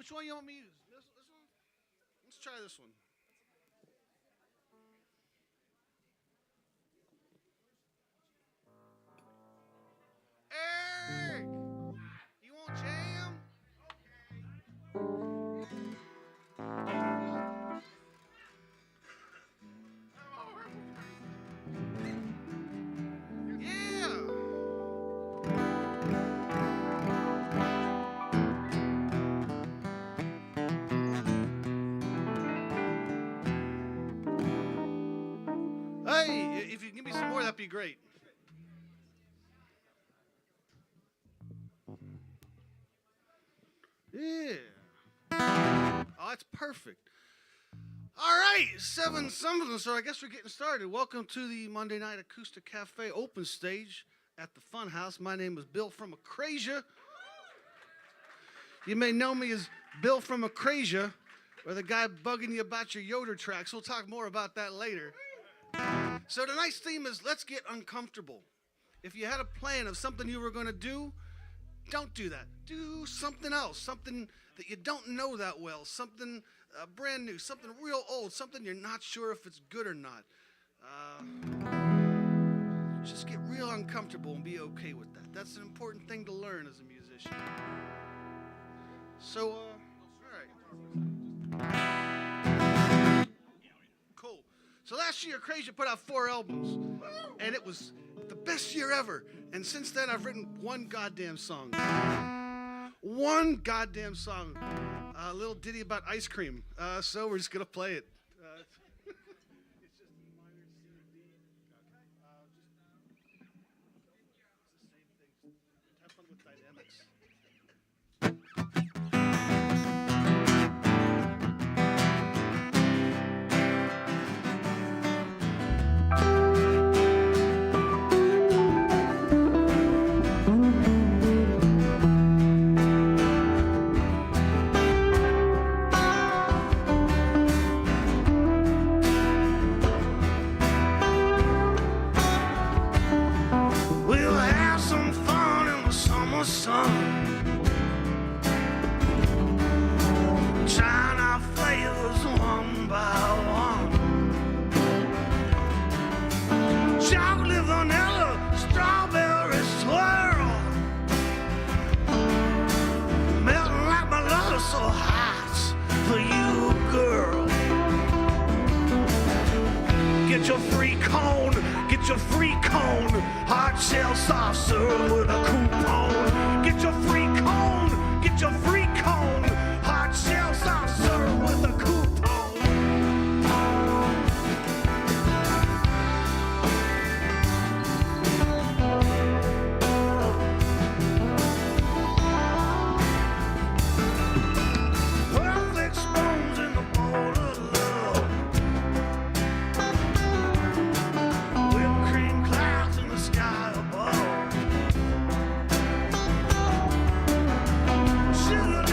Which one you want me to use? This one? Let's try this one. Eric! You want jam? Hey, if you can give me some more, that'd be great. Yeah. Oh, that's perfect. All right, 7 something, so I guess we're getting started. Welcome to the Monday Night AcoustiCafe open stage at the Funhouse. My name is Bill from Acrasia. You may know me as Bill from Acrasia, or the guy bugging you about your Yoder tracks. We'll talk more about that later. So tonight's theme is let's get uncomfortable. If you had a plan of something you were going to do, don't do that. Do something else, something that you don't know that well, something brand new, something real old, something you're not sure if it's good or not. Just get real uncomfortable and be okay with that. That's an important thing to learn as a musician. So, all right. Cool. So last year, Crazy put out 4 albums, and it was the best year ever. And since then, I've written one goddamn song. One goddamn song. A little ditty about ice cream. So we're just going to play it. It's just E minor, C, D. It's the same thing. Have fun with dynamics. Get your free cone, hard shell soft serve with a coupon. Get your free cone, hard shell soft serve with a coupon. Perfect spoons in the bowl of love. Whipped cream clouds in the sky above. Sugar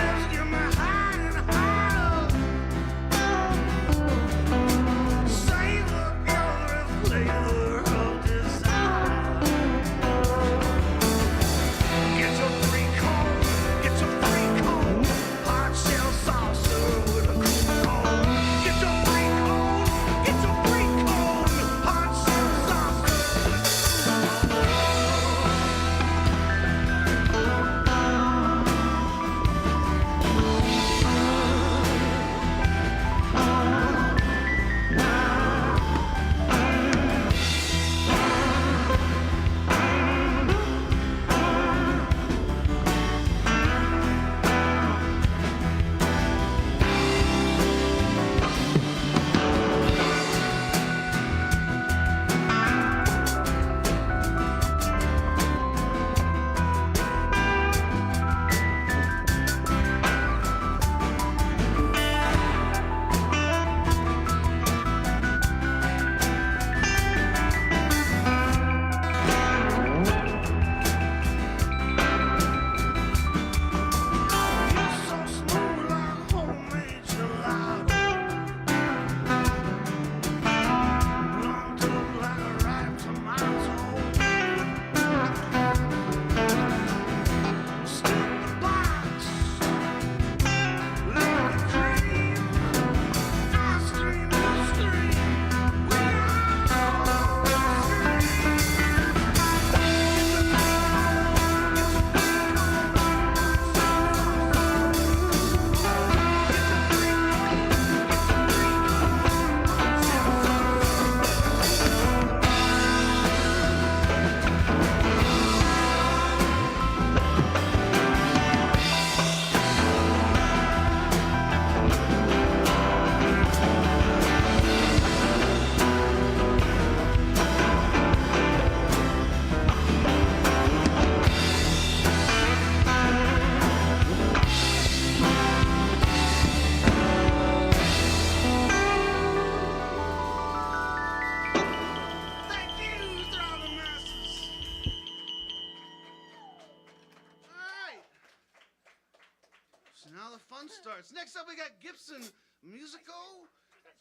starts. Next up, we got Gibson Musico,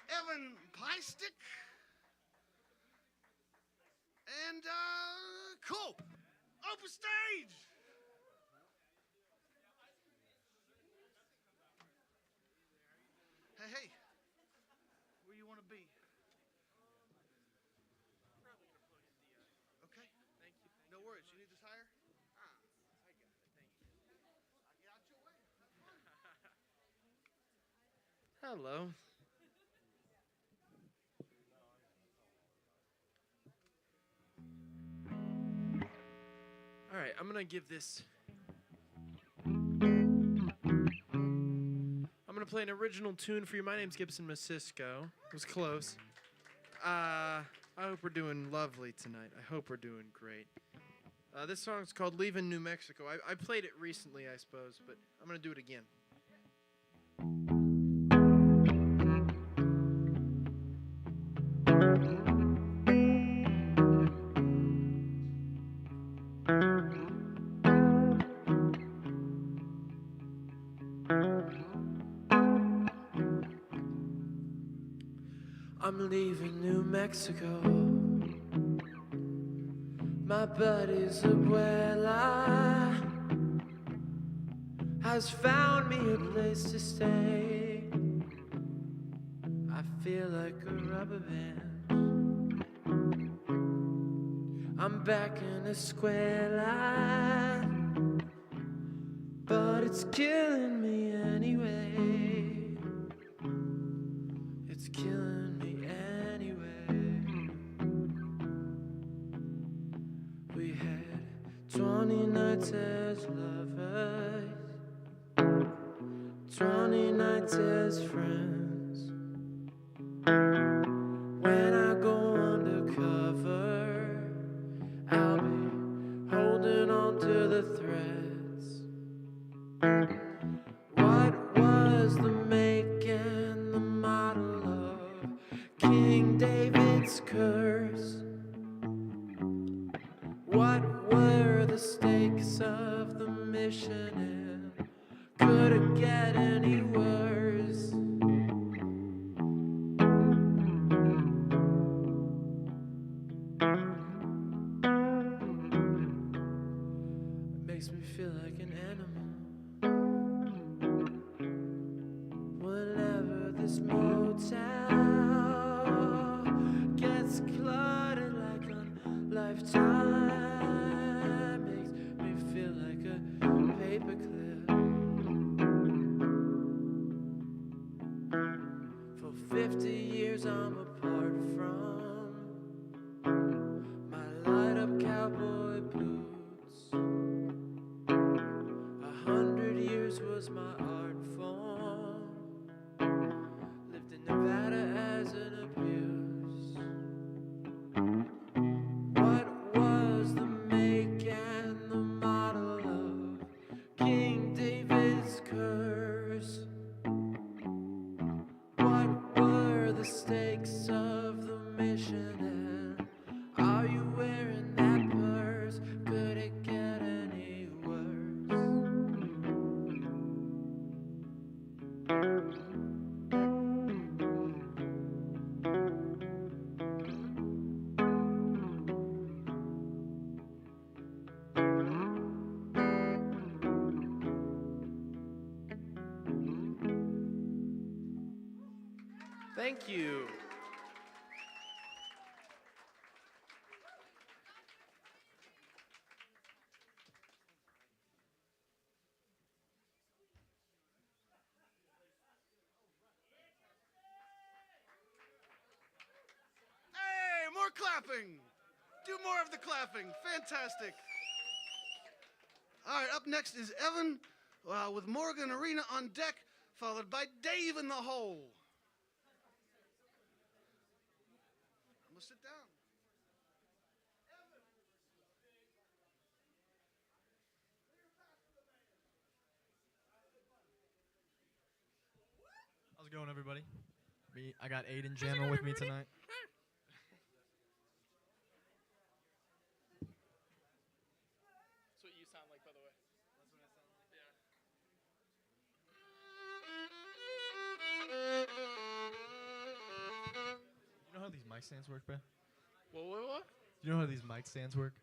Evan Piestick, and cool. Open stage. Hey, where you want to be? Okay. Thank you. No worries. You need this higher? I got it. Thank you. I'll get out your way. Hello. All right, I'm gonna give this. I'm gonna play an original tune for you. My name's Gibson Masisco. It was close. I hope we're doing lovely tonight. I hope we're doing great. This song's called "Leaving New Mexico." I played it recently, I suppose, but I'm gonna do it again. I'm leaving New Mexico. My buddy's abuela has found me a place to stay. I feel like a rubber band. I'm back in a square line, but it's killing me anyway. It's killing me anyway. We had 20 nights as lovers, 20 nights as friends. When I go undercover, I'll be holding on to the threads. What was the make and the model of King David's curse? What were the stakes of the mission, and could it get any worse? It makes me feel like an animal whenever this motel gets cluttered like a lifetime. Makes me feel like a paperclip. For 50 years I'm apart from my light-up cowboy boots. 100 years was my art form. Lived in Nevada as an abuse. What was the make and the model of King David's curse? What were the stakes of the mission, and are you wearing that purse? Could it get any worse? Thank you. Hey, more clapping. Do more of the clapping. Fantastic. All right, up next is Evan with Morgan Arena on deck, followed by Dave in the hole. I'm going to sit down. How's it going, everybody? I got Aiden jamming with me tonight. That's what you sound like, by the way. That's what I sound like? Yeah. mic stands work, bro? What? Do you know how these mic stands work?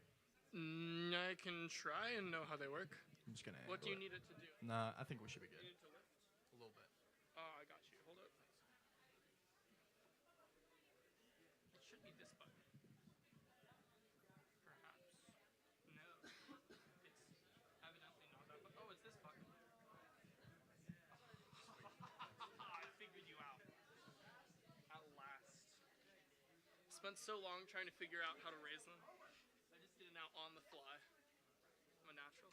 I can try and know how they work. I'm just gonna. What do you angle need it to do? Nah, I think we should be good. You need to lift? A little bit. Oh, I got you. Hold up. It should be this button. Perhaps. No. It's evidently not that button. Oh, it's this button. I figured you out. At last. Spent so long trying to figure out how to raise them. I just did it now on the fly. I'm a natural.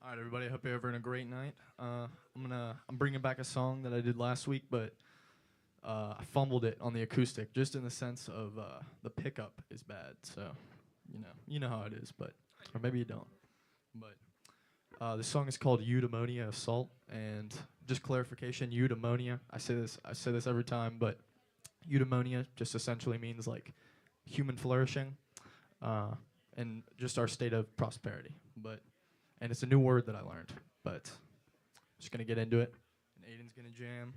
All right, everybody. I hope you're having a great night. I'm bringing back a song that I did last week, but I fumbled it on the acoustic, just in the sense of the pickup is bad. So, you know how it is, but or maybe you don't. But this song is called Eudaimonia Assault, and just clarification, eudaimonia. I say this every time, but eudaimonia just essentially means like human flourishing, and just our state of prosperity. And it's a new word that I learned, but I'm just gonna get into it, and Aiden's gonna jam.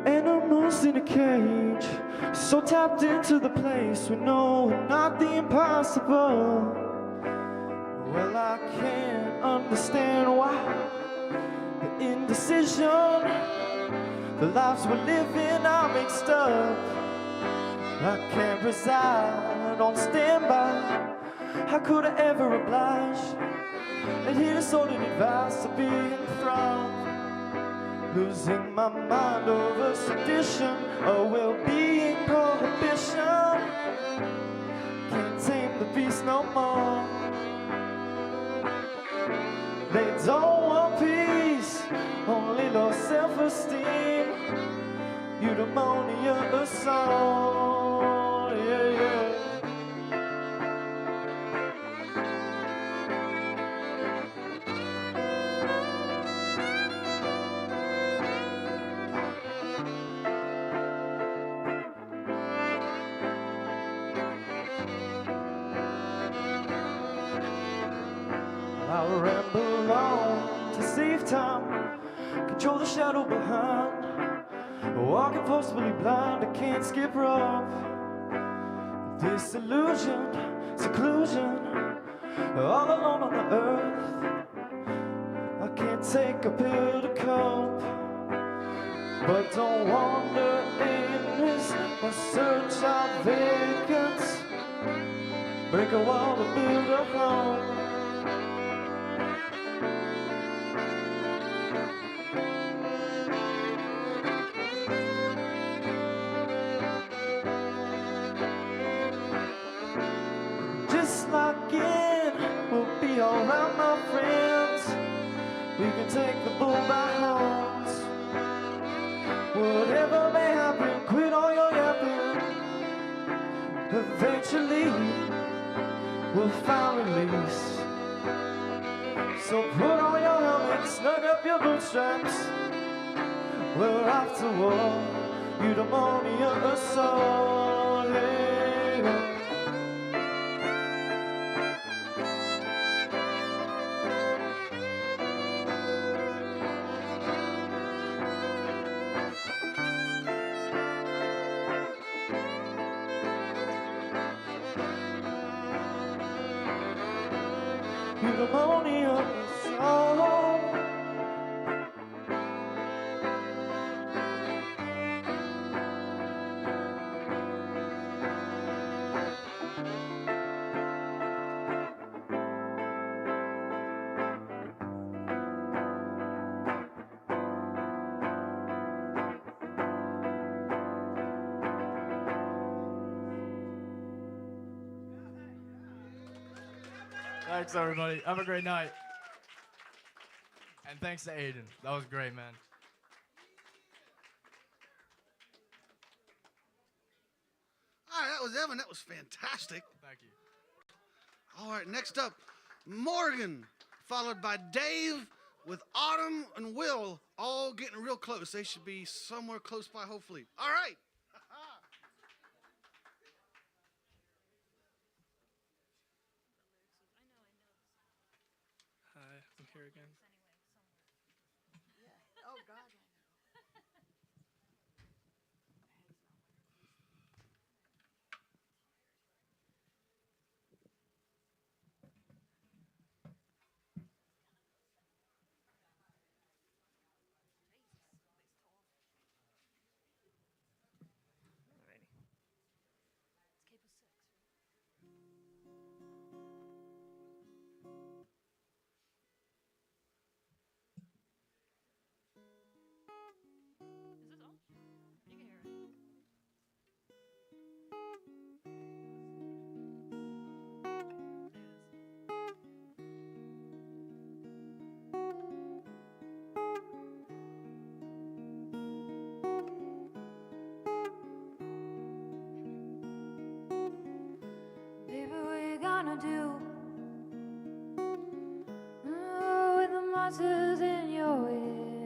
Animals in a cage, so tapped into the place we know not the impossible. Well, I can't understand why the indecision, the lives we're living are mixed up. I can't reside on standby. How could I ever oblige and hear the sordid advice of being enthralled? Losing my mind over sedition, a well-being prohibition. Can't tame the beast no more. They don't want peace, only low self-esteem. Eudaimonia assault, yeah. I'll ramble on to save time, control the shadow behind, walking possibly blind, I can't skip rope. Disillusion, seclusion, all alone on the earth. I can't take a pill to cope, but don't wander aimless or search out vacants. Break a wall to build a home. We'll be alright, my friends. We can take the bull by horns. Whatever may happen, quit all your yapping. Eventually, we'll find release. So put on your helmet, snug up your bootstraps. We're off to war. Eudaimonia assault. Hey. Eudaimonia assault. Thanks, everybody. Have a great night. And thanks to Aiden. That was great, man. All right, that was Evan. That was fantastic. Thank you. right, next up, Morgan, followed by Dave with Autumn and Will, all getting real close. They should be somewhere close by, hopefully. All right. Hi, I'm here again. Baby, what you gonna do with the monsters in your way?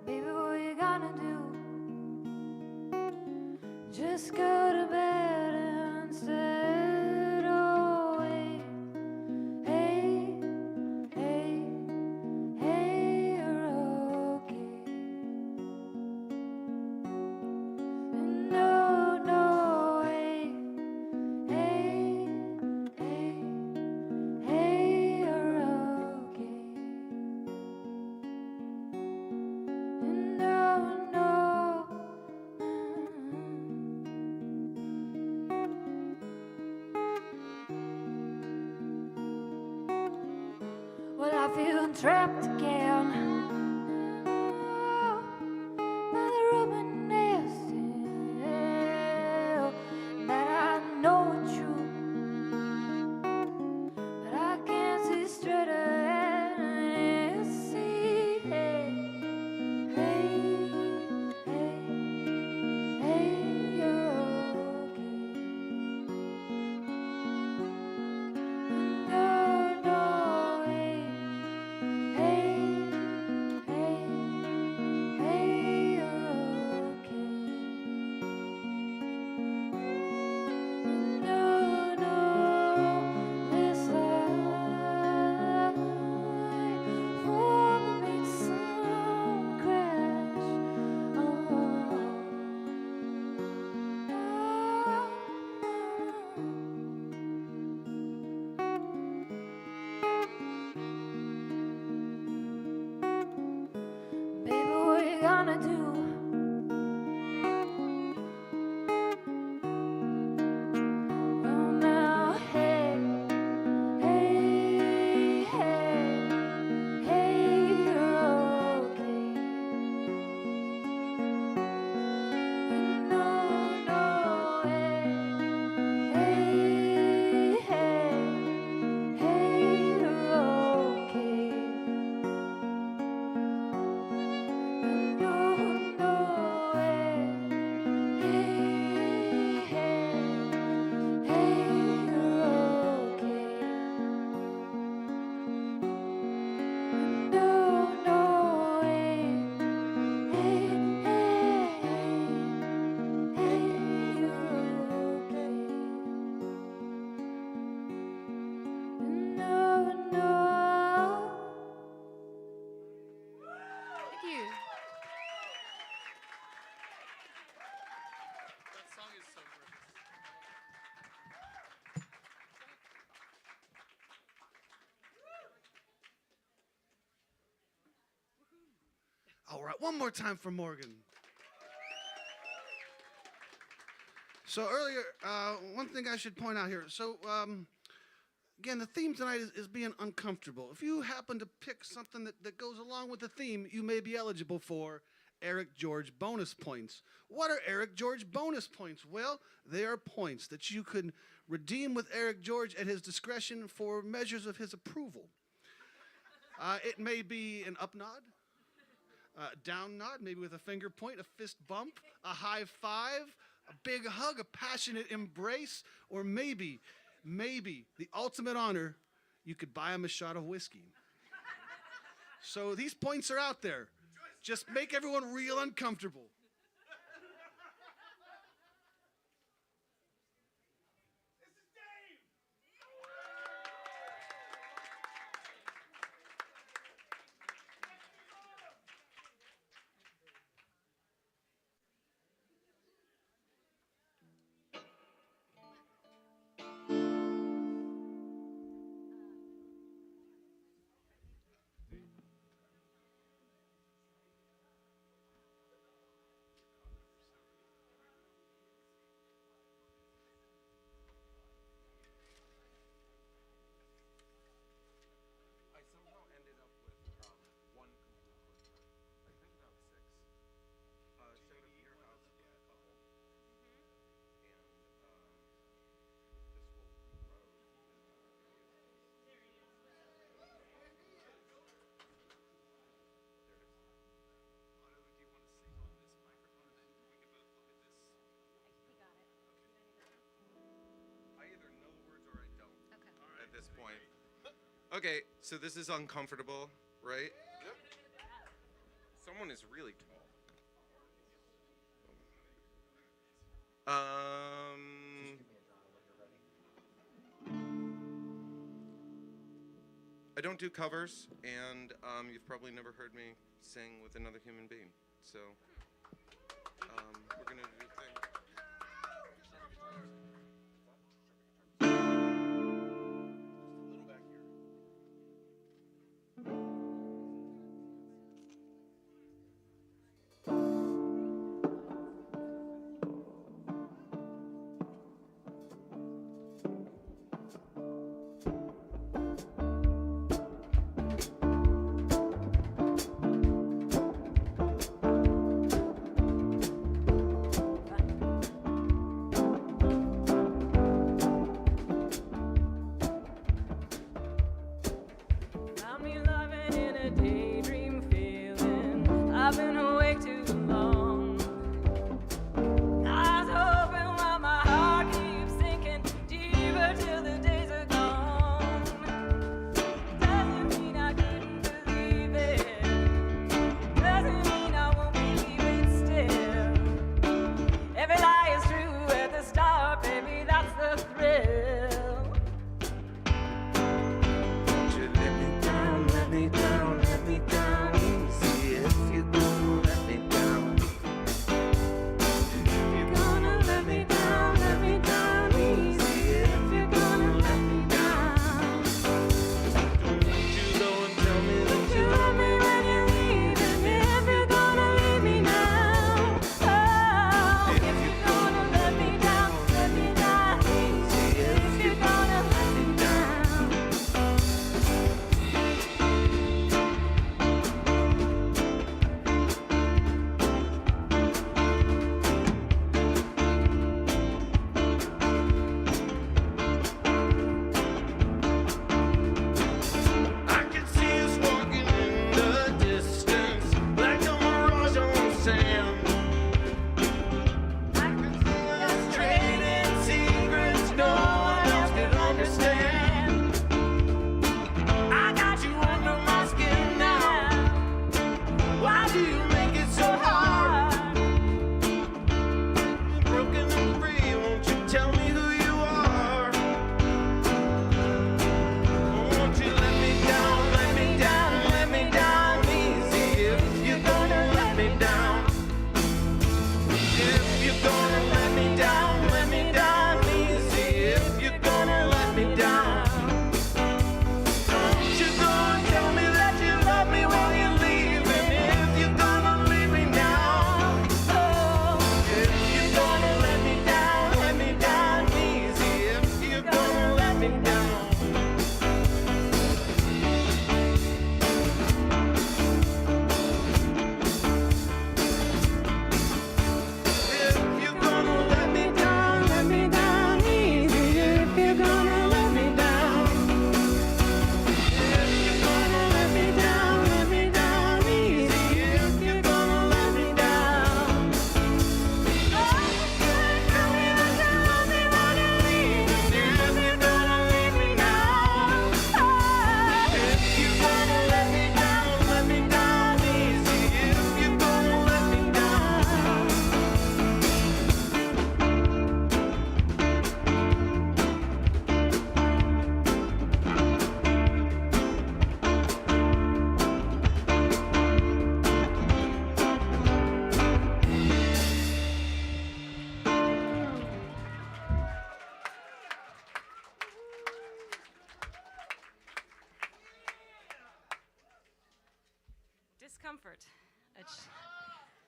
Baby, what you gonna do? Just go to bed instead. Oh, wait. Hey, hey, hey, you're okay. No, no, hey. Hey, hey, hey, you're okay. No, no. Well, I feel trapped again by the rubbing nest. That I know it's true. But I can't see straight ahead. See, hey, hey, hey, hey, you're okay. No, no, hey, hey, hey, hey, you're okay. No, no, this life for me some crash. Baby, what you gonna do? Well, now, hey, hey, hey, hey, you're okay. No, no, hey, hey, hey, hey, you're okay. No, no, hey, hey, hey, hey, you're okay. No, no, hey, hey, hey, hey, you're okay. No, no. Thank you. That song is so gorgeous. All right, one more time for Morgan. So earlier, one thing I should point out here. So again, the theme tonight is being uncomfortable. If you happen to pick something that goes along with the theme, you may be eligible for Eric George bonus points. What are Eric George bonus points? Well, they are points that you could redeem with Eric George at his discretion for measures of his approval. It may be an up nod, a down nod, maybe with a finger point, a fist bump, a high five, a big hug, a passionate embrace, or maybe maybe the ultimate honor, you could buy him a shot of whiskey. So these points are out there. Just make everyone real uncomfortable. This point. Okay, so this is uncomfortable, right? Yep. Someone is really tall. I don't do covers, and you've probably never heard me sing with another human being. So we're gonna do a thing. I've been awake too long. Eyes open while my heart keeps sinking deeper till the days are gone. Doesn't mean I couldn't believe it. Doesn't mean I won't believe it still. Every lie is true at the start, baby, that's the thrill. Won't you let me down, let me down, let me down.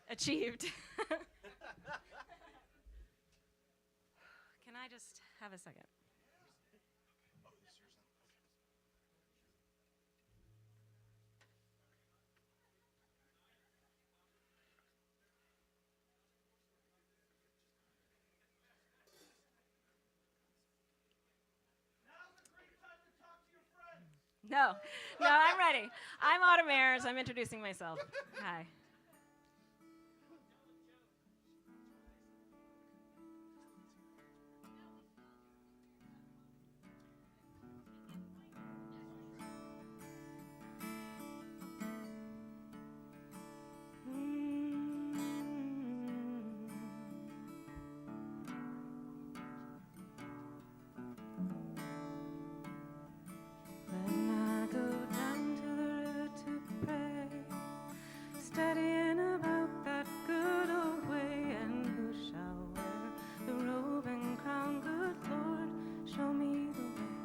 achieved. Can I just have a second? No, I'm ready. I'm Autumn Ayers. I'm introducing myself. Hi. When I go down to the river to pray, studying about that good old way, and who shall wear the robe and crown, good Lord, show me the way.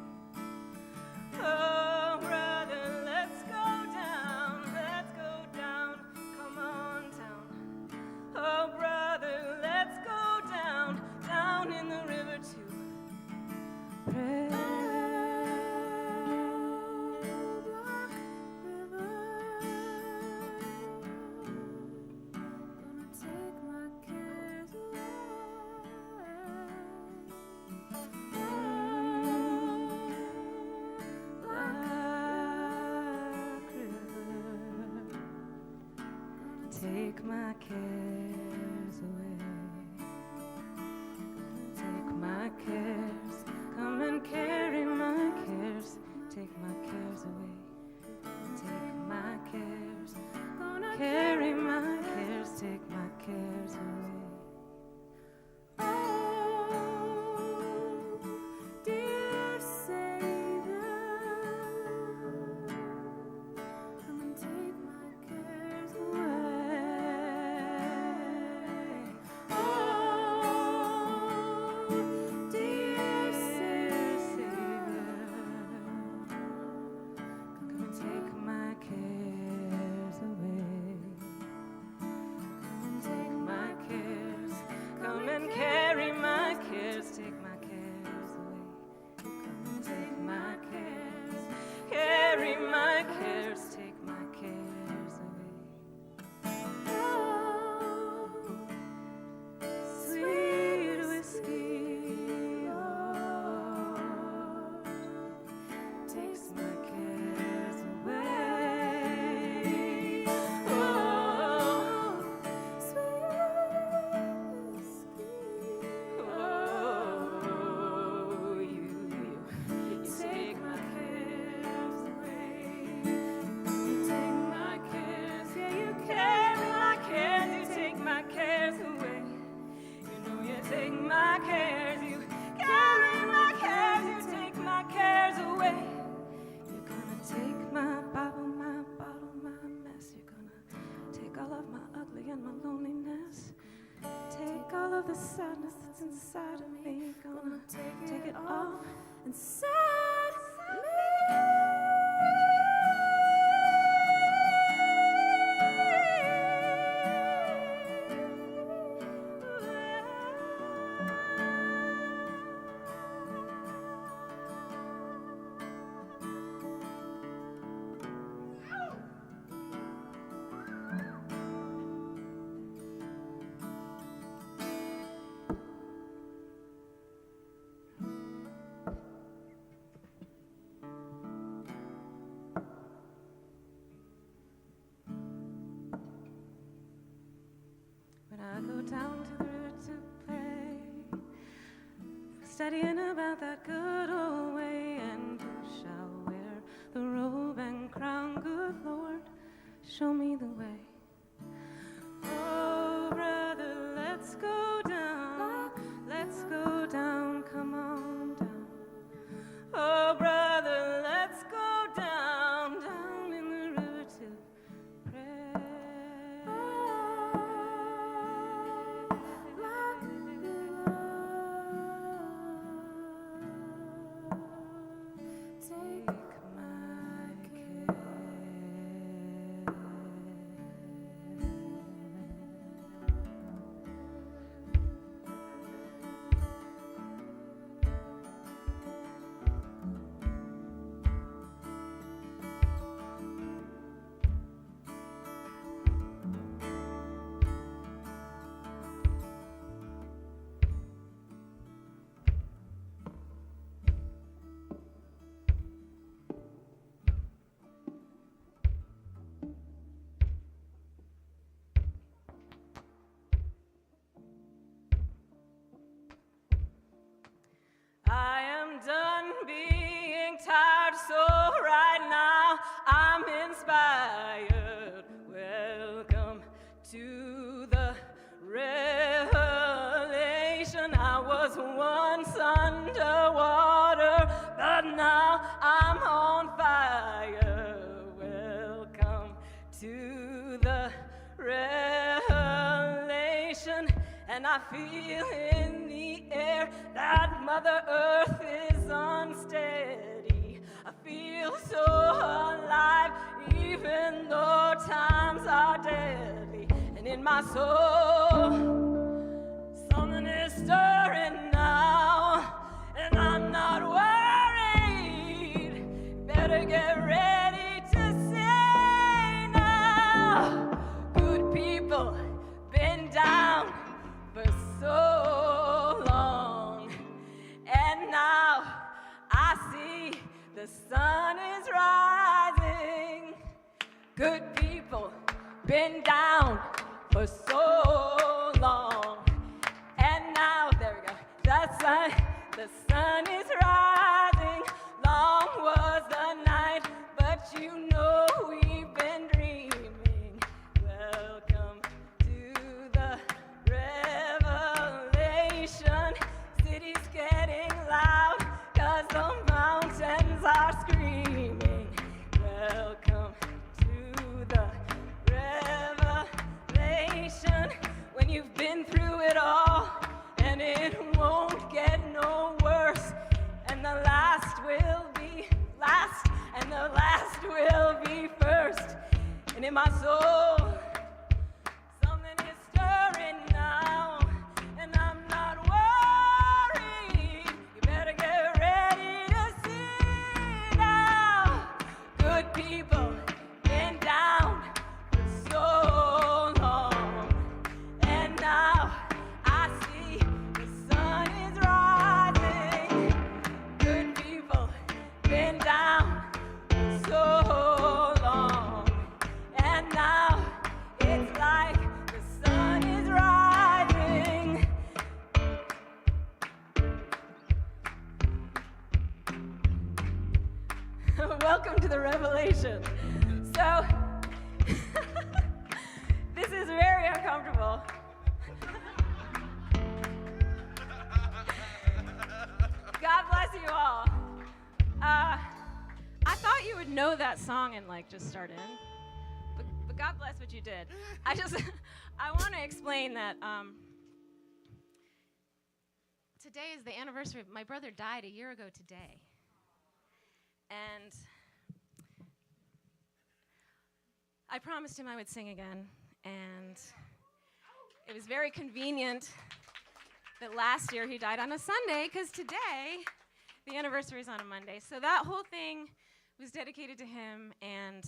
Oh, brother, let's go down, come on down. Oh, brother, let's go down in the river to pray. Take my cares away. Take my cares. Come and carry my cares. Take my cares away. Take my cares. Gonna carry my cares. Take my cares away. Oh, dear Savior, come and take my cares away. Oh, dear Savior, come and take my cares away. Come and take my cares. Come and carry my cares. Take my cares away. Come and take my cares. Carry my cares. Take my cares away. Oh, sweet whiskey, Lord, takes my cares away. Oh, sweet whiskey, oh, you take my cares away. You take my cares, yeah, you carry my cares. You take my cares away. You know you take my cares, you carry my cares. You take my cares away. You're gonna take my bottle, my mess. You're gonna take all of my ugly and my loneliness. Take all of the sadness that's inside of me. You're gonna take it all inside When I go down to the river to pray, studying about that good old way, and who shall wear the robe and crown, good Lord, show me the way. Oh, brother, let's go down, come on down. Oh, brother, let's go down in the river to pray. Take my cares. I feel in the air that Mother Earth is unsteady. I feel so alive, even though times are deadly. And in my soul, something is stirring now, and I'm not worried. Better get ready to say now. Good people been down for so long, and now I see the sun is rising. Good people been down for so long, and now there we go. The sun is rising. Long was the night, but you know we've been dreaming. Welcome to the revelation. City's getting loud, 'cause the mountains are screaming. Welcome to the revelation. When you've been through it all, and it won't get no worse, and the last will be last, and the last will be first. And in my soul, something is stirring now, and I'm not worried. You better get ready to see now. Good people been down for so long, and now I see the sun is rising. Good people been down for so long, and now it's like the sun is rising. Welcome to the revelation. So, this is very uncomfortable. God bless you all. I thought you would know that song and like just start in, but God bless what you did. I want to explain that today is the anniversary of my brother died a year ago today, and I promised him I would sing again, and it was very convenient that last year he died on a Sunday, because today the anniversary is on a Monday. So that whole thing was dedicated to him, and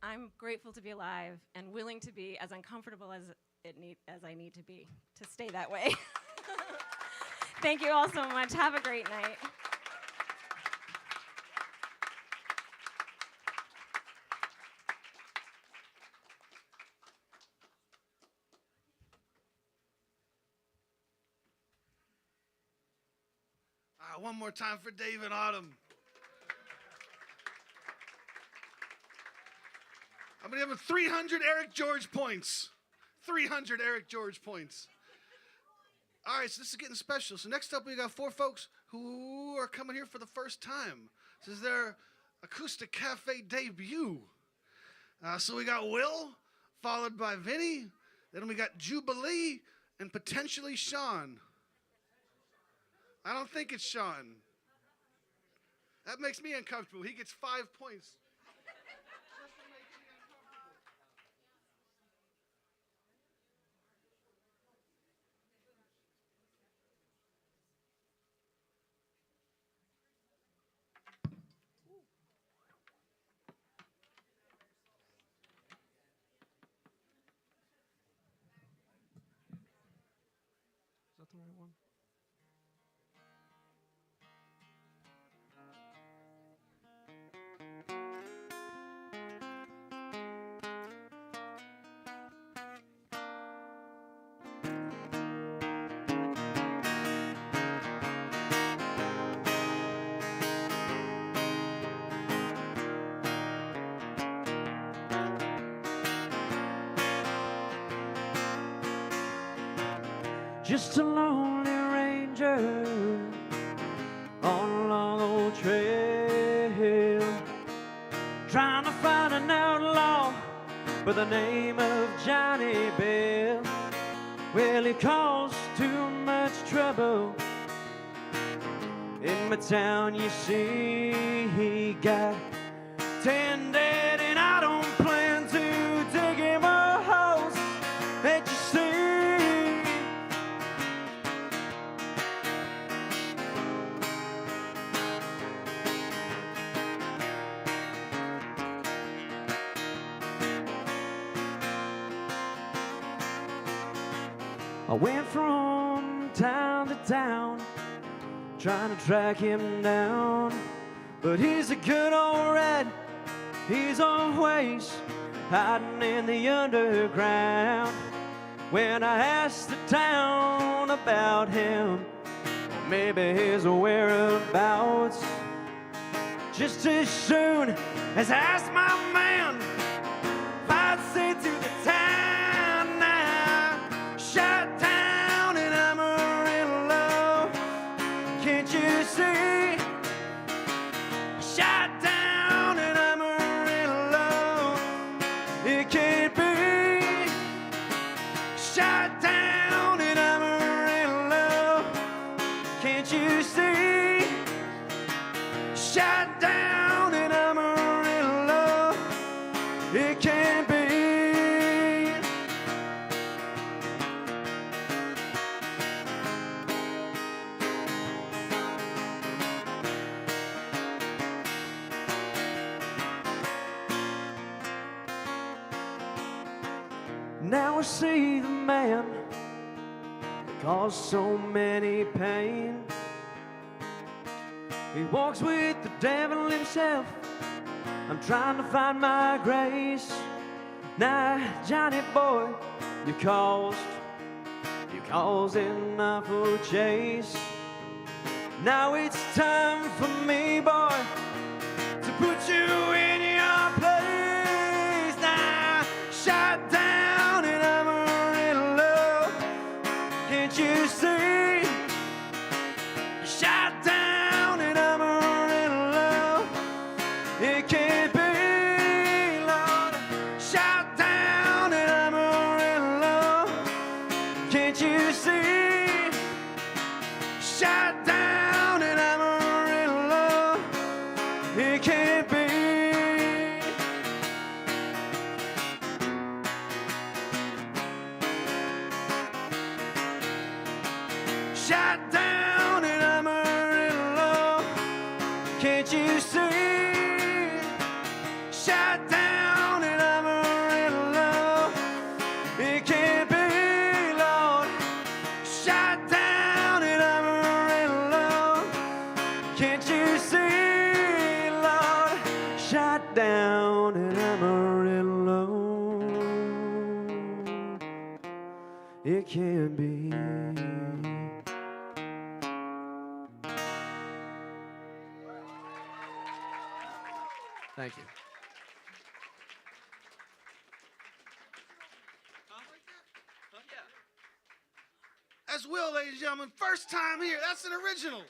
I'm grateful to be alive and willing to be as uncomfortable as I need to be to stay that way. Thank you all so much. Have a great night. One more time for Dave and Autumn. I'm going to give him 300 Eric George points. 300 Eric George points. All right, so this is getting special. So next up, we got 4 folks who are coming here for the first time. This is their AcoustiCafe debut. So we got Will, followed by Vinny. Then we got Jubilee and potentially Sean. I don't think it's Sean. That makes me uncomfortable. He gets 5 points. Is that the right one? Just a lonely ranger on a long old trail, trying to find an outlaw by the name of Johnny Bell. Well, he caused too much trouble in my town, you see. He got 10 dead, and I don't plan to take him a house that you see. I went from town to town trying to track him down, but he's a good old rat. He's always hiding in the underground. When I asked the town about him, or maybe his whereabouts, just as soon as I asked my man if I'd say to the town now, shut down in Amarillo, can't you see? Shut down in Amarillo, it can't be. Shut down in Amarillo, can't you see? Shut down in Amarillo, it can't be. Now I see the man that caused so many pain. He walks with the devil himself. I'm trying to find my grace. Now, Johnny boy, you caused an awful chase. Now it's time for me, boy, to put you in your place. Now, shut down in Amarillo, can't you see? Shut down in Amarillo, it can't be, Lord. Shut down in Amarillo, can't you see? Shut down in Amarillo, it can't be. Shut down in Amarillo, can't you see? Shut down in Amarillo, it can't be, Lord. Shut down in Amarillo, can't you see, Lord? Shut down in Amarillo, it can't be. Thank you. As will, ladies and gentlemen, first time here. That's an original.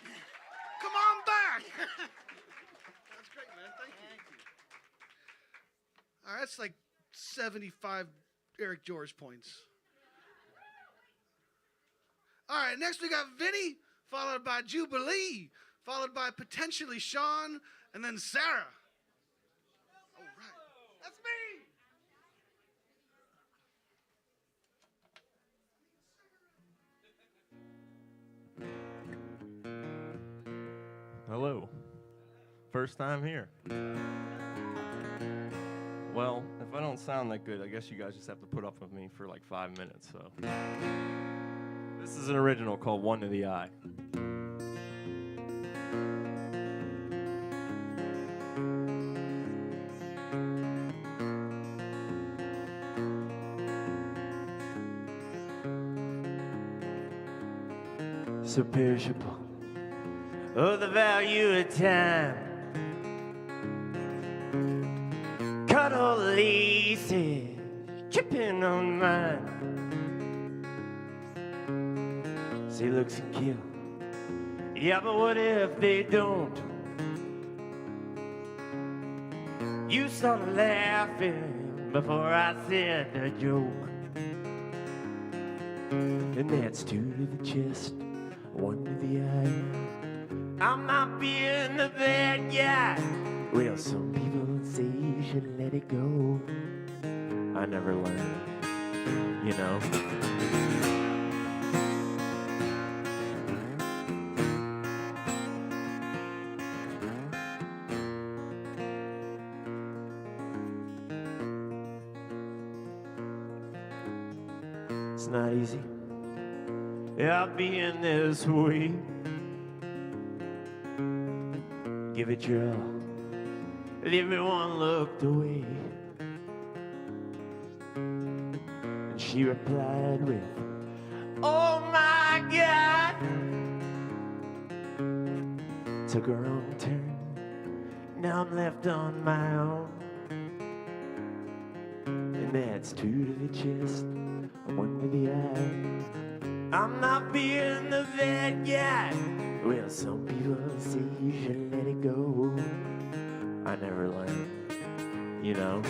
Come on back. That's great, man. Thank you. All right, that's like 75 Eric George points. All right, next we got Vinny, followed by Jubilee, followed by potentially Sean, and then Sarah. All right, that's me. Hello. First time here. Well, if I don't sound that good, I guess you guys just have to put up with me for like 5 minutes, so. This is an original called One to the Eye. So perishable, oh, the value of time. Cut all the laces, chipping on mine. Say looks and kill, yeah, but what if they don't? You started laughing before I said the joke. And that's 2 to the chest, 1 to the eye. I'm not being the bad guy. Well, some people say you should let it go. I never learned, you know. It's not easy. Yeah, being this way. Give it your all. And everyone looked away. And she replied with, oh my God. Took a wrong turn. Now I'm left on my own. And that's 2 to the chest, 1 to the eye. I'm not being the bad guy. Well, some people say you should let it go. I never learned, you know.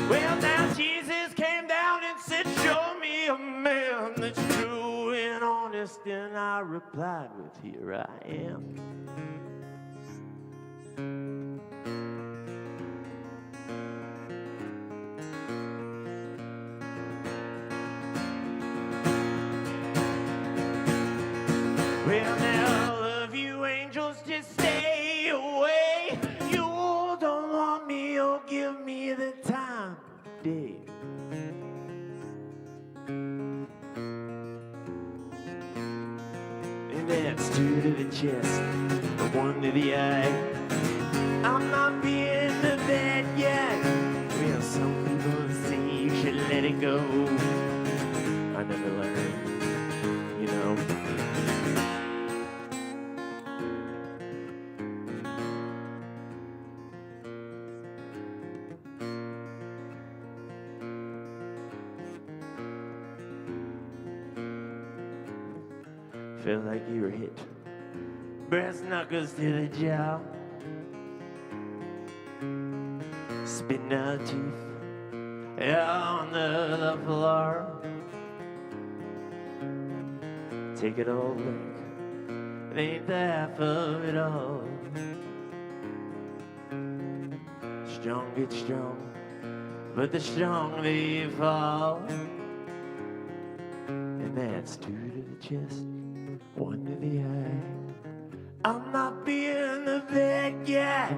Well, now Jesus came down and said, show me a man that's true and honest. And I replied with, here I am. Well, now all of you angels just stay away. You all don't want me or give me the time of day. And that's 2 to the chest, 1 to the eye. I'm not being the bad guy. Well, some people say you should let it go. I never learned, you know. Felt like you were hit. Brass knuckles to the jaw. Spitting out teeth on the floor. Take it all back. It ain't the half of it all. Strong get strong, but the strong they fall. And that's 2 to the chest, 1 to the eye. I'm not being the bad guy.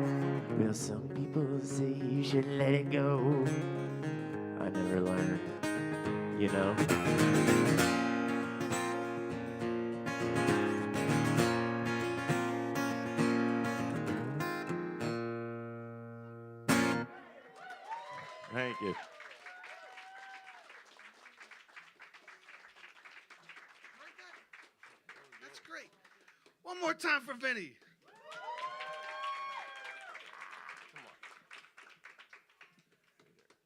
Well, some people say you should let it go. I never learned, you know. Thank you. That's great. One more time for Vinny.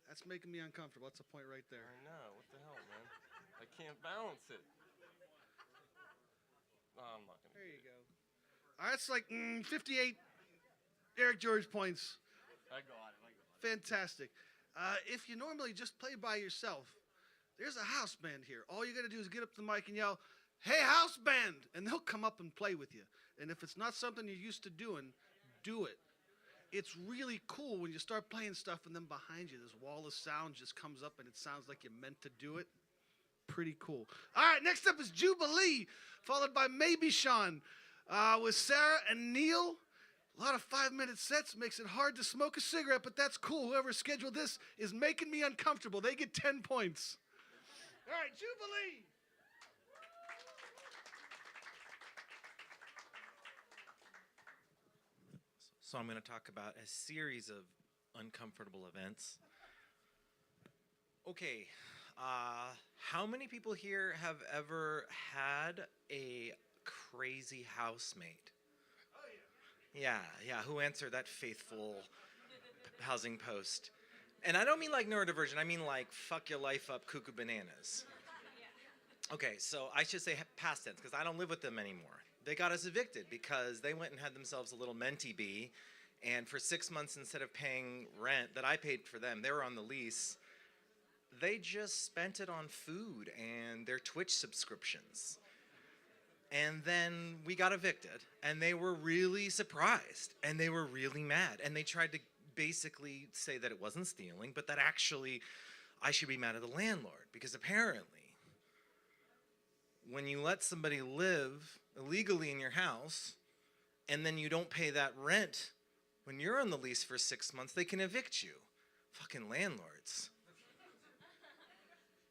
That's making me uncomfortable. That's a point right there. I know. What the hell, man? I can't balance it. No, I'm not gonna. There you go. All right, it's like 58 Eric George points. I got it. Fantastic. If you normally just play by yourself, there's a house band here. All you got to do is get up to the mic and yell, hey, house band, and they'll come up and play with you. And if it's not something you're used to doing, do it. It's really cool when you start playing stuff and then behind you, this wall of sound just comes up and it sounds like you're meant to do it. Pretty cool. All right, next up is Jubilee, followed by Maybe Sean with Sarah and Neil. A lot of 5-minute sets makes it hard to smoke a cigarette, but that's cool. Whoever scheduled this is making me uncomfortable. They get 10 points. All right, Jubilee. So I'm going to talk about a series of uncomfortable events. Okay, how many people here have ever had a crazy housemate? Yeah, who answered that faithful housing post. And I don't mean like neurodivergent, I mean like fuck your life up cuckoo bananas. Okay, so I should say past tense because I don't live with them anymore. They got us evicted because they went and had themselves a little mentee bee, and for 6 months instead of paying rent that I paid for them, they were on the lease, they just spent it on food and their Twitch subscriptions. And then we got evicted, and they were really surprised, and they were really mad, and they tried to basically say that it wasn't stealing, but that actually I should be mad at the landlord, because apparently when you let somebody live illegally in your house and then you don't pay that rent when you're on the lease for 6 months, they can evict you. Fucking landlords.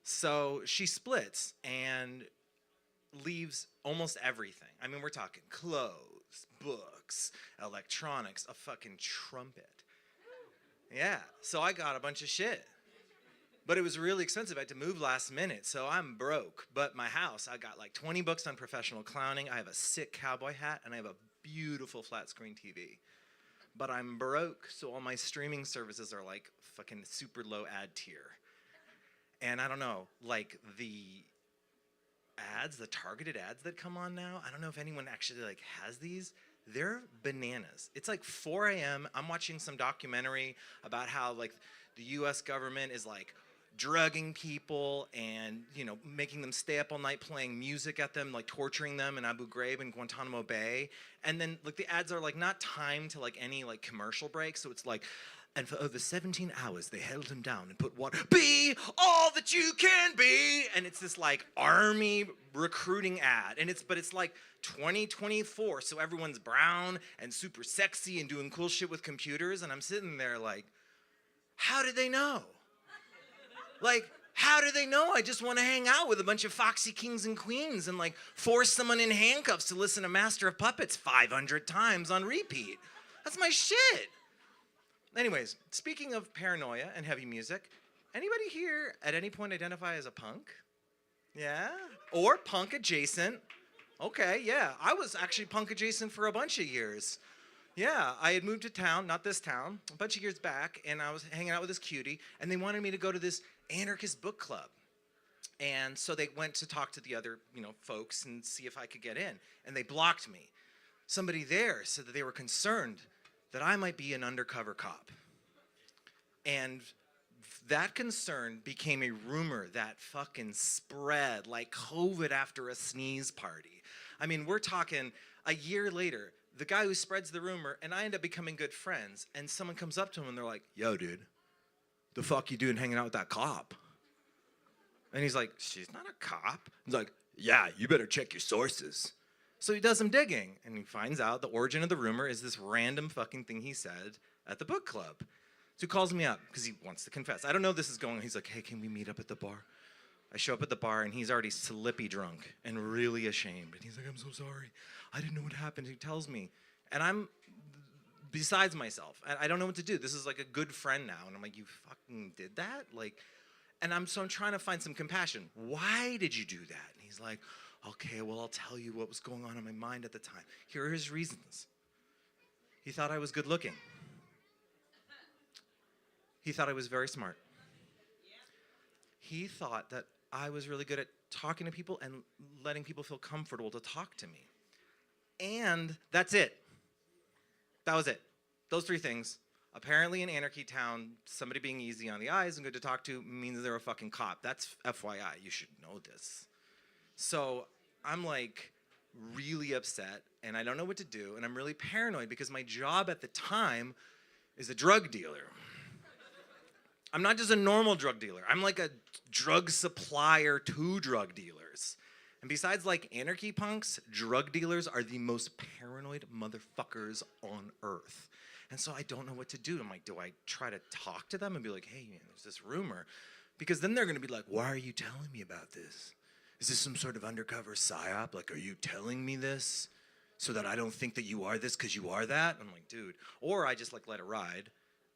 So she splits and leaves almost everything. I mean, we're talking clothes, books, electronics, a fucking trumpet. Yeah, so I got a bunch of shit. But it was really expensive. I had to move last minute, so I'm broke. But my house, I got like 20 books on professional clowning. I have a sick cowboy hat, and I have a beautiful flat screen TV. But I'm broke, so all my streaming services are like fucking super low ad tier. And I don't know, like the ads, the targeted ads that come on now, I don't know if anyone actually like has these. They're bananas. It's like 4 a.m. I'm watching some documentary about how like the US government is like drugging people and, you know, making them stay up all night playing music at them, like torturing them in Abu Ghraib and Guantanamo Bay. And then like the ads are like not timed to like any like commercial break. So it's like, and for over 17 hours, they held him down and put water, be all that you can be. And it's this like army recruiting ad. And but it's like 2024. So everyone's brown and super sexy and doing cool shit with computers. And I'm sitting there like, how did they know? Like, how do they know I just want to hang out with a bunch of foxy kings and queens and like force someone in handcuffs to listen to Master of Puppets 500 times on repeat? That's my shit. Anyways, speaking of paranoia and heavy music, anybody here at any point identify as a punk? Yeah? Or punk adjacent? Okay, yeah. I was actually punk adjacent for a bunch of years. Yeah, I had moved to town, not this town, a bunch of years back, and I was hanging out with this cutie, and they wanted me to go to this anarchist book club. And so they went to talk to the other, you know, folks and see if I could get in, and they blocked me. Somebody there said that they were concerned that I might be an undercover cop. And that concern became a rumor that fucking spread like COVID after a sneeze party. I mean, we're talking a year later, the guy who spreads the rumor, and I end up becoming good friends, and someone comes up to him and they're like, yo, dude, the fuck you doing hanging out with that cop? And he's like, she's not a cop. He's like, yeah, you better check your sources. So he does some digging, and he finds out the origin of the rumor is this random fucking thing he said at the book club. So he calls me up because he wants to confess. I don't know if this is going on. He's like, hey, can we meet up at the bar? I show up at the bar, and he's already slippy drunk and really ashamed. And he's like, I'm so sorry. I didn't know what happened. He tells me. And I'm besides myself. I don't know what to do. This is like a good friend now. And I'm like, you fucking did that? Like, and I'm trying to find some compassion. Why did you do that? And he's like, okay, well, I'll tell you what was going on in my mind at the time. Here are his reasons. He thought I was good looking. He thought I was very smart. He thought that I was really good at talking to people and letting people feel comfortable to talk to me. And that's it. That was it. Those three things. Apparently in Anarchy Town, somebody being easy on the eyes and good to talk to means they're a fucking cop. That's FYI. You should know this. So I'm like really upset and I don't know what to do and I'm really paranoid because my job at the time is a drug dealer. I'm not just a normal drug dealer. I'm like a drug supplier to drug dealers. And besides like anarchy punks, drug dealers are the most paranoid motherfuckers on earth. And so I don't know what to do. I'm like, do I try to talk to them and be like, hey, man, there's this rumor? Because then they're gonna be like, why are you telling me about this? Is this some sort of undercover psyop? Like, are you telling me this so that I don't think that you are this because you are that? I'm like, dude. Or I just like let it ride.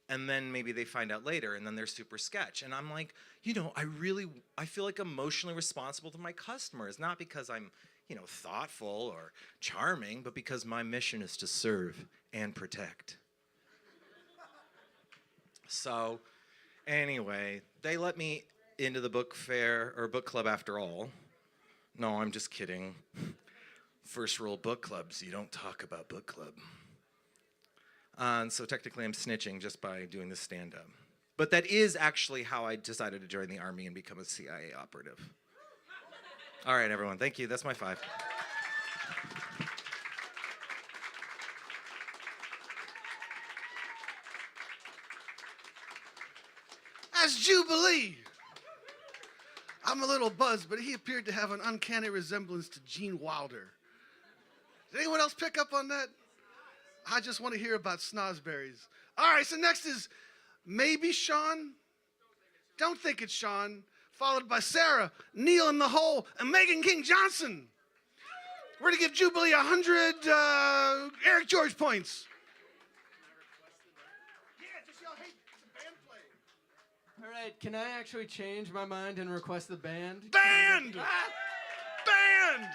And then maybe they find out later and then they're super sketch. And I'm like, you know, I feel like emotionally responsible to my customers, not because I'm, you know, thoughtful or charming, but because my mission is to serve and protect. So, anyway, they let me into the book fair or book club after all. No, I'm just kidding. First rule book clubs, you don't talk about book club. And so technically I'm snitching just by doing the stand-up. But that is actually how I decided to join the Army and become a CIA operative. All right, everyone, thank you. That's my 5. That's Jubilee. I'm a little buzzed, but he appeared to have an uncanny resemblance to Gene Wilder. Did anyone else pick up on that? I just want to hear about snozberries. All right, so next is maybe Sean. Don't think it's Sean. Followed by Sarah, Neil in the Hole, and Megan King Johnson. We're going to give Jubilee 100 Eric George points. Yeah, just yell, hey, the band playing. All right, can I actually change my mind and request the band? Band! Band!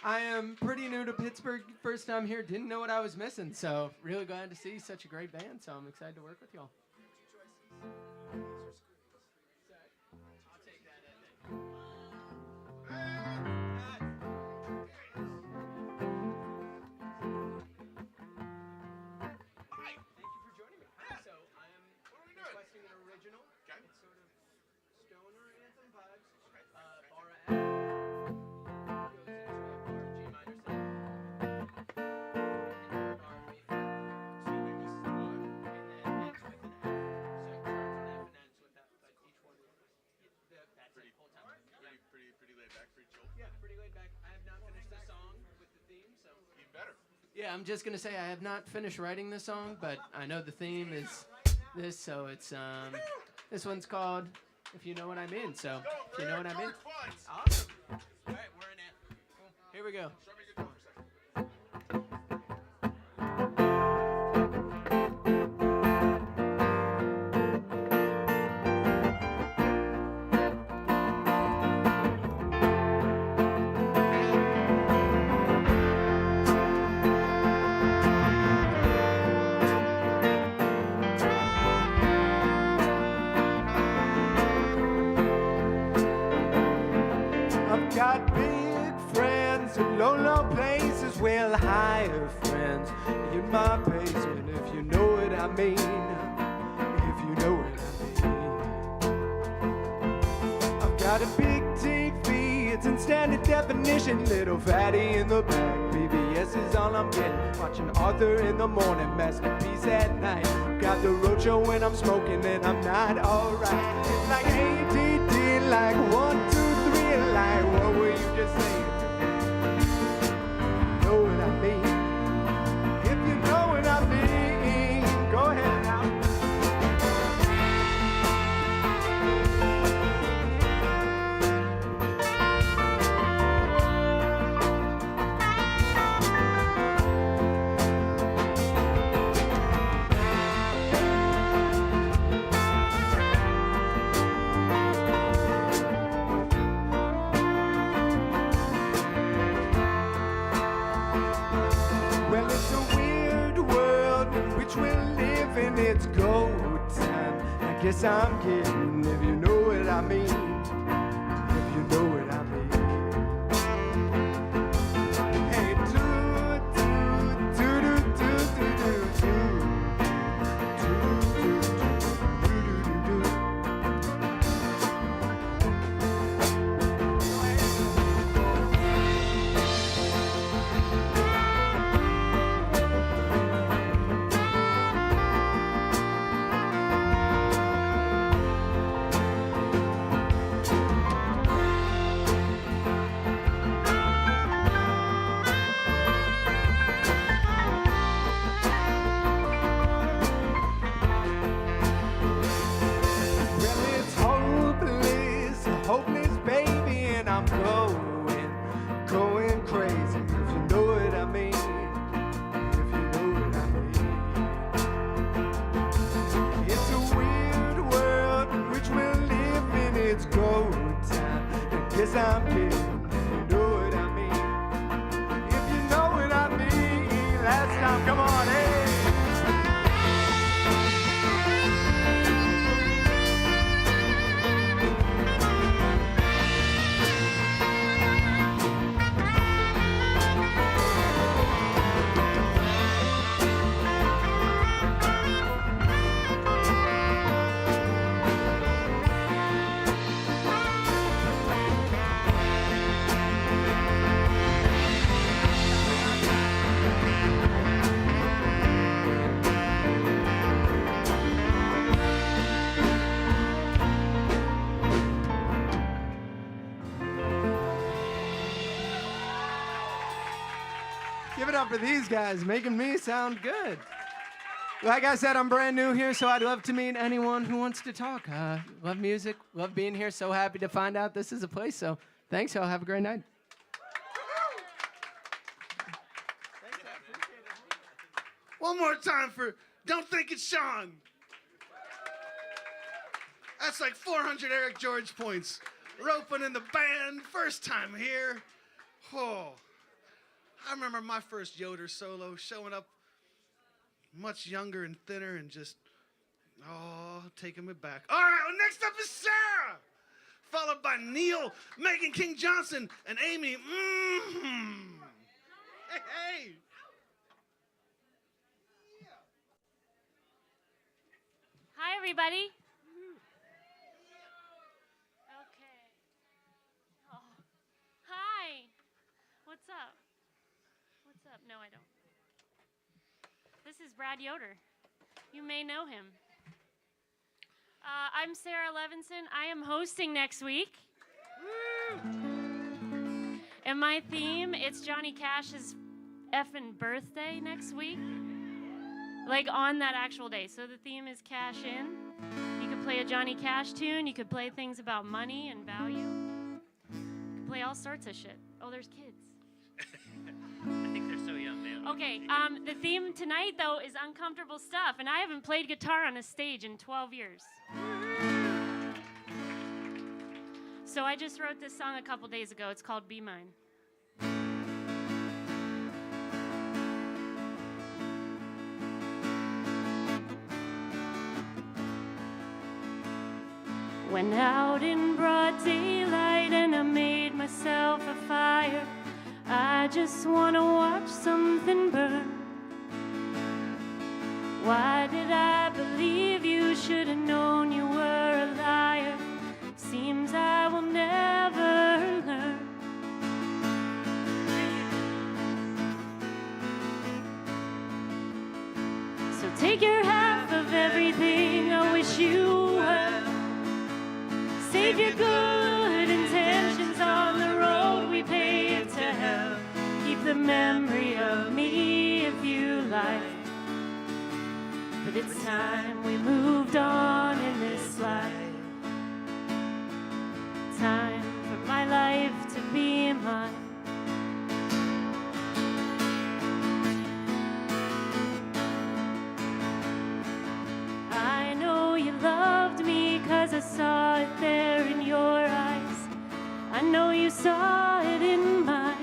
I am pretty new to Pittsburgh, first time here, didn't know what I was missing, so really glad to see such a great band, so I'm excited to work with y'all. Yeah, I'm just gonna say I have not finished writing the song, but I know the theme is this, so it's this one's called "If You Know What I Mean." So, if you know what I mean. Awesome. All right, we're in it. Cool. Here we go. Got big friends in low places, well, higher friends in my basement, if you know what I mean. If you know what I mean. I've got a big TV, it's in standard definition, little fatty in the back. PBS is all I'm getting, watching Arthur in the morning, Masterpiece at night. Got the roadshow when I'm smoking and I'm not alright. It's like ADD, like 1, 2, 3, like what were you just saying? You know what I mean? If you know what I mean, go ahead now. It's go time. I guess I'm kidding if you know what I mean. If you know what I mean. Hey, do do do do do do do I'm kidding, you know what I mean. If you know what I mean, last time, come on, hey. Give it up for these guys, making me sound good. Like I said, I'm brand new here, so I'd love to meet anyone who wants to talk. Love music, love being here. So happy to find out this is a place. So thanks, y'all. Have a great night. One more time for Don't Think It's Sean. That's like 400 Eric George points. Roping in the band, first time here. Oh, I remember my first Yoder solo, showing up much younger and thinner and just, taking me back. All right, well, next up is Sarah, followed by Neil, Megan King Johnson, and Amy. Hey. Hi, everybody. Okay. Oh. Hi. What's up? What's up? No, I don't. This is Brad Yoder. You may know him. I'm Sarah Levinson. I am hosting next week. And my theme, it's Johnny Cash's effing birthday next week. Like on that actual day. So the theme is cash in. You could play a Johnny Cash tune. You could play things about money and value. You could play all sorts of shit. Oh, there's kids. I think they're so young, man. Okay, the theme tonight, though, is uncomfortable stuff. And I haven't played guitar on a stage in 12 years. So I just wrote this song a couple days ago. It's called Be Mine. Went out in broad daylight and I made myself a fire. I just wanna watch something burn. Why did I believe you? Should've known you were a liar. Seems I will never learn. So take your half of everything. I wish you were. Save your good intentions on the road we paved to hell. Keep the memory of me if you like. But it's time we moved on in this life. Time for my life to be mine. I know you loved me 'cause I saw it there in your eyes. I know you saw it in mine.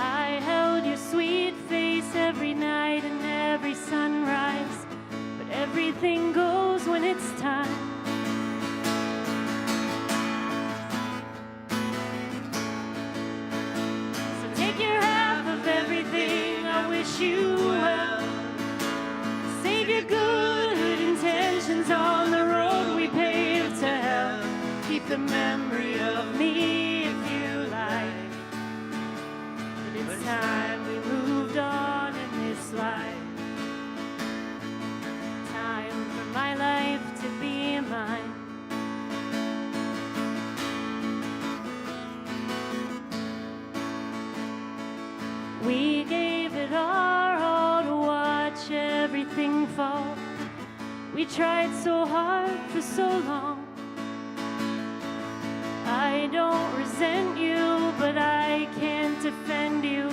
I held your sweet face every night and every sunrise. But everything goes when it's time. So take your half of everything. I wish you well. Save your good intentions on the road we paved to hell. Keep the memory of me if you like. But it's time we moved on in this life. Time for my life to be mine. We gave it our all to watch everything fall. We tried so hard for so long. I don't resent you, but I can't defend you.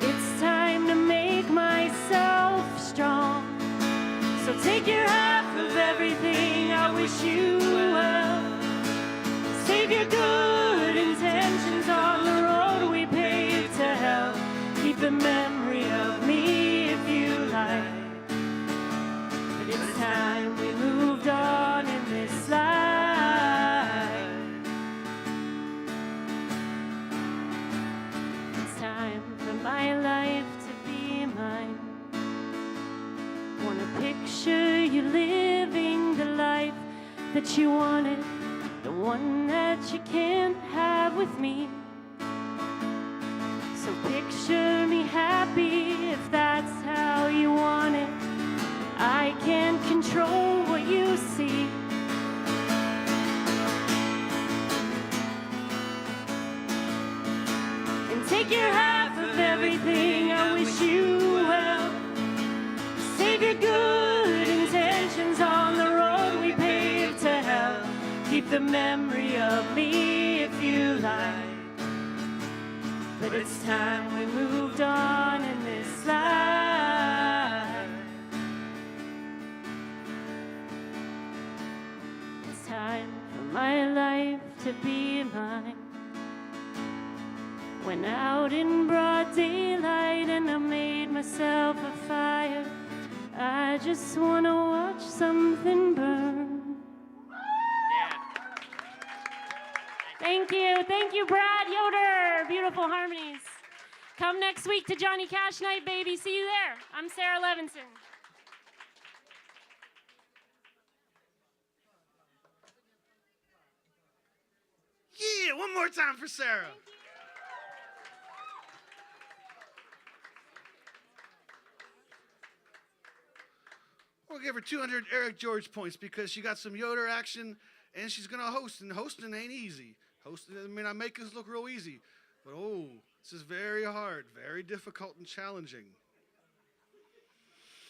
It's time to make myself strong. So take your half of everything. I wish you well. Save your good intentions on the road we paved to hell. Keep the memory of me if you like. But it's time we moved on in this life. It's time for my life to be mine. Wanna picture you living the life that you wanted, the one that you can't have with me. So picture me happy if that's how you want it. I can't control what you see. And take your half of everything. I wish you well. Save your good intentions on the road we paved to hell. Keep the memory of me if you like. But it's time we moved on in this life. It's time for my life to be mine. Went out in broad daylight and I made myself a fire. I just wanna watch something burn. Thank you, Brad Yoder. Beautiful harmonies. Come next week to Johnny Cash Night, baby. See you there. I'm Sarah Levinson. Yeah, one more time for Sarah. We'll give her 200 Eric George points because she got some Yoder action and she's going to host. And hosting ain't easy. Hosting, I mean, I make this look real easy. But, oh, this is very hard, very difficult and challenging.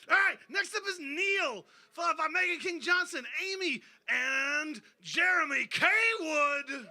All right, next up is Neil, followed by Megan King Johnson, Amy, and Jeremy K. Wood.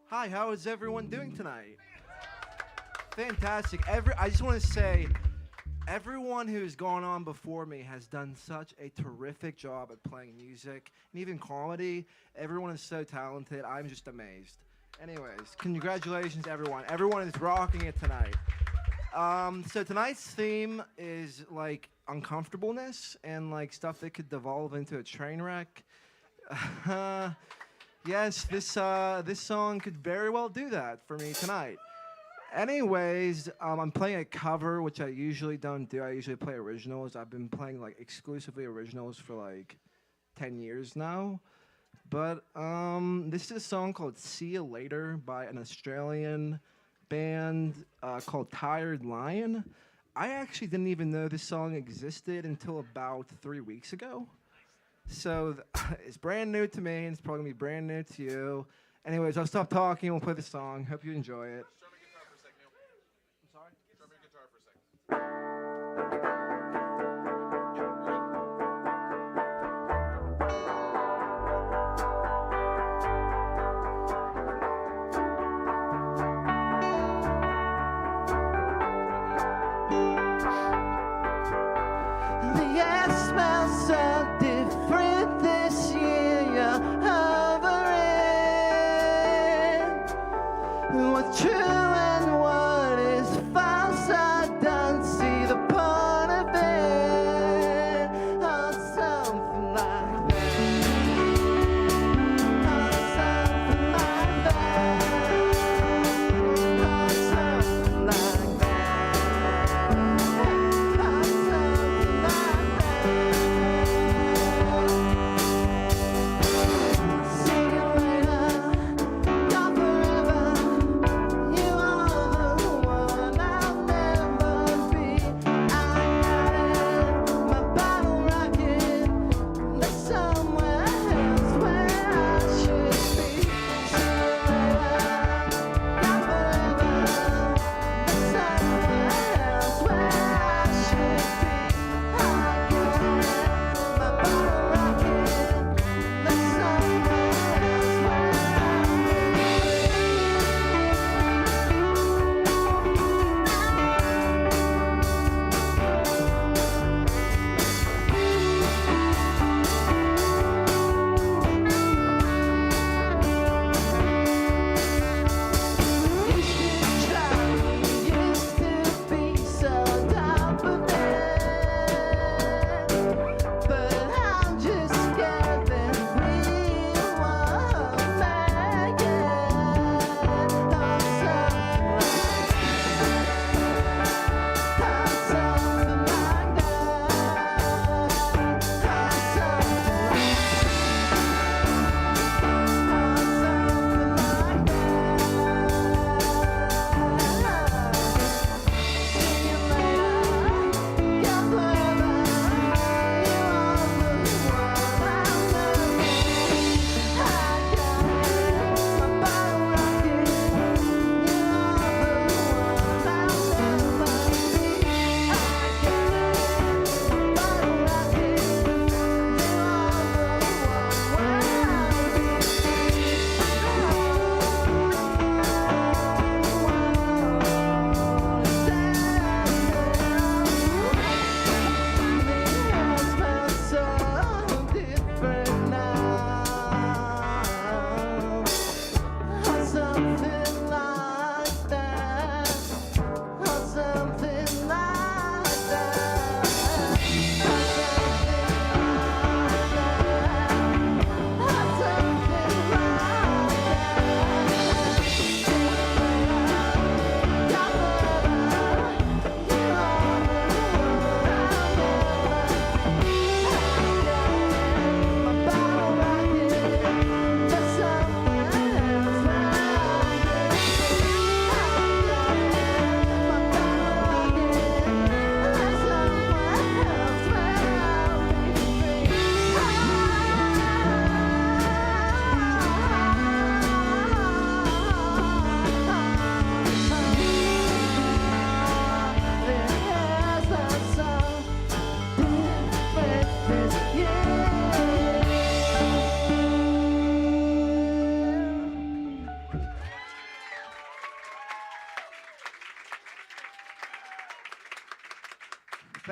Hi, how is everyone doing tonight? Fantastic. I just want to say, everyone who's gone on before me has done such a terrific job at playing music and even comedy. Everyone is so talented. I'm just amazed. Anyways, congratulations, everyone. Everyone is rocking it tonight. So tonight's theme is like uncomfortableness and like stuff that could devolve into a train wreck. Yes, this song could very well do that for me tonight. Anyways, I'm playing a cover, which I usually don't do. I usually play originals. I've been playing like exclusively originals for like 10 years now. But this is a song called See You Later by an Australian band called Tired Lion. I actually didn't even know this song existed until about 3 weeks ago. So it's brand new to me, and it's probably going to be brand new to you. Anyways, I'll stop talking and we'll play the song. Hope you enjoy it. Strum your guitar for a sec, Neil. I'm sorry? Strum your guitar for a sec. The air smells so different this year. You're hovering. What's true and what is false? I don't see the point of it. Or something like that. Or something like that. Or something like that. Or something like that.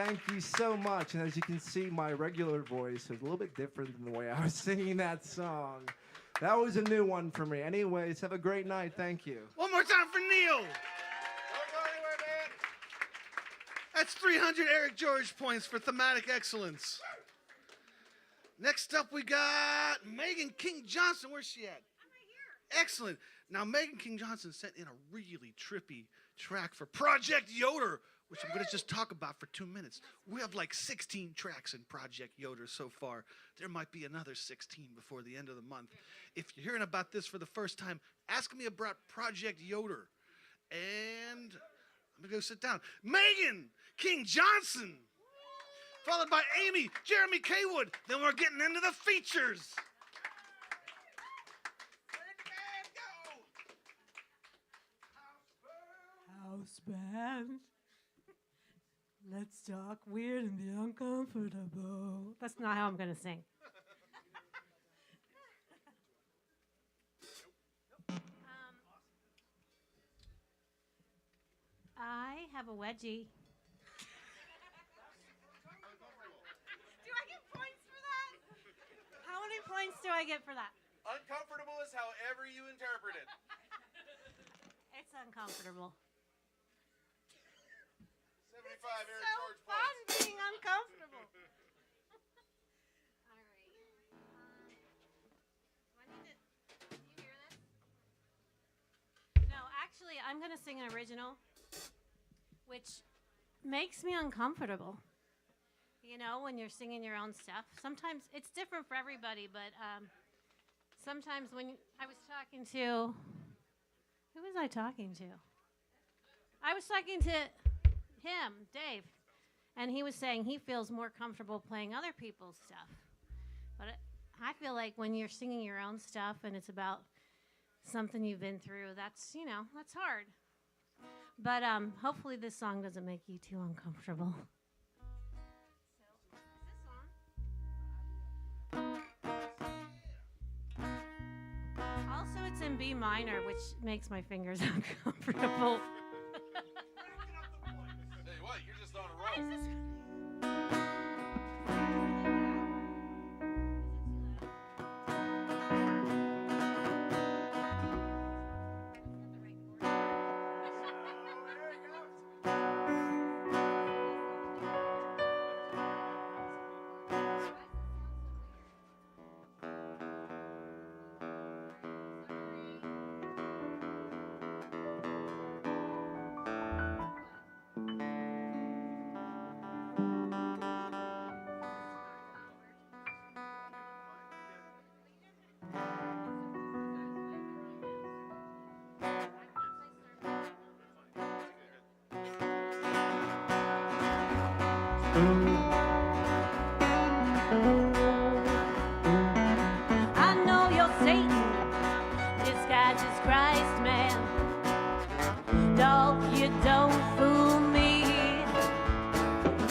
Thank you so much. And as you can see, my regular voice is a little bit different than the way I was singing that song. That was a new one for me. Anyways, have a great night. Thank you. One more time for Neil. That's 300 Eric George points for thematic excellence. Next up, we got Megan King Johnson. Where's she at? I'm right here. Excellent. Now, Megan King Johnson sent in a really trippy track for Project Yoder, which I'm going to just talk about for 2 minutes. We have like 16 tracks in Project Yoder so far. There might be another 16 before the end of the month. If you're hearing about this for the first time, ask me about Project Yoder. And I'm going to go sit down. Megan King Johnson, followed by Amy Jeremy Kaywood. Then we're getting into the features. House band. Let's talk weird and be uncomfortable. That's not how I'm going to sing. I have a wedgie. Do I get points for that? How many points do I get for that? Uncomfortable is however you interpret it. It's uncomfortable. 75 Eric So George fun points. being uncomfortable. All right. Do I need to? Do you hear this? No, actually, I'm going to sing an original, which makes me uncomfortable. You know, when you're singing your own stuff. Sometimes it's different for everybody, but sometimes when I was talking to, who was I talking to? I was talking to him, Dave, and he was saying he feels more comfortable playing other people's stuff. But I feel like when you're singing your own stuff and it's about something you've been through, that's, you know, that's hard. But hopefully this song doesn't make you too uncomfortable. Also, it's in B minor, which makes my fingers uncomfortable. Tell you what, you're just on a roll. I know you're Satan, disguised as Christ, man. Dog, you don't fool me.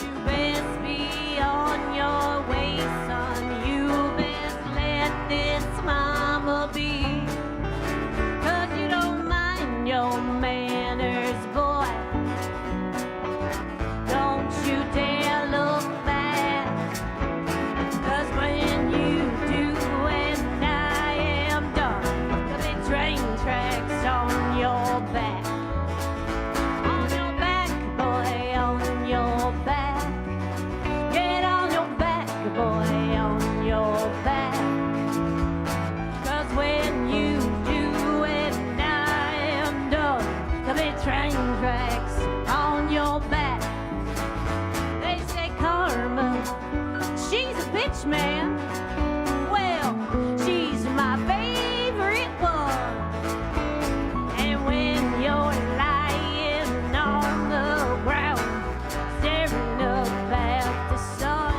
You best be on your way, son. You best let this mama be. 'Cause you don't mind your manners, boy. Don't you dare look back. 'Cause when you do, and I am done, there'll be train tracks on your back. On your back, boy, on your back. Get on your back, boy, on your back. 'Cause when you do, and I am done, there'll be train tracks on your back. They say karma, she's a bitch, man. Well, she's my favorite one. And when you're lying on the ground, staring up at the sun,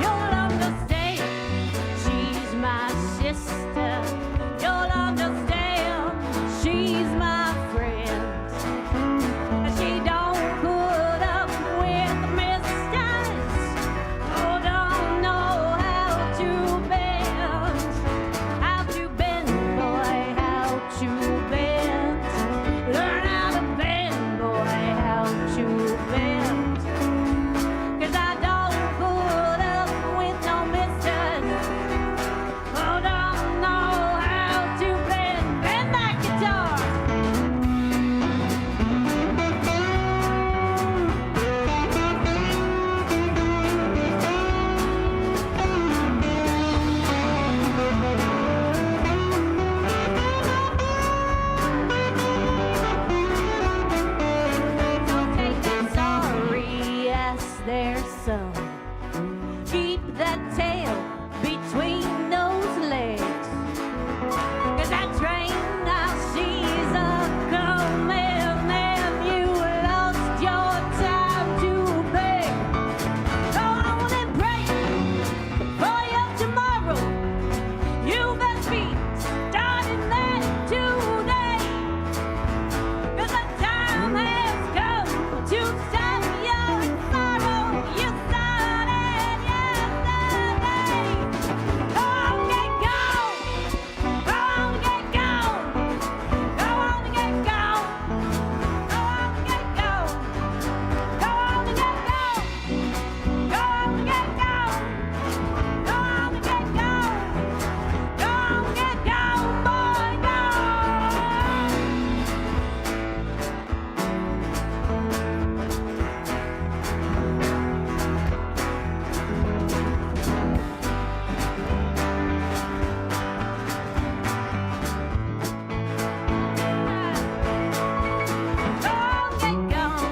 you'll understand she's my sister. You'll understand she's my friend. She don't put up with mistakes. Oh, don't know how some. Keep that tail between those legs. 'Cause that train now sees a coming, and you lost your time to beg. Go on and pray for your tomorrow. You best be starting that today. 'Cause the time has come to stop your sorrow. You started yesterday. Go on, get gone. Go on, get gone. Go on, get gone. Go on, get gone. Go on, get gone. Go on, get gone. Go on, get gone. Go on, get gone, boy, gone. Go on, get gone.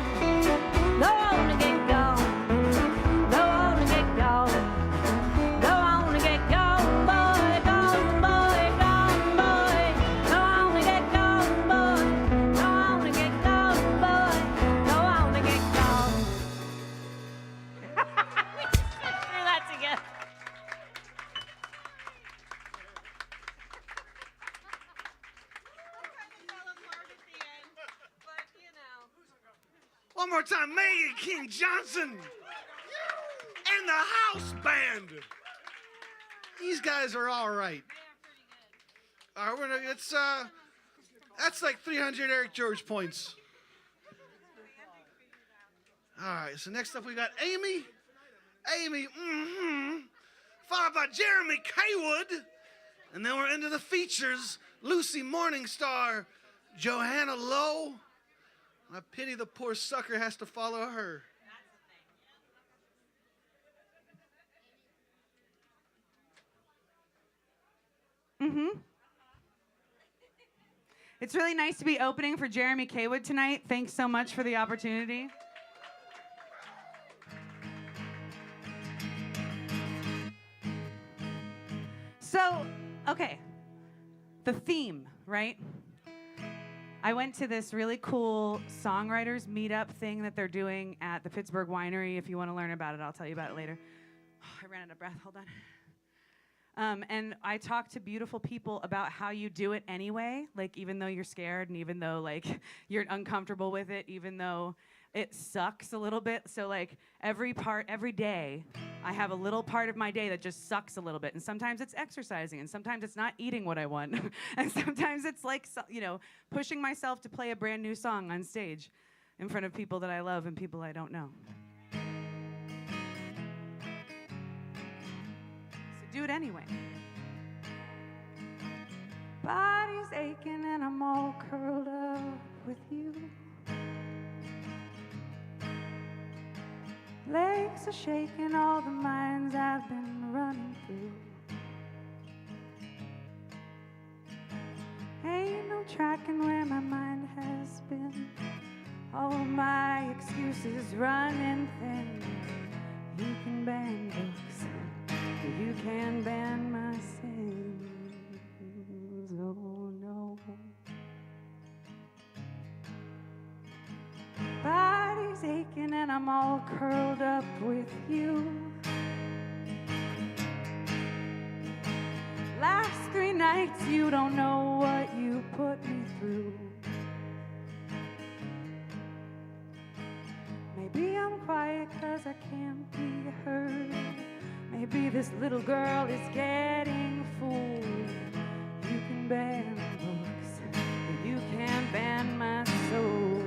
Go on, get gone. Go on, get gone. Go on, get gone, boy, gone, boy, gone, boy. Go on, get gone, boy. Go on, get gone, boy. Go on, get gone. We just went through that together. One more time, Megan King Johnson and the house band. These guys are all right. All right, that's like 300 Eric George points. All right, so next up we got Amy, followed by Jeremy Kaywood, and then we're into the features: Lucy Morningstar, Joanna Lowe. I pity the poor sucker has to follow her. It's really nice to be opening for Jeremy Kaywood tonight. Thanks so much for the opportunity. So, okay, the theme, right? I went to this really cool songwriters meetup thing that they're doing at the Pittsburgh Winery. If you want to learn about it, I'll tell you about it later. I ran out of breath, hold on. And I talked to beautiful people about how you do it anyway, like even though you're scared and even though like you're uncomfortable with it, even though it sucks a little bit. So like every day, I have a little part of my day that just sucks a little bit. And sometimes it's exercising, and sometimes it's not eating what I want. And sometimes it's like, pushing myself to play a brand new song on stage in front of people that I love and people I don't know. So do it anyway. Body's aching and I'm all curled up with you. Legs are shaking, all the minds I've been running through. Ain't no tracking where my mind has been. All my excuses running thin. You can ban books, you can ban my sins. Oh no. Body's aching and I'm all curled up with you. Last 3 nights you don't know what you put me through. Maybe I'm quiet 'cause I can't be heard. Maybe this little girl is getting fooled. You can ban books, but you can't ban my soul.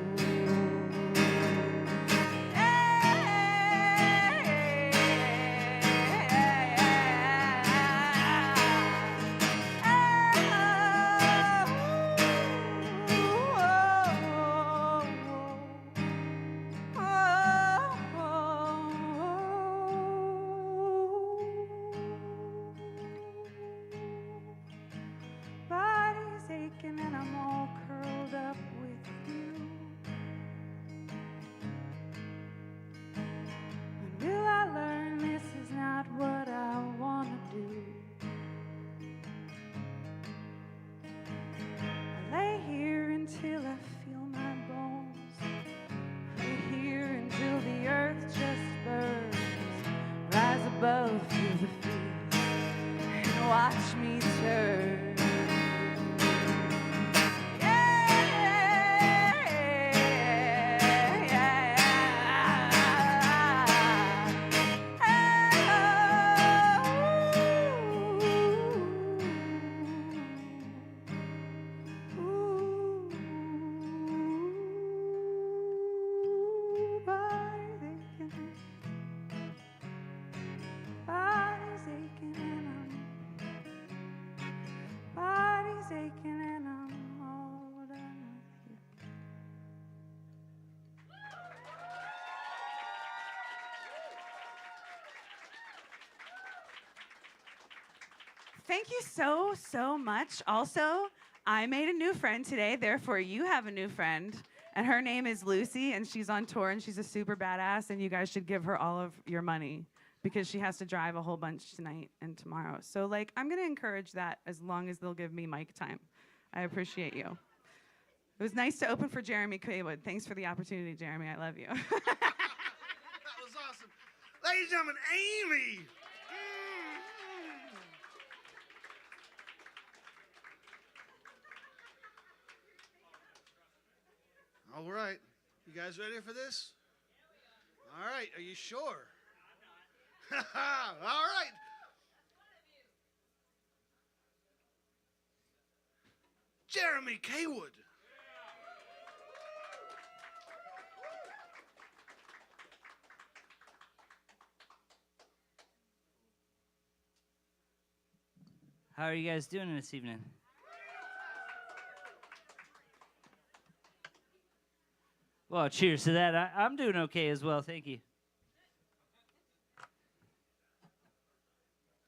Body's above, feel the feet, and watch me turn. Thank you so much. Also, I made a new friend today, therefore you have a new friend. And her name is Lucy, and she's on tour, and she's a super badass, and you guys should give her all of your money because she has to drive a whole bunch tonight and tomorrow. So, like, I'm going to encourage that as long as they'll give me mic time. I appreciate you. It was nice to open for Jeremy Claywood. Thanks for the opportunity, Jeremy. I love you. That was awesome. Ladies and gentlemen, Amy. All right. You guys ready for this? All right. Are you sure? All right. Jeremy Claywood. How are you guys doing this evening? Well, cheers to that. I'm doing okay as well, thank you.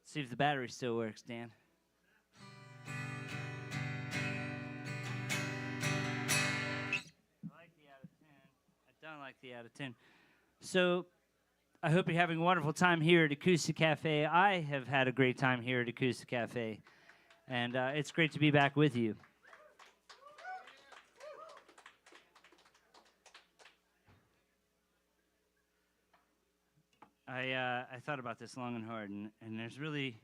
See if the battery still works, Dan. I like the out of 10. I don't like the out of 10. So, I hope you're having a wonderful time here at AcoustiCafe. I have had a great time here at AcoustiCafe, and it's great to be back with you. I thought about this long and hard, and there's really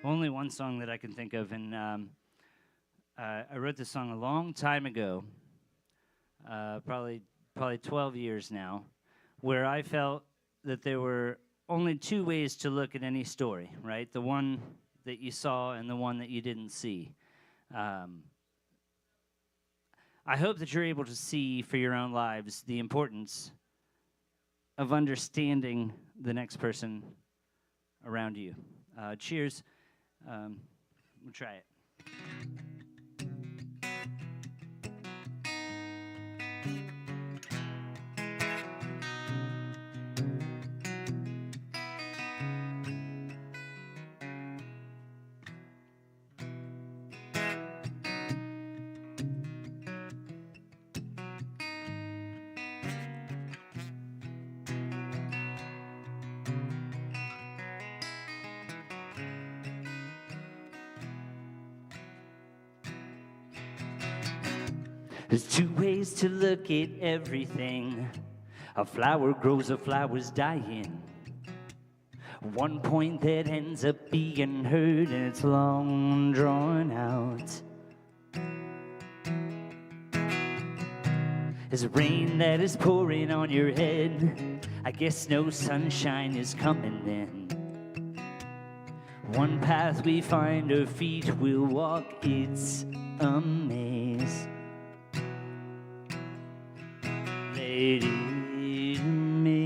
only one song that I can think of, and I wrote this song a long time ago, probably 12 years now, where I felt that there were only two ways to look at any story, right? The one that you saw and the one that you didn't see. I hope that you're able to see for your own lives the importance of understanding the next person around you. Cheers. We'll try it. There's two ways to look at everything. A flower grows, a flower's dying. One point that ends up being heard, and it's long drawn out. There's rain that is pouring on your head. I guess no sunshine is coming then. One path we find, our feet will walk, it's a maze. Lady me.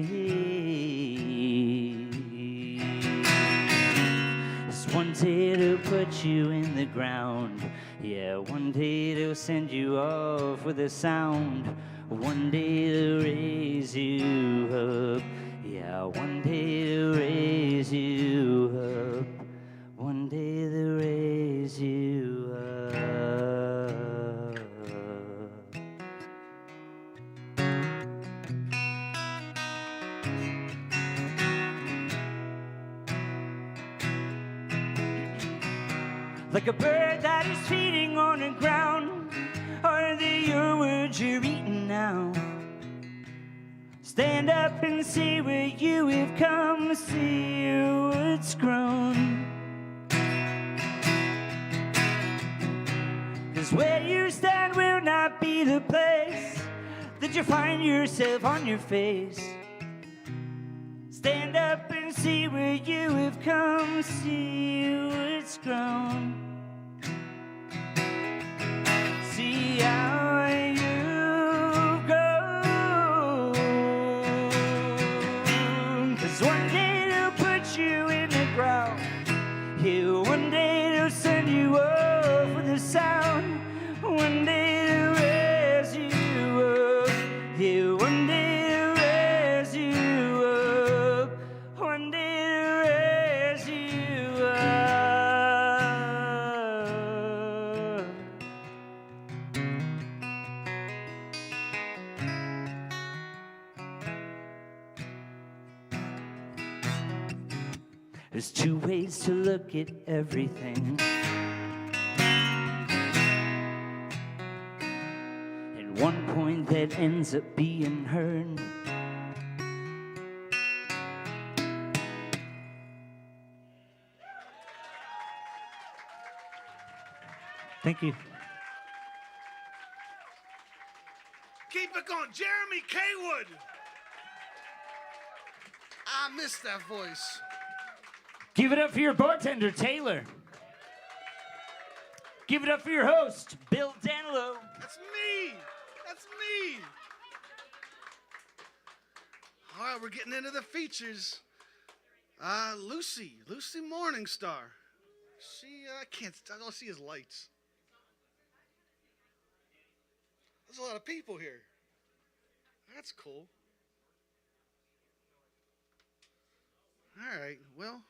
It's one day to put you in the ground. Yeah, one day to send you off with a sound. One day to raise you up. Yeah, one day to raise you up. One day to raise you up. like a bird that is feeding on the ground. Are they your words you're eating now? Stand up and see where you have come, see what's grown. 'Cause where you stand will not be the place that you find yourself on your face. Stand up and see where you have come, see what's grown. See how you've grown. 'Cause one day they'll put you in the ground. Yeah, one day they'll send you off with a sound. One day they'll raise you up. Yeah, one day they'll raise you up. One day they'll raise you up. There's two ways to look at everything. At one point that ends up being heard. Thank you. Keep it going. Jeremy Kaywood. I missed that voice. Give it up for your bartender, Taylor. Give it up for your host, Bill Danylo. That's me. That's me. All right, we're getting into the features. Lucy Morningstar. I don't see his lights. There's a lot of people here. That's cool. All right, well.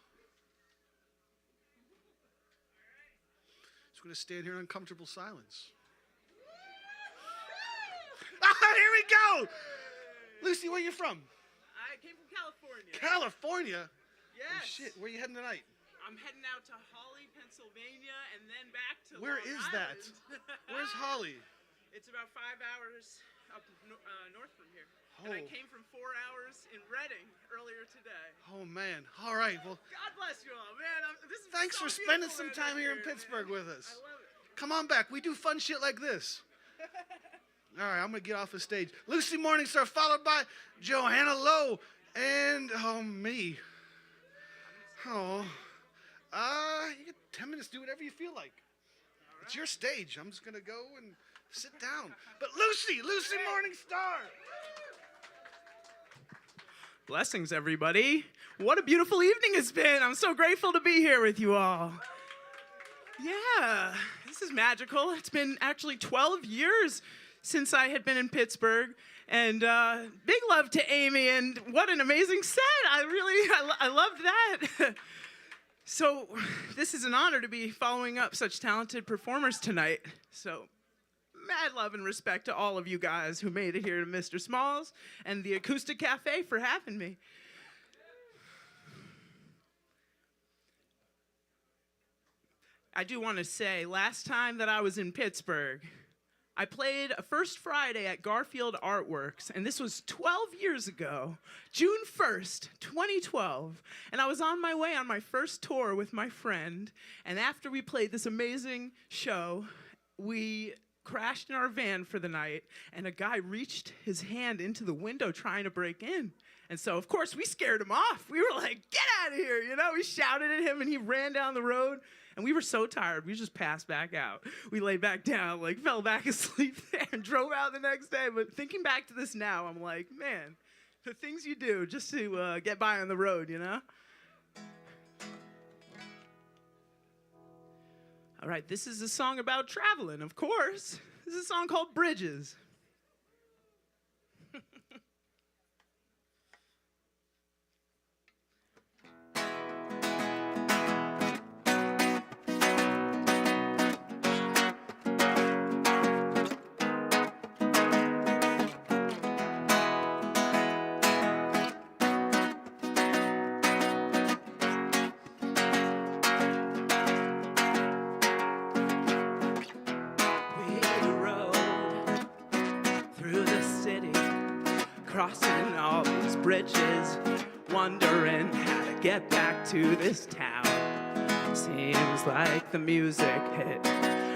Just going to stand here in uncomfortable silence. Here we go! Lucy, where you from? I came from California. California? Yes. Oh, shit, where you heading tonight? I'm heading out to Holly, Pennsylvania, and then back to Where Long is that? Island. Where's Holly? It's about 5 hours up north from here. Oh. And I came from 4 hours in Reading earlier today. Oh, man. All right, well. God bless you all, man. This is Thanks so for spending beautiful some time here in man. Pittsburgh with us. I love it. Come on back. We do fun shit like this. All right, I'm going to get off the stage. Lucy Morningstar, followed by Joanna Lowe, and, me. Oh. You get 10 minutes, do whatever you feel like. Right. It's your stage. I'm just going to go and sit down. But Lucy Morningstar. Blessings, everybody. What a beautiful evening it's been. I'm so grateful to be here with you all. Yeah, this is magical. It's been actually 12 years since I had been in Pittsburgh. And big love to Amy, and what an amazing set. I loved that. So this is an honor to be following up such talented performers tonight. So mad love and respect to all of you guys who made it here to Mr. Smalls and the AcoustiCafe for having me. I do want to say, last time that I was in Pittsburgh, I played a First Friday at Garfield Artworks, and this was 12 years ago, June 1st, 2012. And I was on my way on my first tour with my friend, and after we played this amazing show, we crashed in our van for the night, and a guy reached his hand into the window trying to break in. And so, of course, we scared him off. We were like, get out of here, you know? We shouted at him, and he ran down the road. And we were so tired, we just passed back out. We laid back down, like fell back asleep there and drove out the next day. But thinking back to this now, I'm like, man, the things you do just to get by on the road, you know? All right, this is a song about traveling, of course. This is a song called Bridges. crossing all these bridges, wondering how to get back to this town. Seems like the music hit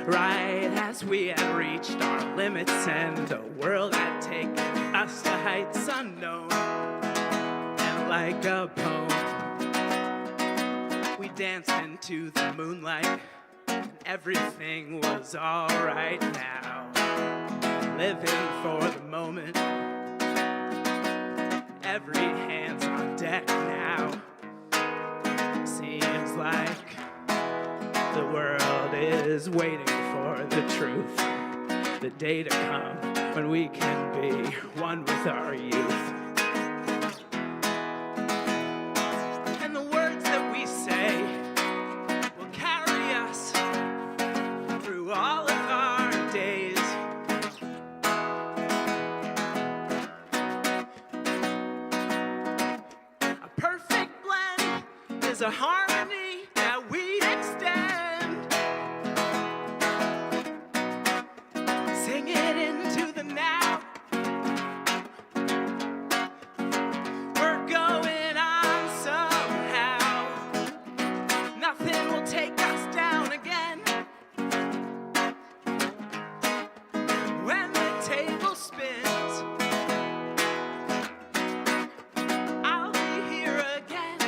right as we had reached our limits, and the world had taken us to heights unknown. And like a poem, we danced into the moonlight, and everything was alright now. Living for the moment, every hand's on deck now. Seems like the world is waiting for the truth, the day to come when we can be one with our youth. And the words that we say will carry us through all of our days. A perfect blend is a harmony that we extend. Sing it into the now. We're going on somehow. Nothing will take us down again. When the table spins, I'll be here again.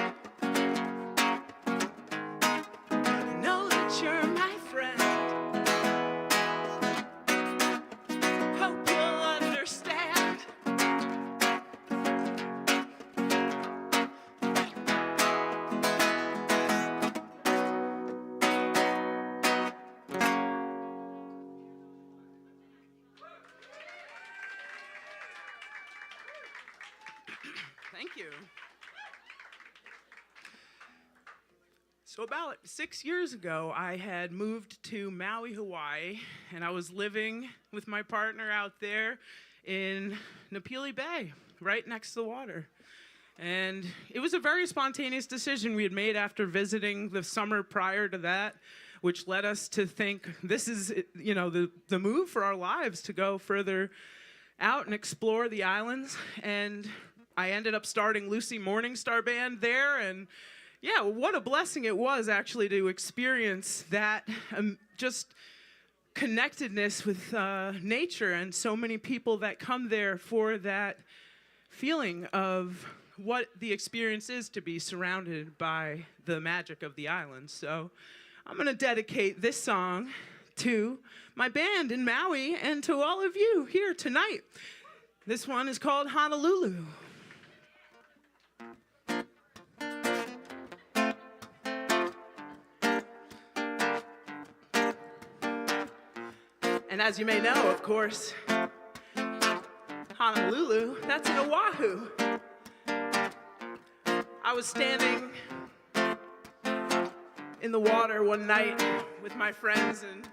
Know that you're my friend. Hope you'll understand. Thank you. So about 6 years ago, I had moved to Maui, Hawaii, and I was living with my partner out there in Napili Bay, right next to the water. And it was a very spontaneous decision we had made after visiting the summer prior to that, which led us to think this is, you know, the move for our lives, to go further out and explore the islands. And I ended up starting Lucy Morningstar Band there, and yeah, what a blessing it was actually to experience that just connectedness with nature, and so many people that come there for that feeling of what the experience is to be surrounded by the magic of the island. So I'm going to dedicate this song to my band in Maui and to all of you here tonight. This one is called Honolulu. And as you may know, of course, Honolulu, that's in Oahu. I was standing in the water one night with my friends and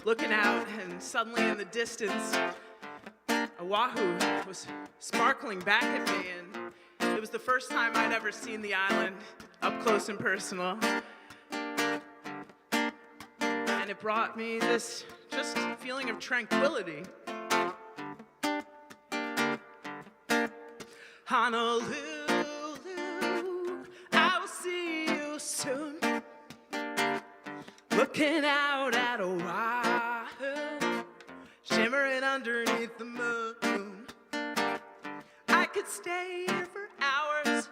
looking out, and suddenly in the distance, Oahu was sparkling back at me, and it was the first time I'd ever seen the island up close and personal. And it brought me this just feeling of tranquility. Honolulu, I will see you soon. Looking out at Oahu, shimmering underneath the moon. I could stay here for hours,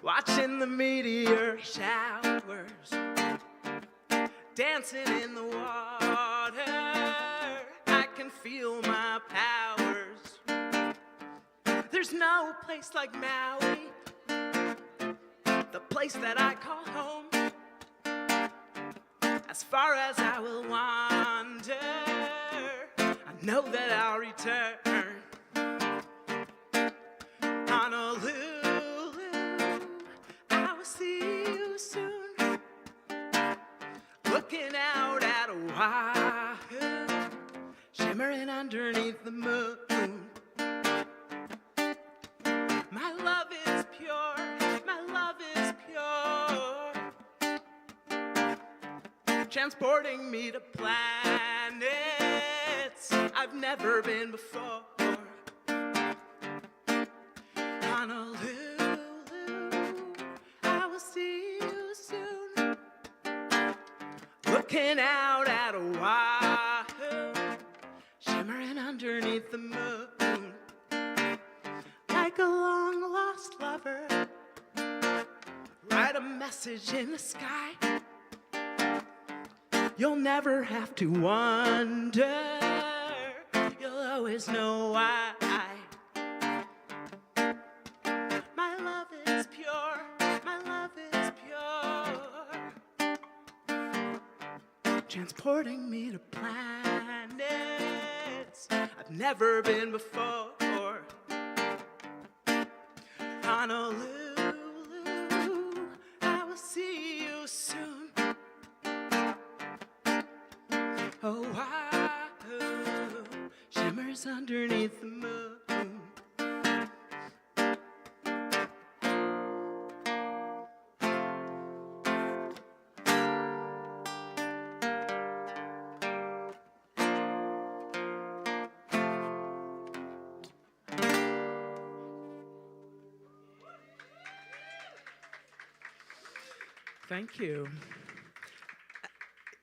watching the meteor showers, dancing in the water. I can feel my powers. There's no place like Maui, the place that I call home. As far as I will wander, I know that I'll return. Honolulu, I will see you soon. Looking out at Oahu, shimmering underneath the moon. My love is pure, my love is pure. Transporting me to planets I've never been before. Honolulu, I will see you soon. Looking out at Oahu, shimmering underneath the moon, like a long lost lover. Write a message in the sky. You'll never have to wonder. You'll always know why. My love is pure. My love is pure. Transporting me to planets I've never been before. Honolulu, I will see you soon. Oahu shimmers underneath the moon. Thank you.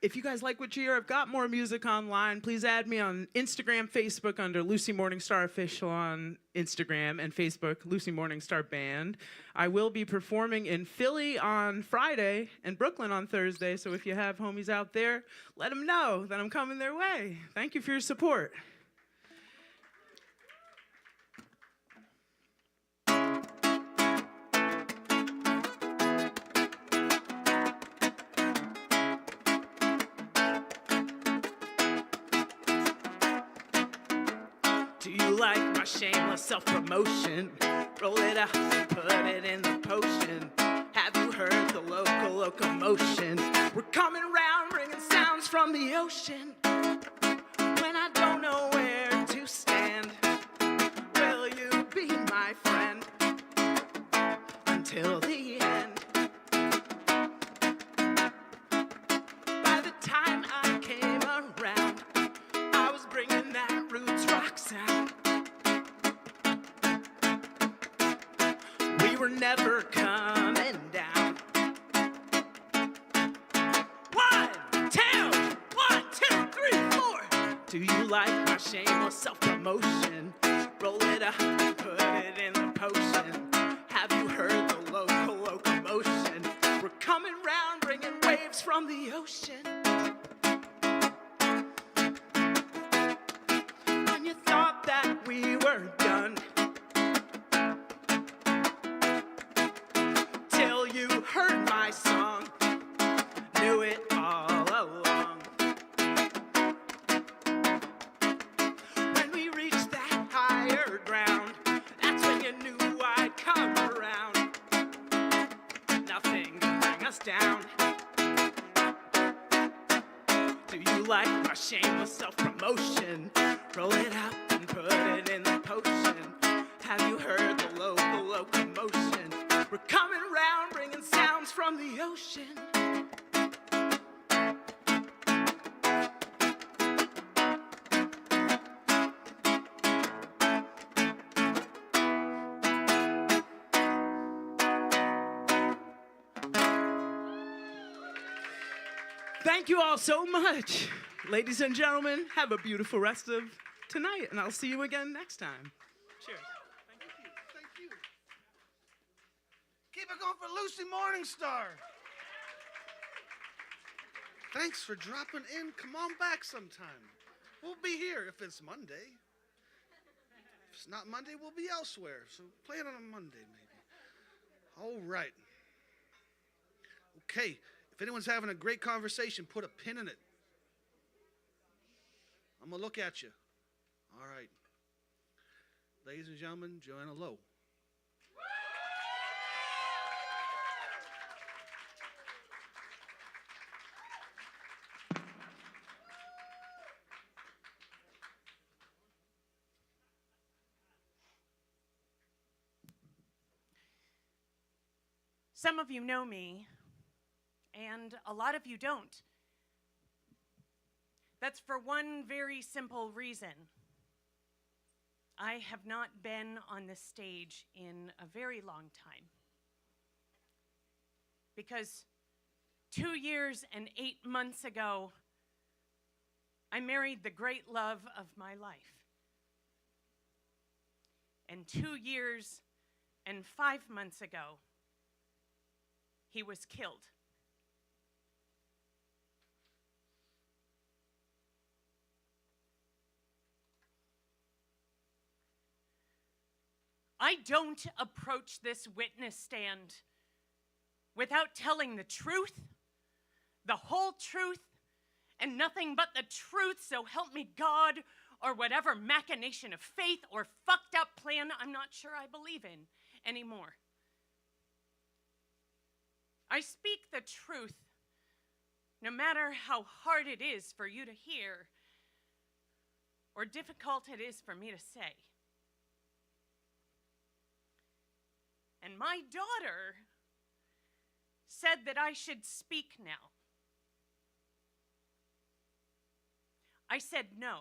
If you guys like what you hear, I've got more music online. Please add me on Instagram, Facebook under Lucy Morningstar Official on Instagram and Facebook, Lucy Morningstar Band. I will be performing in Philly on Friday and Brooklyn on Thursday, so if you have homies out there, let them know that I'm coming their way. Thank you for your support. Do you like my shameless self-promotion? Roll it up and put it in the potion. Have you heard the local locomotion? We're coming around bringing sounds from the ocean. When I don't know where to stand, will you be my friend until the end? By the time I came around, I was bringing that roots rock sound. We were never coming down. 1, 2, 1, 2, 3, 4. Do you like my shameless self-promotion? Roll it up and put it in the potion. Have you heard the local locomotion? We're coming round bringing waves from the ocean. When you thought that we were done, till you heard my song, knew it all along. When we reached that higher ground, that's when you knew I'd come around. Nothing could bring us down. Do you like my shameless self-promotion? Roll it up and put it in the potion. Have you heard the local locomotion? We're coming around bringing sounds from the ocean. Thank you all so much. Ladies and gentlemen, have a beautiful rest of tonight, and I'll see you again next time. Cheers. Thank you. Keep it going for Lucy Morningstar. Thanks for dropping in. Come on back sometime. We'll be here if it's Monday. If it's not Monday, we'll be elsewhere. So play it on a Monday, maybe. All right. Okay. If anyone's having a great conversation, put a pin in it. I'm going to look at you. All right. Ladies and gentlemen, Joanna Lowe. Some of you know me, and a lot of you don't. That's for one very simple reason. I have not been on the stage in a very long time. Because 2 years and 8 months ago, I married the great love of my life. And 2 years and 5 months ago, he was killed. I don't approach this witness stand without telling the truth, the whole truth, and nothing but the truth, so help me God, or whatever machination of faith or fucked up plan I'm not sure I believe in anymore. I speak the truth, no matter how hard it is for you to hear or difficult it is for me to say. And my daughter said that I should speak now. I said no.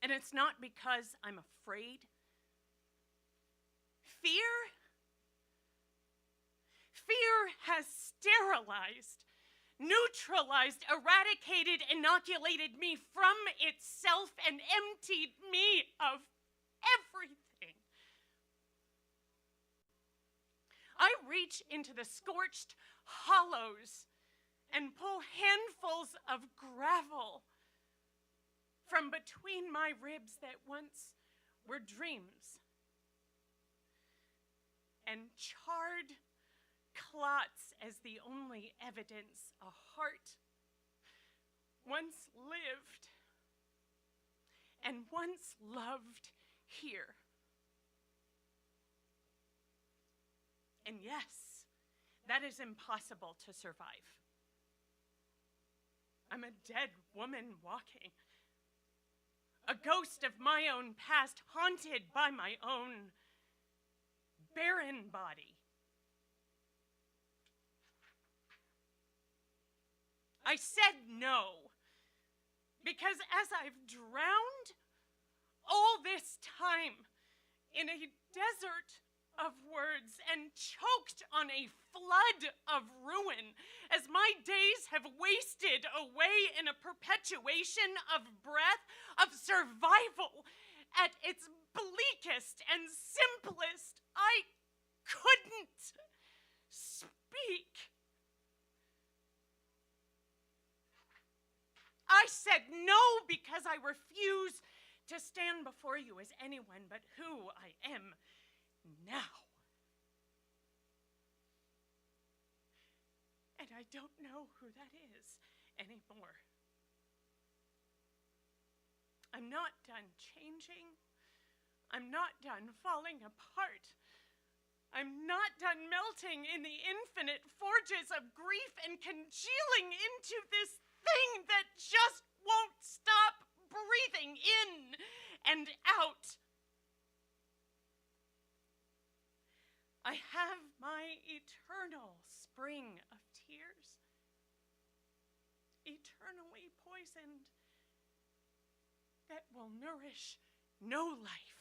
And it's not because I'm afraid. Fear has sterilized, neutralized, eradicated, inoculated me from itself and emptied me of everything. I reach into the scorched hollows and pull handfuls of gravel from between my ribs that once were dreams, and charred clots as the only evidence a heart once lived and once loved here. And yes, that is impossible to survive. I'm a dead woman walking, a ghost of my own past, haunted by my own barren body. I said no, because as I've drowned all this time in a desert of words and choked on a flood of ruin, as my days have wasted away in a perpetuation of breath, of survival at its bleakest and simplest, I couldn't speak. I said no because I refuse to stand before you as anyone but who I am now. And I don't know who that is anymore. I'm not done changing. I'm not done falling apart. I'm not done melting in the infinite forges of grief and congealing into this thing that just won't stop breathing in and out. I have my eternal spring of tears, eternally poisoned, that will nourish no life,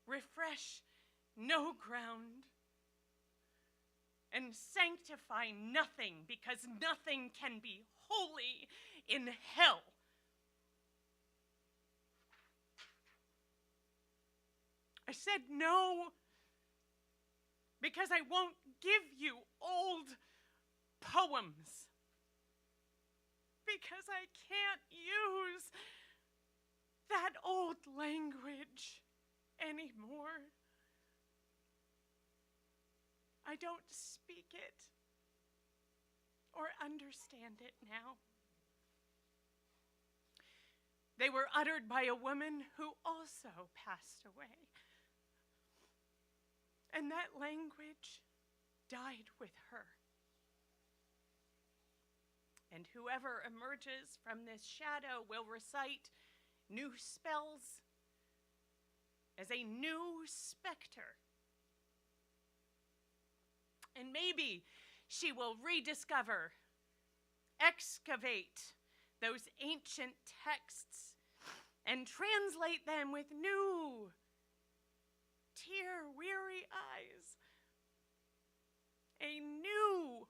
refresh no ground, and sanctify nothing, because nothing can be holy in hell. I said no because I won't give you old poems, because I can't use that old language anymore. I don't speak it or understand it now. They were uttered by a woman who also passed away. And that language died with her. And whoever emerges from this shadow will recite new spells as a new specter. And maybe she will rediscover, excavate those ancient texts and translate them with new, tear-weary eyes. A new,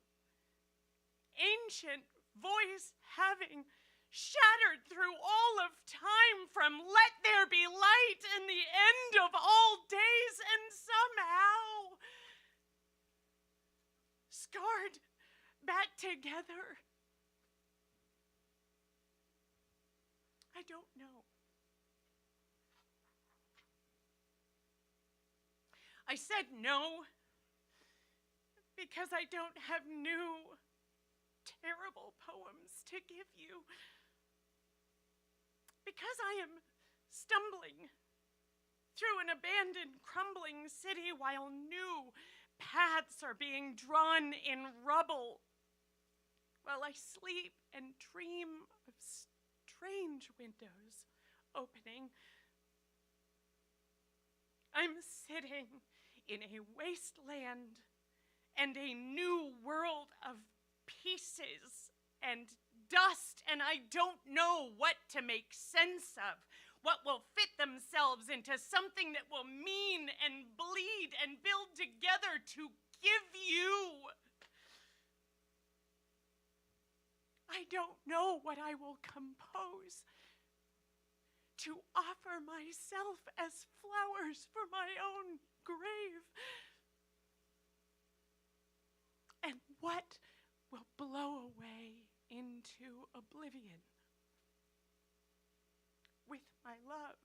ancient voice having shattered through all of time from let there be light and the end of all days, and somehow scarred back together. I don't know. I said no because I don't have new, terrible poems to give you. Because I am stumbling through an abandoned, crumbling city while new paths are being drawn in rubble, while I sleep and dream of strange windows opening. I'm sitting in a wasteland and a new world of pieces and dust, and I don't know what to make sense of, what will fit themselves into something that will mean and bleed and build together to give you. I don't know what I will compose to offer myself as flowers for my own grave, and what will blow away into oblivion with my love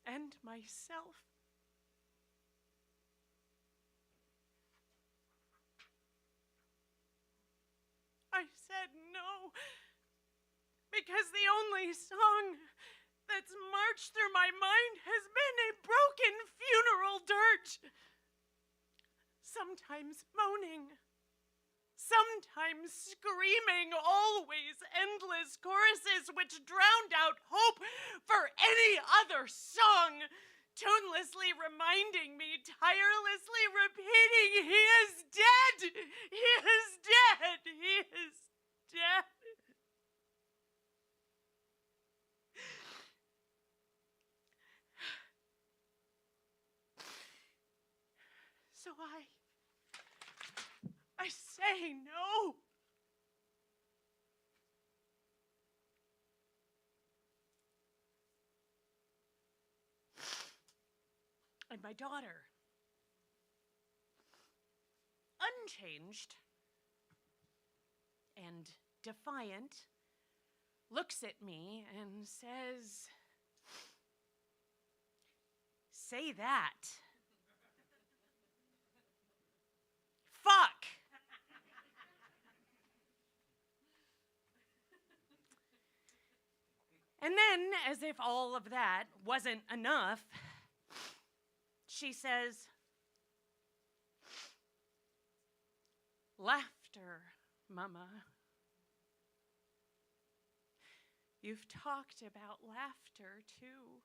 and myself. I said no because the only song that's marched through my mind has been a broken funeral dirge, sometimes moaning, sometimes screaming, always endless choruses which drowned out hope for any other song, tunelessly reminding me, tirelessly repeating, he is dead, he is dead, he is dead. So I say no. And my daughter, unchanged and defiant, looks at me and says, "Say that." Fuck. And then, as if all of that wasn't enough, she says, "Laughter, Mama. You've talked about laughter too."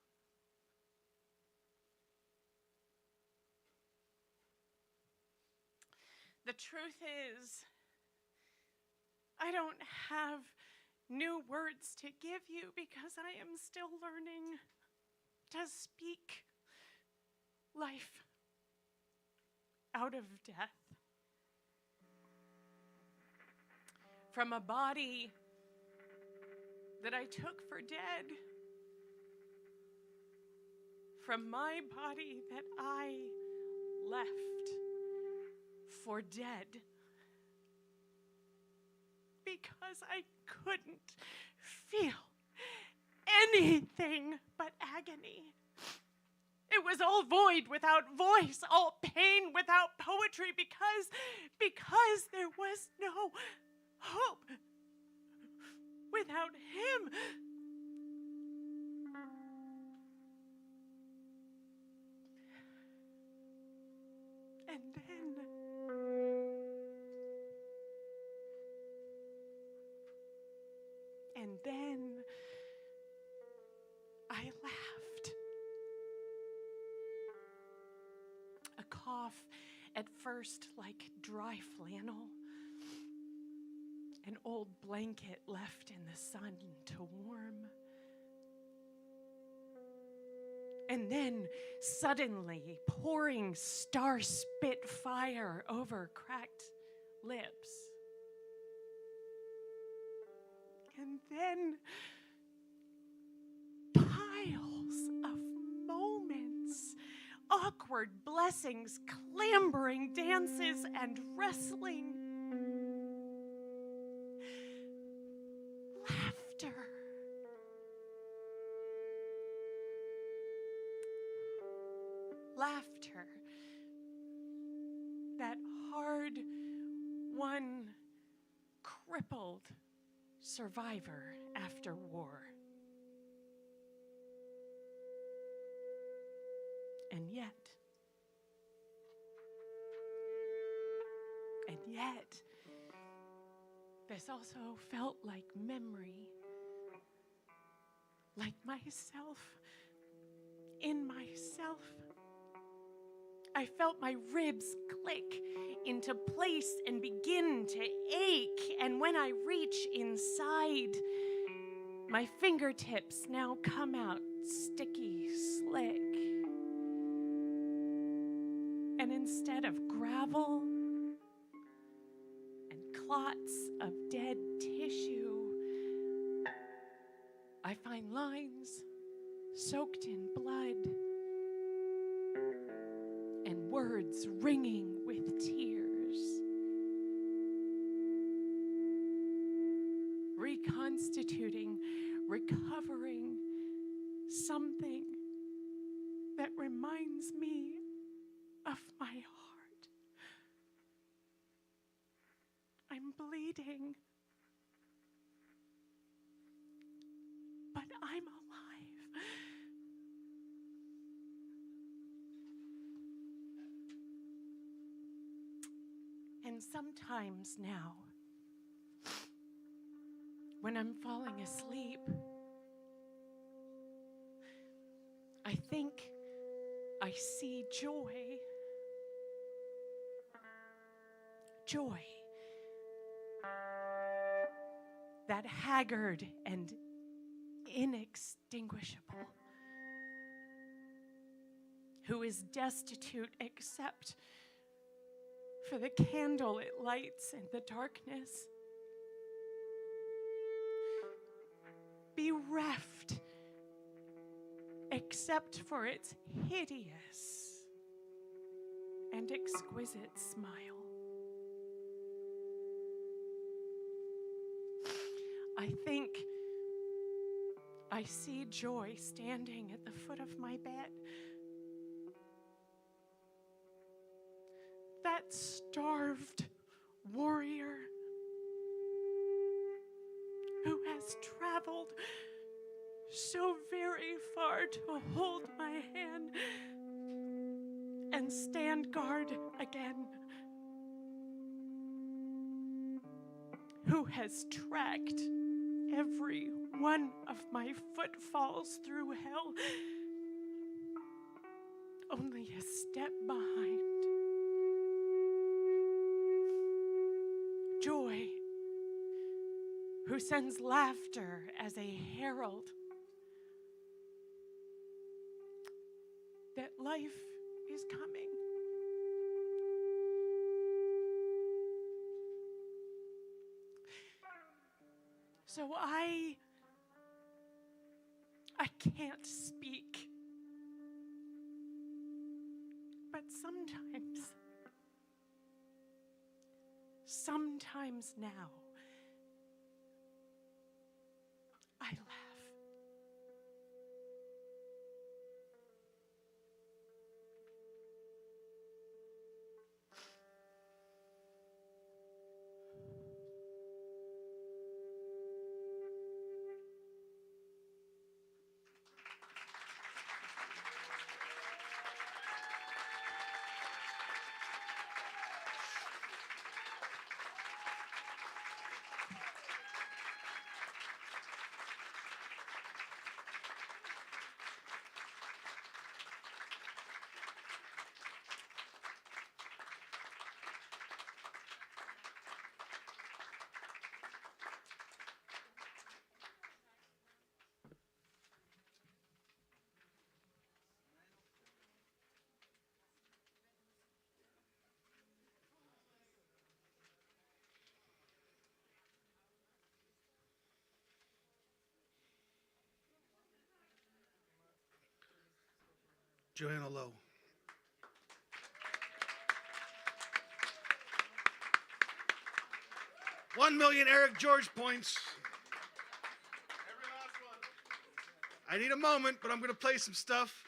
The truth is, I don't have new words to give you because I am still learning to speak life out of death. From a body that I took for dead. From my body that I left for dead. Because I couldn't feel anything but agony. It was all void without voice, all pain without poetry, because there was no hope without him. And then I laughed. A cough, at first like dry flannel, an old blanket left in the sun to warm. And then suddenly pouring star-spit fire over cracked lips. And then piles of moments, awkward blessings, clambering dances, and wrestling. Laughter. Laughter. That hard-won, crippled survivor after war. And yet, this also felt like memory, like myself, in myself. I felt my ribs click into place and begin to ache, and when I reach inside, my fingertips now come out sticky slick. And instead of gravel and clots of dead tissue, I find lines soaked in blood and words ringing with tears. Reconstituting, recovering something that reminds me of my heart. I'm bleeding, but I'm alive. And sometimes now, when I'm falling asleep, I think I see joy. Joy. That haggard and inextinguishable, who is destitute except for the candle it lights in the darkness. Bereft except for its hideous and exquisite smile. I think I see joy standing at the foot of my bed. That starved warrior who has traveled so very far to hold my hand and stand guard again. Who has tracked every one of my footfalls through hell, only a step behind. Joy, who sends laughter as a herald that life is coming. So I can't speak, but sometimes now, I laugh. Joanna Lowe. $1 million Eric George points. I need a moment, but I'm going to play some stuff.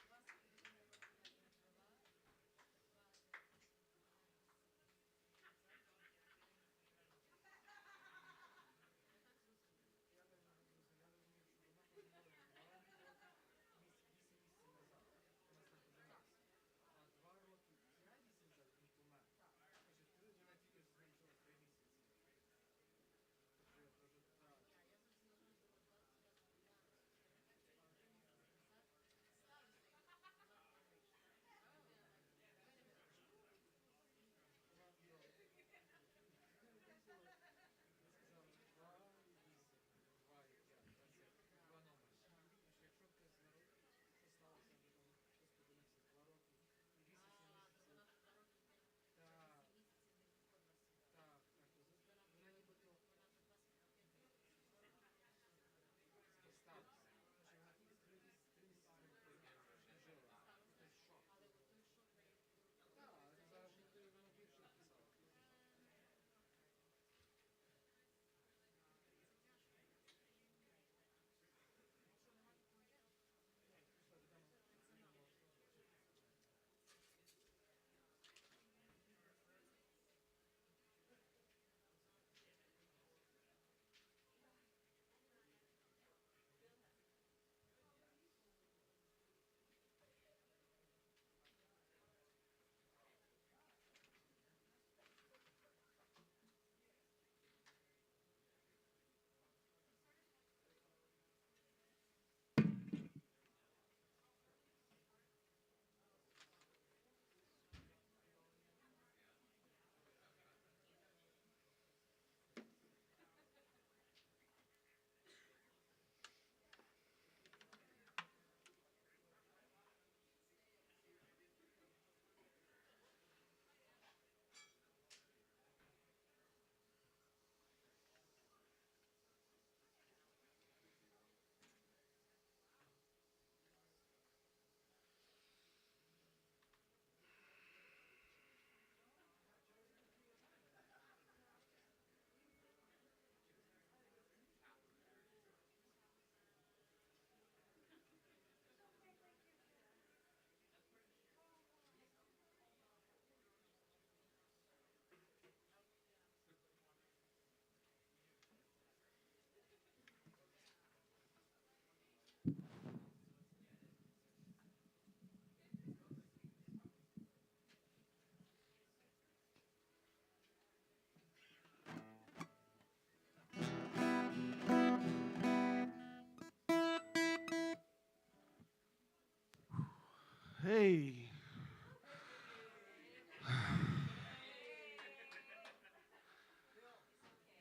Hey.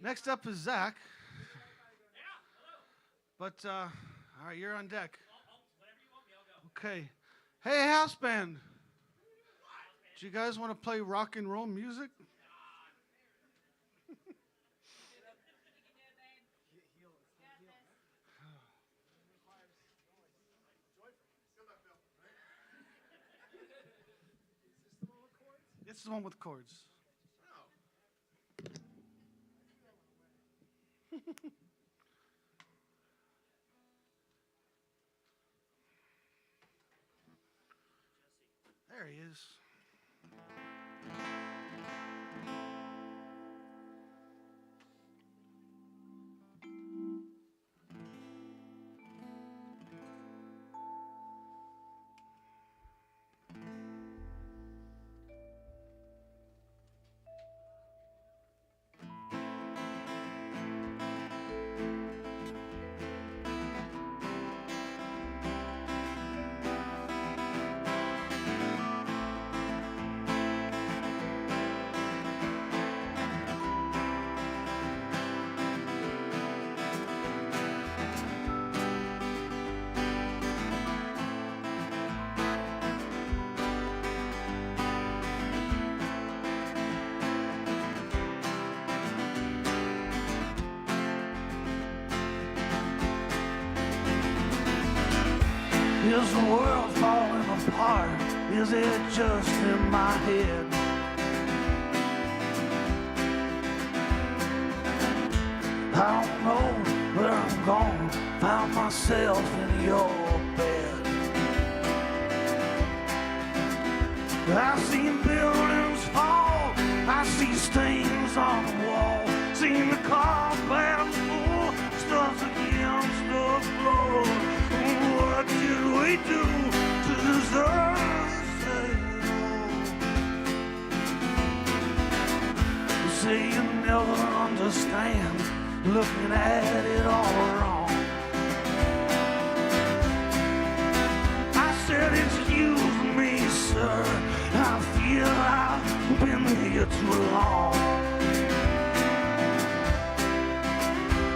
Next up is Zach. But, all right, you're on deck. Okay. Hey, house band. Do you guys want to play rock and roll music? It's the one with chords. There he is. Is the world falling apart? heart? Is it just in my head? I don't know where I'm going. Found myself in your bed. I've seen buildings fall. I see stains on the wall. Seen the carpet stuff against the floor. What did we do to deserve this day? You say you never understand, looking at it all wrong. I said, excuse me, sir, I feel I've been here too long.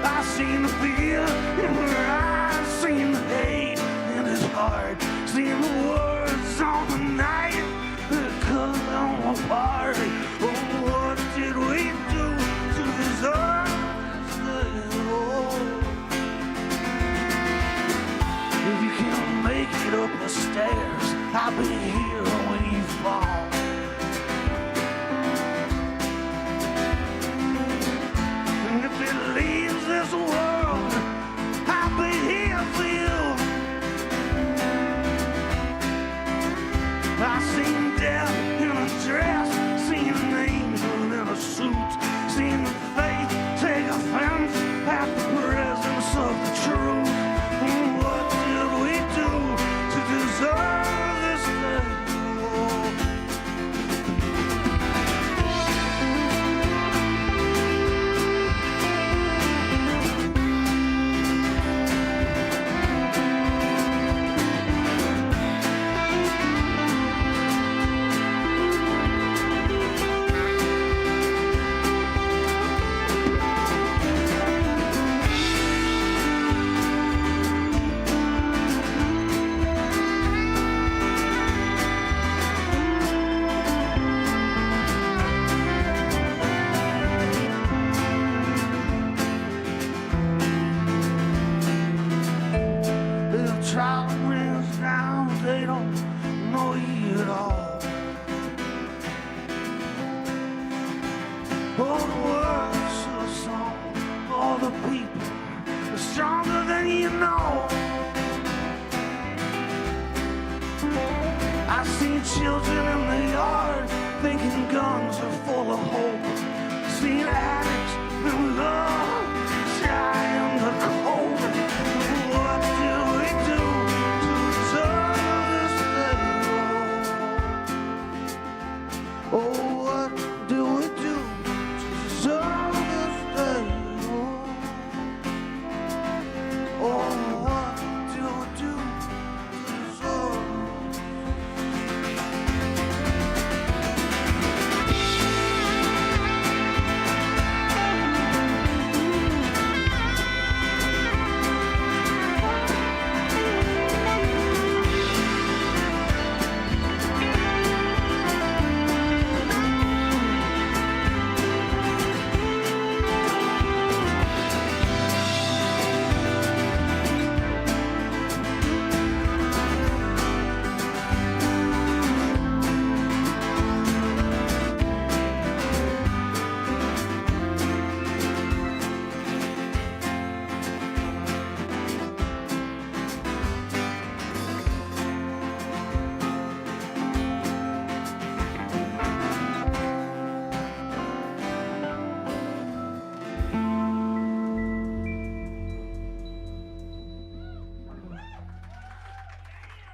I seen the fear in her eyes, seen the hate in his heart, seen the words on the night that cut them apart. Oh, what did we do to deserve this day? Oh, if you can't make it up the stairs, I'll be here when you fall. And if it leaves this world, I'll be here for you. I've seen death in a dress, seen an angel in a suit, seen the faith take offense at the presence of the truth. What did we do to deserve this day? They don't know you at all. All the words of a song, all the people are stronger than you know. I see children in the yard thinking guns are full of hope. Seen addicts in love die in the cold. What do we do to deserve this day? Oh, what do we do to deserve this day? Oh, what do we do to deserve?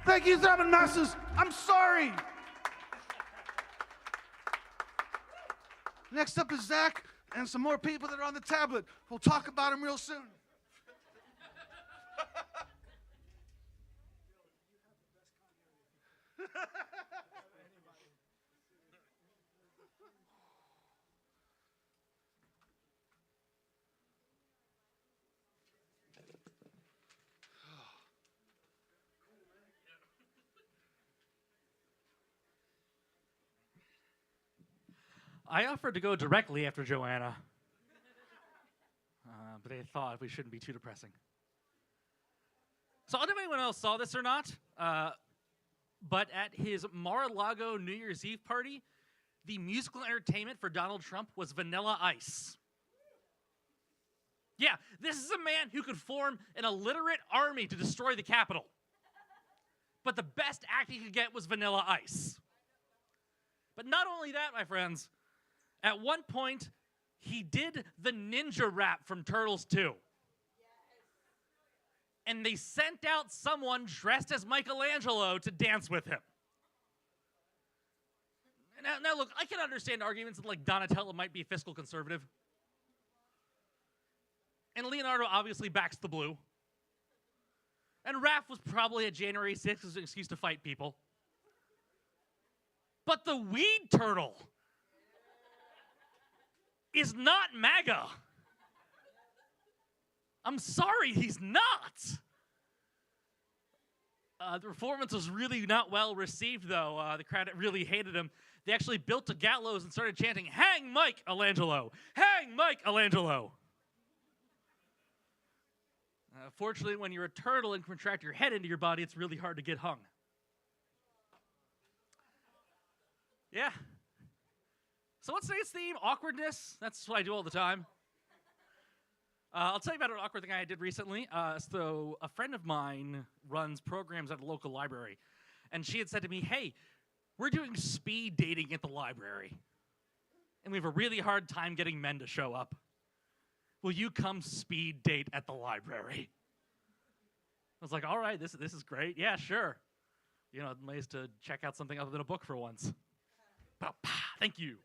Thank you, Simon Masters. I'm sorry. Next up is Zach and some more people that are on the tablet. We'll talk about them real soon. I offered to go directly after Joanna, but they thought we shouldn't be too depressing. So I don't know if anyone else saw this or not. but at his Mar-a-Lago New Year's Eve party, the musical entertainment for Donald Trump was Vanilla Ice. Yeah, this is a man who could form an illiterate army to destroy the Capitol. But the best act he could get was Vanilla Ice. But not only that, my friends, at one point, he did the ninja rap from Turtles 2. And they sent out someone dressed as Michelangelo to dance with him. Now look, I can understand arguments that like Donatello might be fiscal conservative. And Leonardo obviously backs the blue. And Raph was probably at January 6th as an excuse to fight people. But the weed turtle is not MAGA. I'm sorry, he's not. The performance was really not well received, though. The crowd really hated him. They actually built a gallows and started chanting, "Hang Michelangelo! Hang Michelangelo!" Fortunately, when you're a turtle and contract your head into your body, it's really hard to get hung. Yeah. So what's today's theme? Awkwardness. That's what I do all the time. I'll tell you about an awkward thing I did recently. So a friend of mine runs programs at a local library. And she had said to me, "Hey, we're doing speed dating at the library. And we have a really hard time getting men to show up. Will you come speed date at the library?" I was like, all right, this is great. Yeah, sure. You know, ways to check out something other than a book for once. Thank you.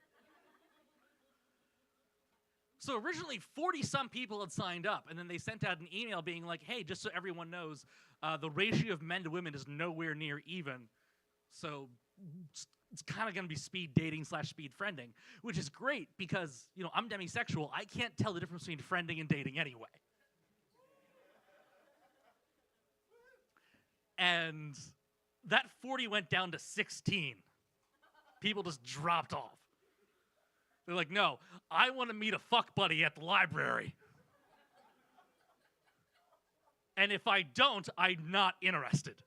So originally, 40-some people had signed up, and then they sent out an email being like, "Hey, just so everyone knows, the ratio of men to women is nowhere near even. So it's kind of going to be speed dating / speed friending," which is great because, you know, I'm demisexual. I can't tell the difference between friending and dating anyway. And that 40 went down to 16. People just dropped off. They're like, "No, I want to meet a fuck buddy at the library. And if I don't, I'm not interested."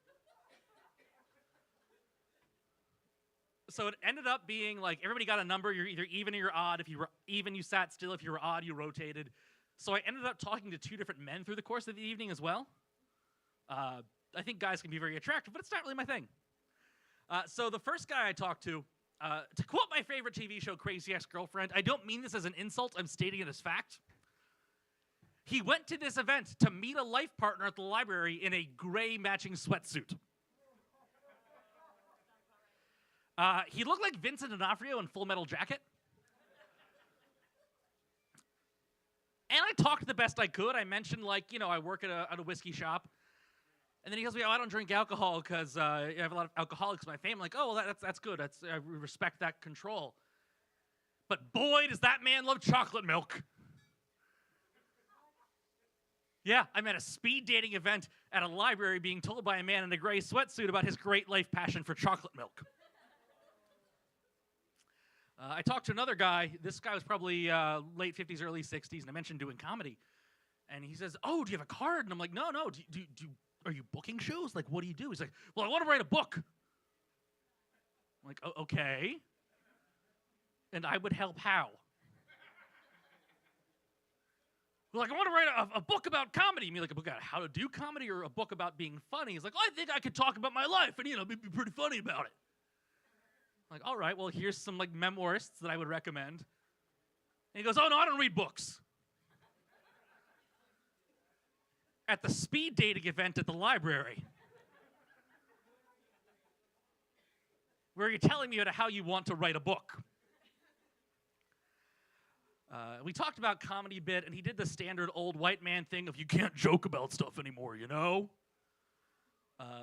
So it ended up being like everybody got a number. You're either even or you're odd. If you were even, you sat still. If you were odd, you rotated. So I ended up talking to 2 different men through the course of the evening as well. I think guys can be very attractive, but it's not really my thing. So the first guy I talked to quote my favorite TV show, Crazy Ex-Girlfriend, I don't mean this as an insult, I'm stating it as fact. He went to this event to meet a life partner at the library in a gray matching sweatsuit. He looked like Vincent D'Onofrio in Full Metal Jacket. And I talked the best I could. I mentioned, like, you know, I work at a whiskey shop. And then he tells me, "Oh, I don't drink alcohol because I have a lot of alcoholics in my family." I'm like, "Oh, well, that's good. I respect that control." But boy, does that man love chocolate milk. Yeah, I'm at a speed dating event at a library being told by a man in a gray sweatsuit about his great life passion for chocolate milk. I talked to another guy. This guy was probably late 50s, early 60s, and I mentioned doing comedy. And he says, "Oh, do you have a card?" And I'm like, "No. Are you booking shows? Like, what do you do?" He's like, "Well, I want to write a book." I'm like, "Oh, okay. And I would help how?" Well, like, "I want to write a book about comedy." You mean like a book about how to do comedy or a book about being funny? He's like, "Oh, I think I could talk about my life and, you know, be pretty funny about it." I'm like, "All right, well, here's some, like, memoirists that I would recommend." And he goes, "Oh, no, I don't read books." At the speed dating event at the library, where you're telling me about how you want to write a book. We talked about comedy a bit, and he did the standard old white man thing of you can't joke about stuff anymore, you know?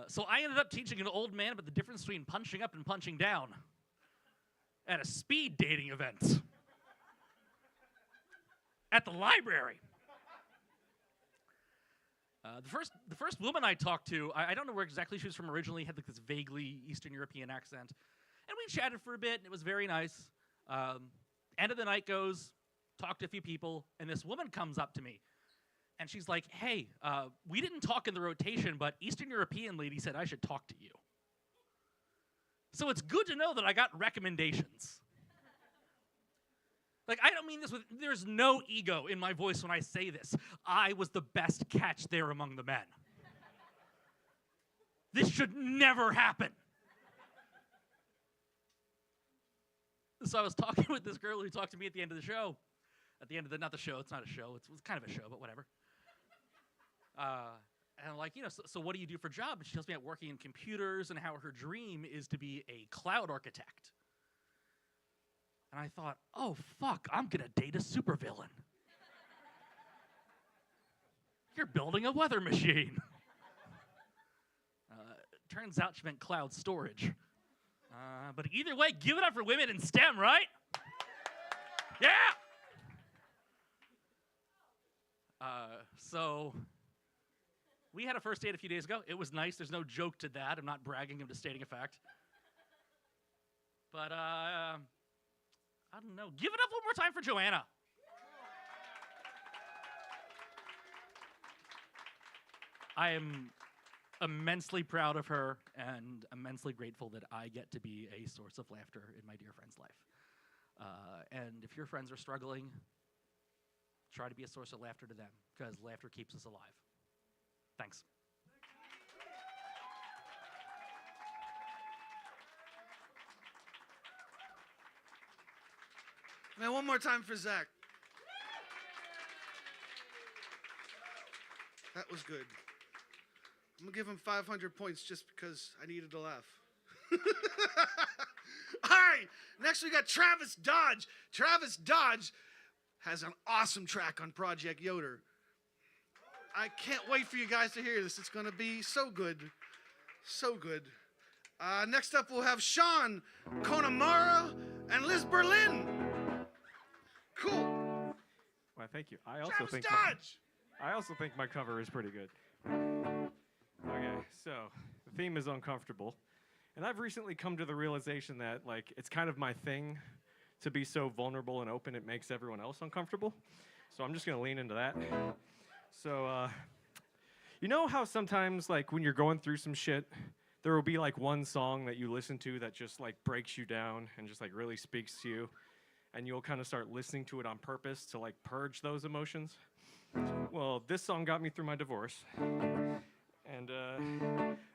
So I ended up teaching an old man about the difference between punching up and punching down at a speed dating event at the library. The first woman I talked to, I don't know where exactly she was from originally, had like this vaguely Eastern European accent. And we chatted for a bit, and it was very nice. End of the night goes, talked to a few people, and this woman comes up to me. And she's like, "Hey, we didn't talk in the rotation, but Eastern European lady said I should talk to you." So it's good to know that I got recommendations. Like, I don't mean this with, there's no ego in my voice when I say this. I was the best catch there among the men. This should never happen. So I was talking with this girl who talked to me at the end of the show. At the end of the, not the show, it's not a show, it's kind of a show, but whatever. And I'm like, so what do you do for a job? And she tells me about working in computers and how her dream is to be a cloud architect. And I thought, oh, fuck, I'm going to date a supervillain. You're building a weather machine. Turns out she meant cloud storage. But either way, give it up for women in STEM, right? Yeah! So we had a first date a few days ago. It was nice. There's no joke to that. I'm not bragging. I'm just stating a fact. But I don't know. Give it up one more time for Joanna. I am immensely proud of her and immensely grateful that I get to be a source of laughter in my dear friend's life. And if your friends are struggling, try to be a source of laughter to them, because laughter keeps us alive. Thanks. Man, one more time for Zach. That was good. I'm going to give him 500 points just because I needed to laugh. All right, next we got Travis Dodge. Travis Dodge has an awesome track on Project Yoder. I can't wait for you guys to hear this. It's going to be so good. So good. Next up, we'll have Sean Connemara and Liz Berlin. Cool. Why, thank you. I also think my cover is pretty good. Okay, so the theme is uncomfortable. And I've recently come to the realization that, like, it's kind of my thing to be so vulnerable and open it makes everyone else uncomfortable. So I'm just going to lean into that. So, you know how sometimes, like, when you're going through some shit, there will be, like, one song that you listen to that just, like, breaks you down and just, like, really speaks to you, and you'll kind of start listening to it on purpose to, like, purge those emotions? Well, this song got me through my divorce. And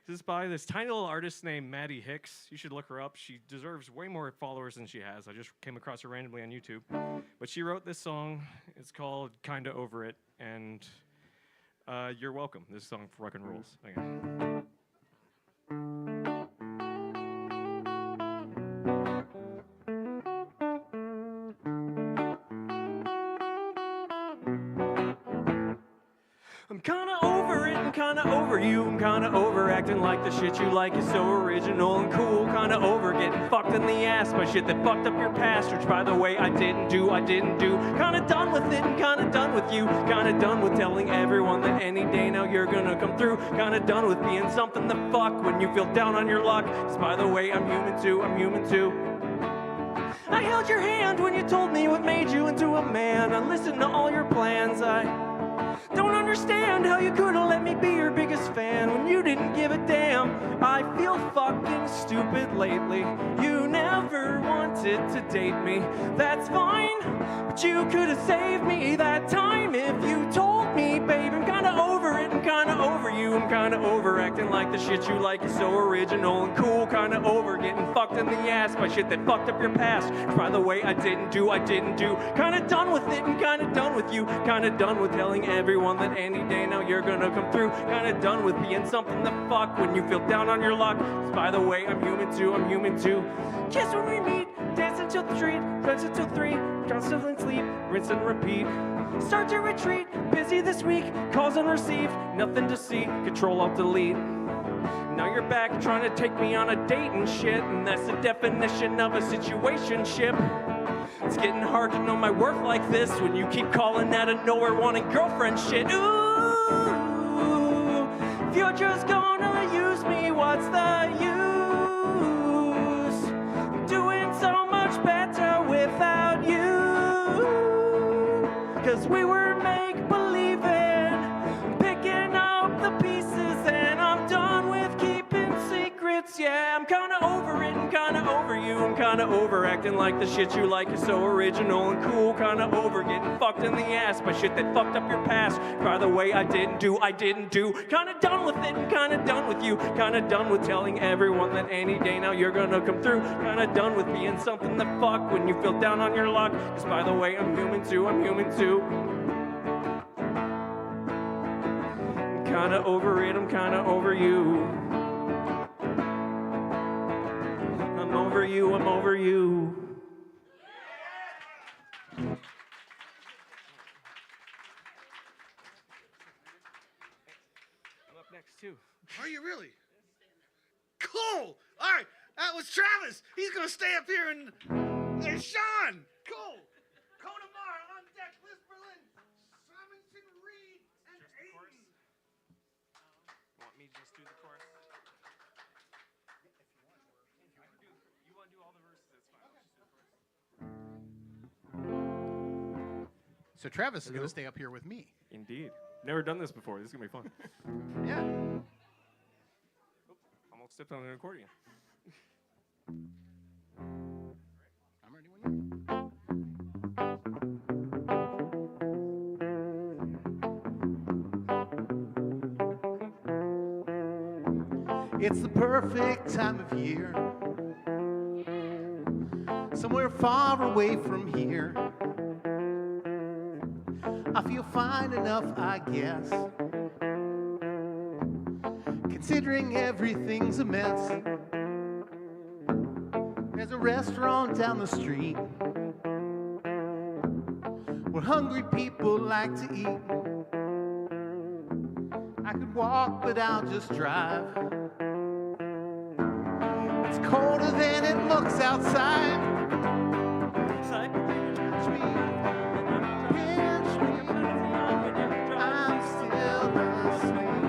this is by this tiny little artist named Maddie Hicks. You should look her up. She deserves way more followers than she has. I just came across her randomly on YouTube. But she wrote this song. It's called Kinda Over It. And you're welcome. This song fucking rules. Okay. I'm kinda over it and kinda over you. I'm kinda over acting like the shit you like is so original and cool. Kinda over getting fucked in the ass by shit that fucked up your past, which by the way I didn't do. Kinda done with it and kinda done with you. Kinda done with telling everyone that any day now you're gonna come through. Kinda done with being something to fuck when you feel down on your luck. 'Cause by the way, I'm human too. I held your hand when you told me what made you into a man. I listened to all your plans. I don't understand how you could've let me be your biggest fan when you didn't give a damn. I feel fucking stupid lately. You never wanted to date me. That's fine, but you could've saved me that time if you told me, babe. I'm kinda over it and kinda over you. I'm kinda over acting like the shit you like is so original and cool. Kinda over getting fucked in the ass by shit that fucked up your past. By the way, I didn't do. Kinda done with it and kinda done with you. Kinda done with telling everyone that any day now you're gonna come through. Kinda done with being something to fuck when you feel down on your luck. 'Cause by the way, I'm human too. Kiss when we meet, dance until 3, dance until 3, constantly sleep, rinse and repeat. Start to retreat, busy this week, calls unreceived, nothing to see, Control-Alt-Delete. Now you're back trying to take me on a date and shit, and that's the definition of a situationship. It's getting hard to know my worth like this when you keep calling out of nowhere wanting girlfriend shit. Ooh, if you're just gonna use me, what's the use? I'm doing so much better without you. 'Cause we were make-believing, picking up the pieces, and I'm done with keeping secrets. Yeah, I'm kinda over it and you. I'm kinda over acting like the shit you like is so original and cool. Kinda over getting fucked in the ass by shit that fucked up your past. By the way, I didn't do. Kinda done with it and kinda done with you. Kinda done with telling everyone that any day now you're gonna come through. Kinda done with being something that fuck when you feel down on your luck. Cause by the way, I'm human too. I'm kinda over it, I'm kinda over you. I'm over you. I'm up next too. Are you really? Cool. All right, that was Travis. He's gonna stay up here and Sean. Cool. Conamar on deck. Liz Berlin, Simonson, Reed, and Aiden. Want me to just do the chorus? You want to do all the verses? That's fine. So Travis is going to stay up here with me. Indeed. Never done this before. This is going to be fun. Yeah. Almost stepped on an accordion. I'm ready when you. It's the perfect time of year, somewhere far away from here. I feel fine enough, I guess, considering everything's a mess. There's a restaurant down the street where hungry people like to eat. I could walk, but I'll just drive. It's colder than it looks outside. Pinch me, I'm still asleep.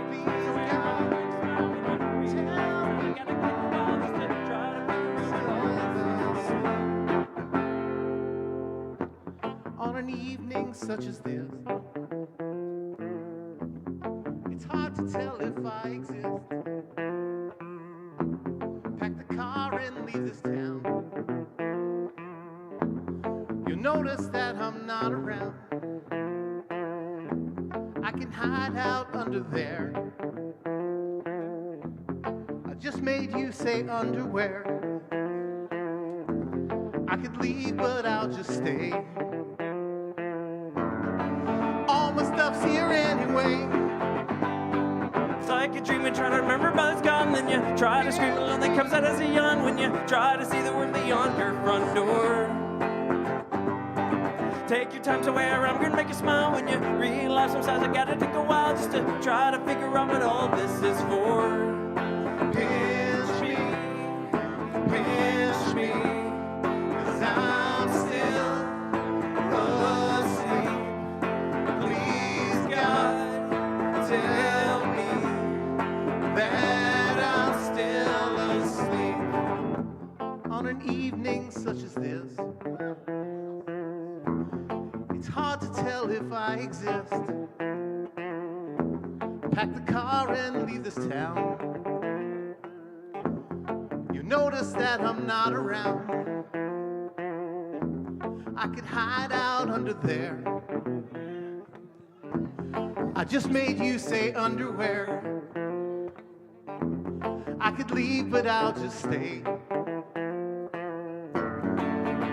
Please, God, tell me on an evening such as this, it's hard to tell if I exist. Pack the car and leave this town. You'll notice that I'm not around. I can hide out under there. I just made you say underwear. I could leave, but I'll just stay. All my stuff's here anyway. It's like a dream and try to remember, but it's gone. Then you try to scream alone that comes out as a yawn when you try to see the world beyond your front door. Take your time somewhere, I'm gonna make you smile when you realize sometimes I gotta take a while just to try to figure out what all this is for. Pinch me, 'cause I'm still asleep. Please, God, tell me that I'm still asleep. On an evening such as this, it's hard to tell if I exist. Pack the car and leave this town. You notice that I'm not around. I could hide out under there. I just made you say underwear. I could leave, but I'll just stay.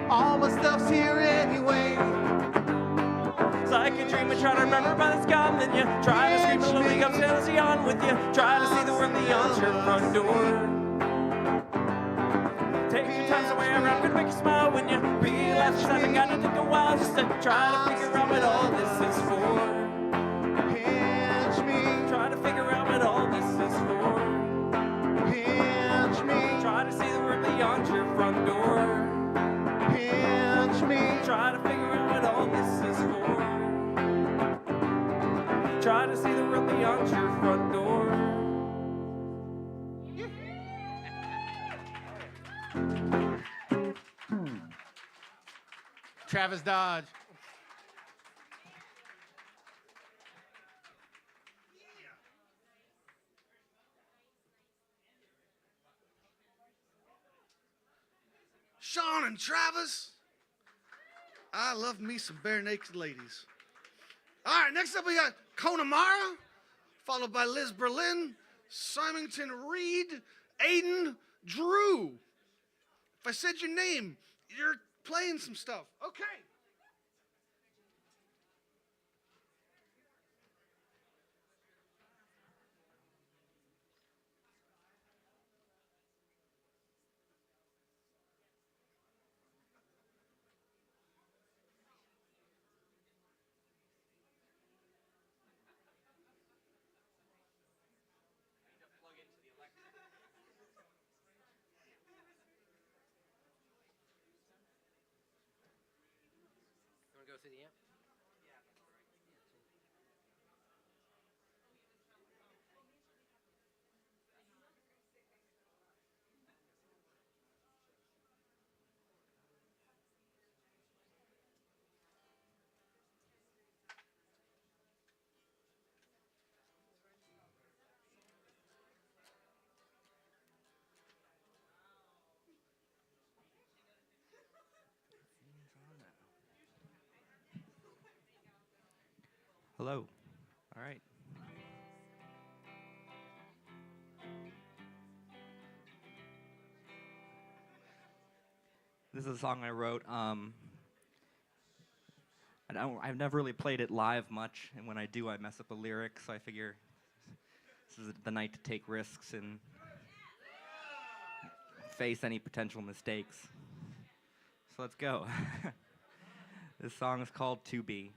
All my stuff's here anyway. It's like a dream and try to remember, but it's gone. Then you try to scream alone, we come stands on with you. Try to see the world beyond your front door. Take your time somewhere, I'm gonna make you smile when you realize it's time. I gotta take a while just to try to figure out what all this is for. Pinch me, try to figure out what all this is for. Pinch me, try to see the world beyond your front door. Pinch me, try to figure out what all this is for. Try to see the world beyond your front door. Travis Dodge. Sean and Travis. I love me some bare naked ladies. All right, next up we got Connemara, followed by Liz Berlin, Symington Reed, Aiden, Drew. If I said your name, you're playing some stuff. Okay. You want to go through the amp? Hello. All right. This is a song I wrote. I've never really played it live much, and when I do, I mess up a lyric. So I figure this is the night to take risks and face any potential mistakes. So let's go. This song is called "To Be."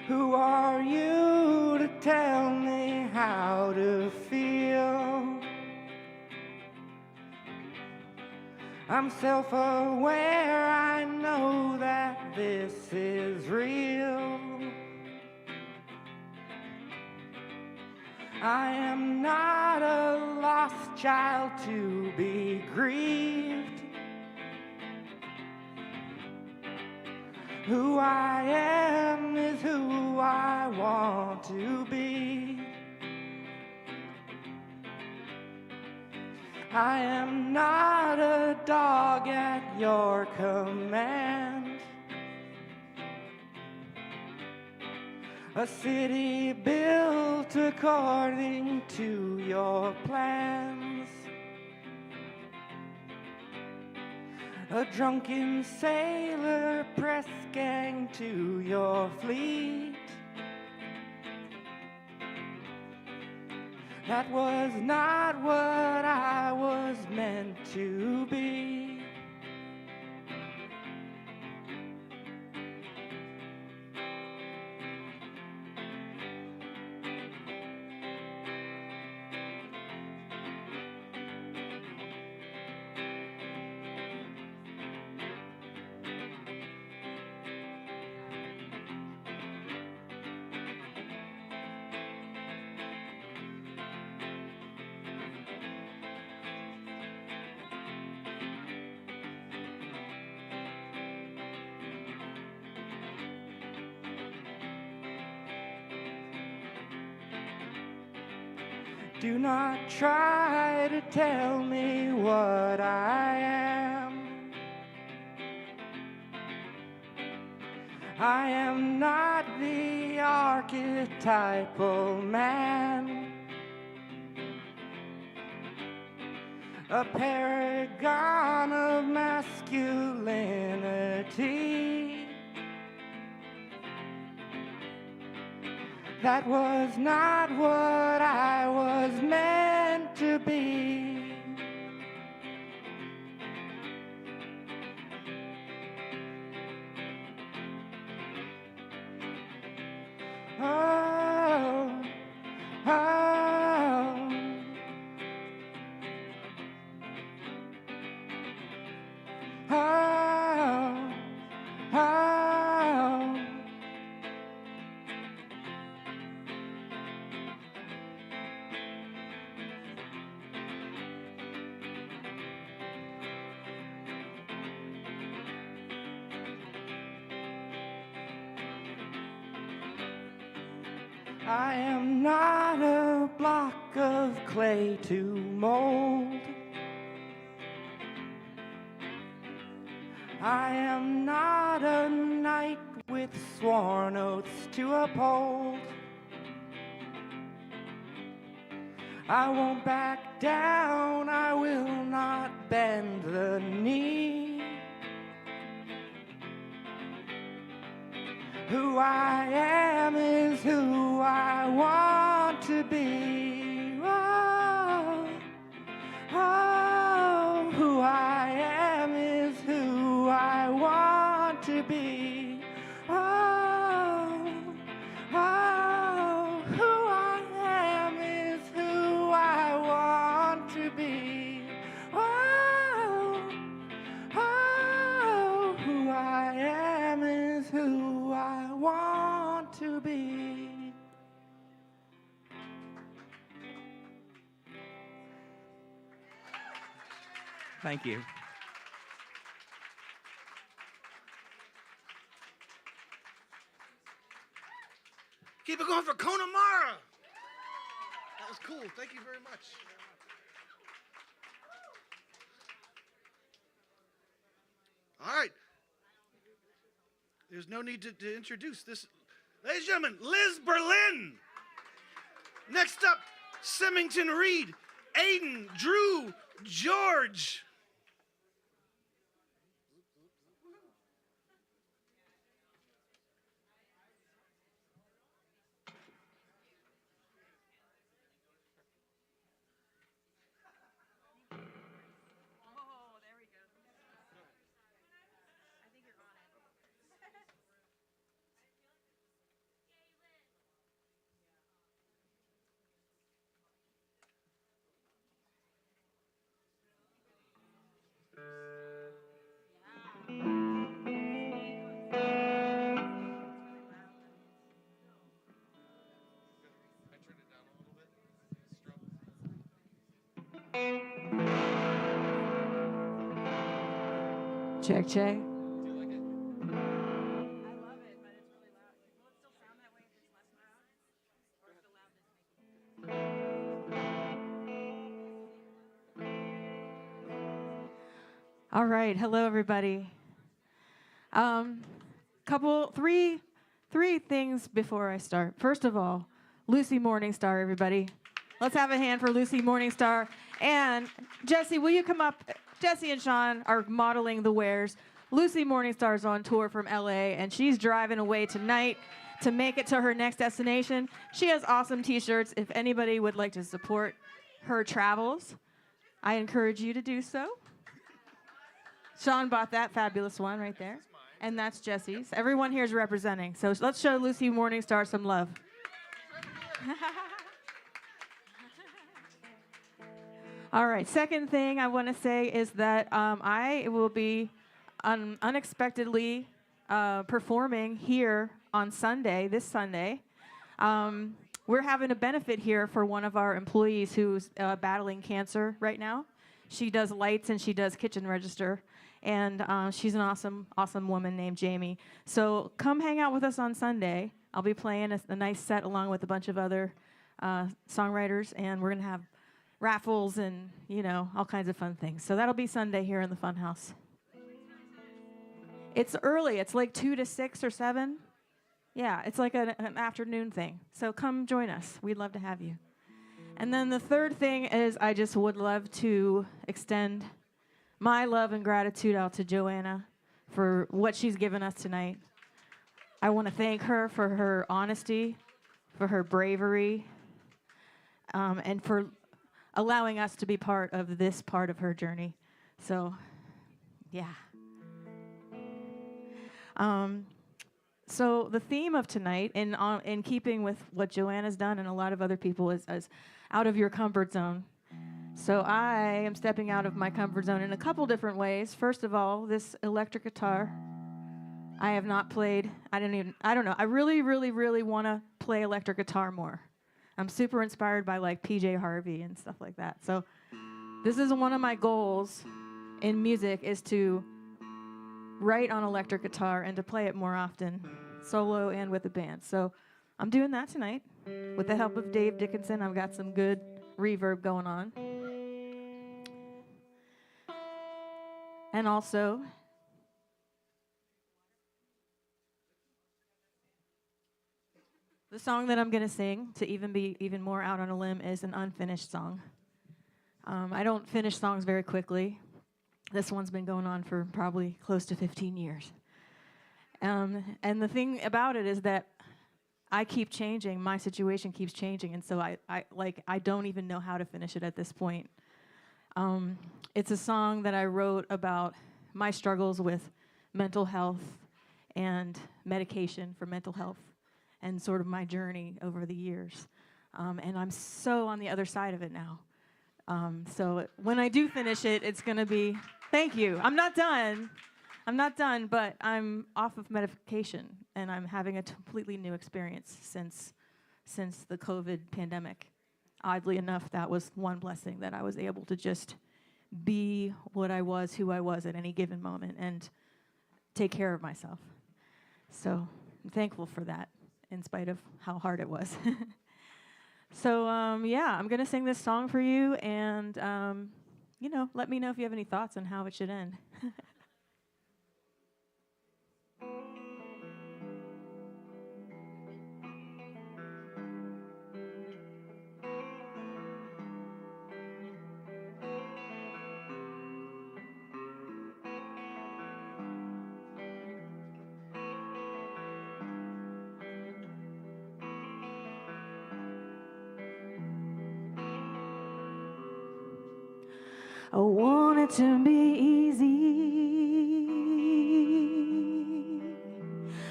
Who are you to tell me how to feel? I'm self-aware, I know that this is real. I am not a lost child to be grieved. Who I am is who I want to be. I am not a dog at your command. A city built according to your plans. A drunken sailor press gang to your fleet. That was not what I was meant to be. Do not try to tell me what I am. I am not the archetypal man, a paragon of masculinity. That was not what I was meant to be. Oh, oh. Oh, oh. I am not a block of clay to mold. I am not a knight with sworn oaths to uphold. I won't back down, I will not bend the knee. Who I am is who I want to be. Oh, oh, who I am is who I want to be. Oh, oh, who I am is who I want to be. Oh, oh, who I am is who I want to be. Thank you. Keep it going for Connemara. That was cool. Thank you very much. All right. There's no need to introduce this. Ladies and gentlemen, Liz Berlin. Next up, Symington Reed, Aiden, Drew, George. Check, check. All right, hello everybody. Three things before I start. First of all, Lucy Morningstar, everybody. Let's have a hand for Lucy Morningstar. And Jesse, will you come up? Jesse and Sean are modeling the wares. Lucy Morningstar is on tour from LA, and she's driving away tonight to make it to her next destination. She has awesome t-shirts. If anybody would like to support her travels, I encourage you to do so. Sean bought that fabulous one right there. And that's Jesse's. Everyone here is representing. So let's show Lucy Morningstar some love. All right, second thing I want to say is that I will be unexpectedly performing here on Sunday, this Sunday. We're having a benefit here for one of our employees who's battling cancer right now. She does lights and she does kitchen register. And she's an awesome, awesome woman named Jamie. So come hang out with us on Sunday. I'll be playing a nice set along with a bunch of other songwriters, and we're gonna have raffles and all kinds of fun things. So that'll be Sunday here in the Funhouse. It's early. It's like 2 to 6 or 7. Yeah, it's like an afternoon thing. So come join us. We'd love to have you. And then the third thing is I just would love to extend my love and gratitude out to Joanna for what she's given us tonight. I want to thank her for her honesty, for her bravery, and for allowing us to be part of this part of her journey. So, yeah. So the theme of tonight, in keeping with what Joanna's done and a lot of other people, is out of your comfort zone. So I am stepping out of my comfort zone in a couple different ways. First of all, this electric guitar, I have not played. I don't know. I really, really, really want to play electric guitar more. I'm super inspired by like PJ Harvey and stuff like that. So this is one of my goals in music, is to write on electric guitar and to play it more often, solo and with a band. So I'm doing that tonight. With the help of Dave Dickinson, I've got some good reverb going on. And also, the song that I'm going to sing, to even be even more out on a limb, is an unfinished song. I don't finish songs very quickly. This one's been going on for probably close to 15 years. And the thing about it is that I keep changing. My situation keeps changing, and so I don't even know how to finish it at this point. It's a song that I wrote about my struggles with mental health and medication for mental health, and sort of my journey over the years. And I'm so on the other side of it now. So when I do finish it, it's going to be, thank you. I'm not done, but I'm off of medication, and I'm having a completely new experience since the COVID pandemic. Oddly enough, that was one blessing, that I was able to just be what I was, who I was at any given moment, and take care of myself. So I'm thankful for that, in spite of how hard it was. So yeah, I'm gonna sing this song for you, and let me know if you have any thoughts on how it should end. I want it to be easy,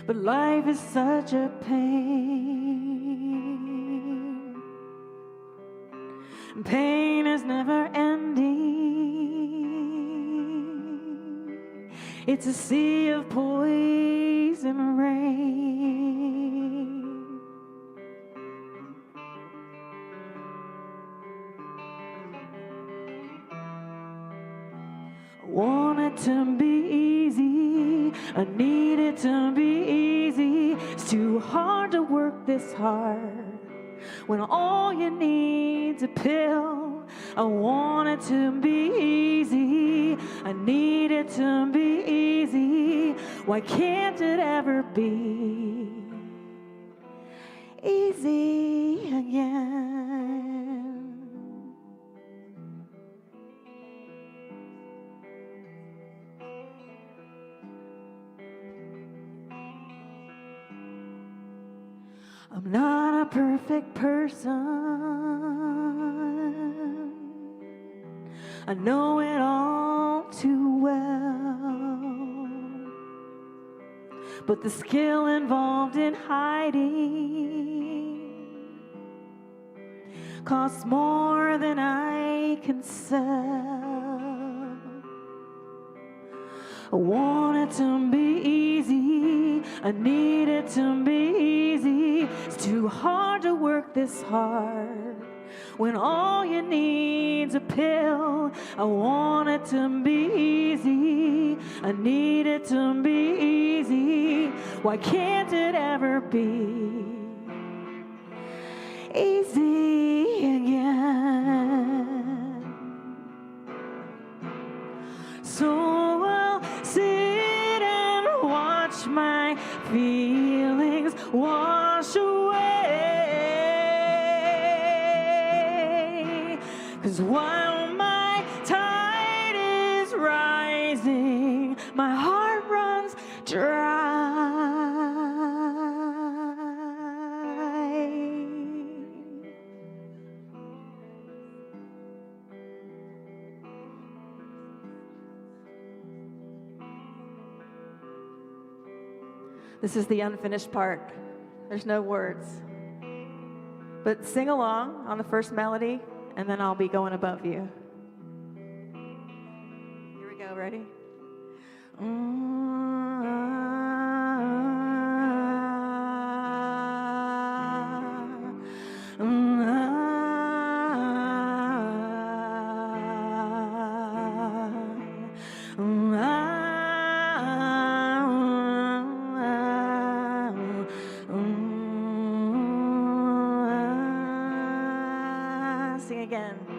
but life is such a pain. Pain is never ending. It's a sea of poison rain. I want it to be easy, I need it to be easy. It's too hard to work this hard when all you need's a pill. I want it to be easy, I need it to be easy. Why can't it ever be easy again? I'm not a perfect person, I know it all too well, but the skill involved in hiding costs more than I can sell. I want it to be easy, I need it to be easy. It's too hard to work this hard when all you need's a pill. I want it to be easy, I need it to be easy. Why can't it ever be easy again? So I'll sit and watch my feelings wash away. 'Cause while my tide is rising, my heart runs dry. This is the unfinished part. There's no words. But sing along on the first melody, and then I'll be going above you. Here we go, ready? again.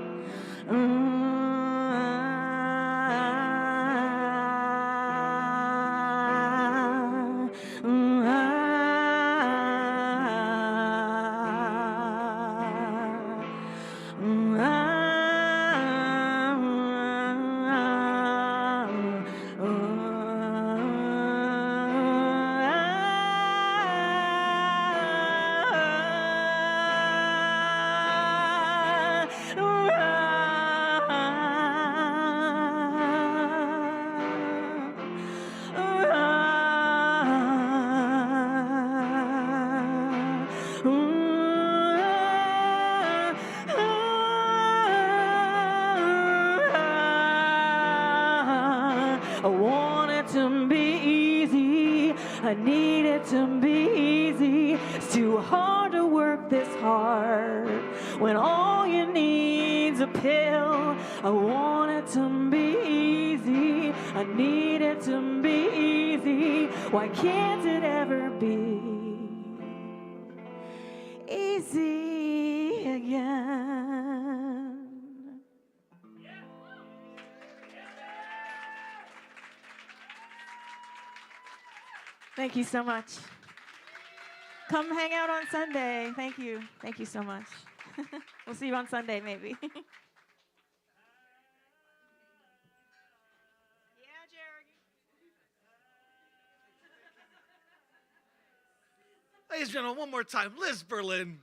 I want it to be easy. I need it to be easy. It's too hard to work this hard when all you need's a pill. I want it to be easy. I need it to be easy. Why can't it ever be easy again? Thank you so much. Come hang out on Sunday. Thank you. Thank you so much. We'll see you on Sunday, maybe. Ladies and gentlemen, one more time, Liz Berlin.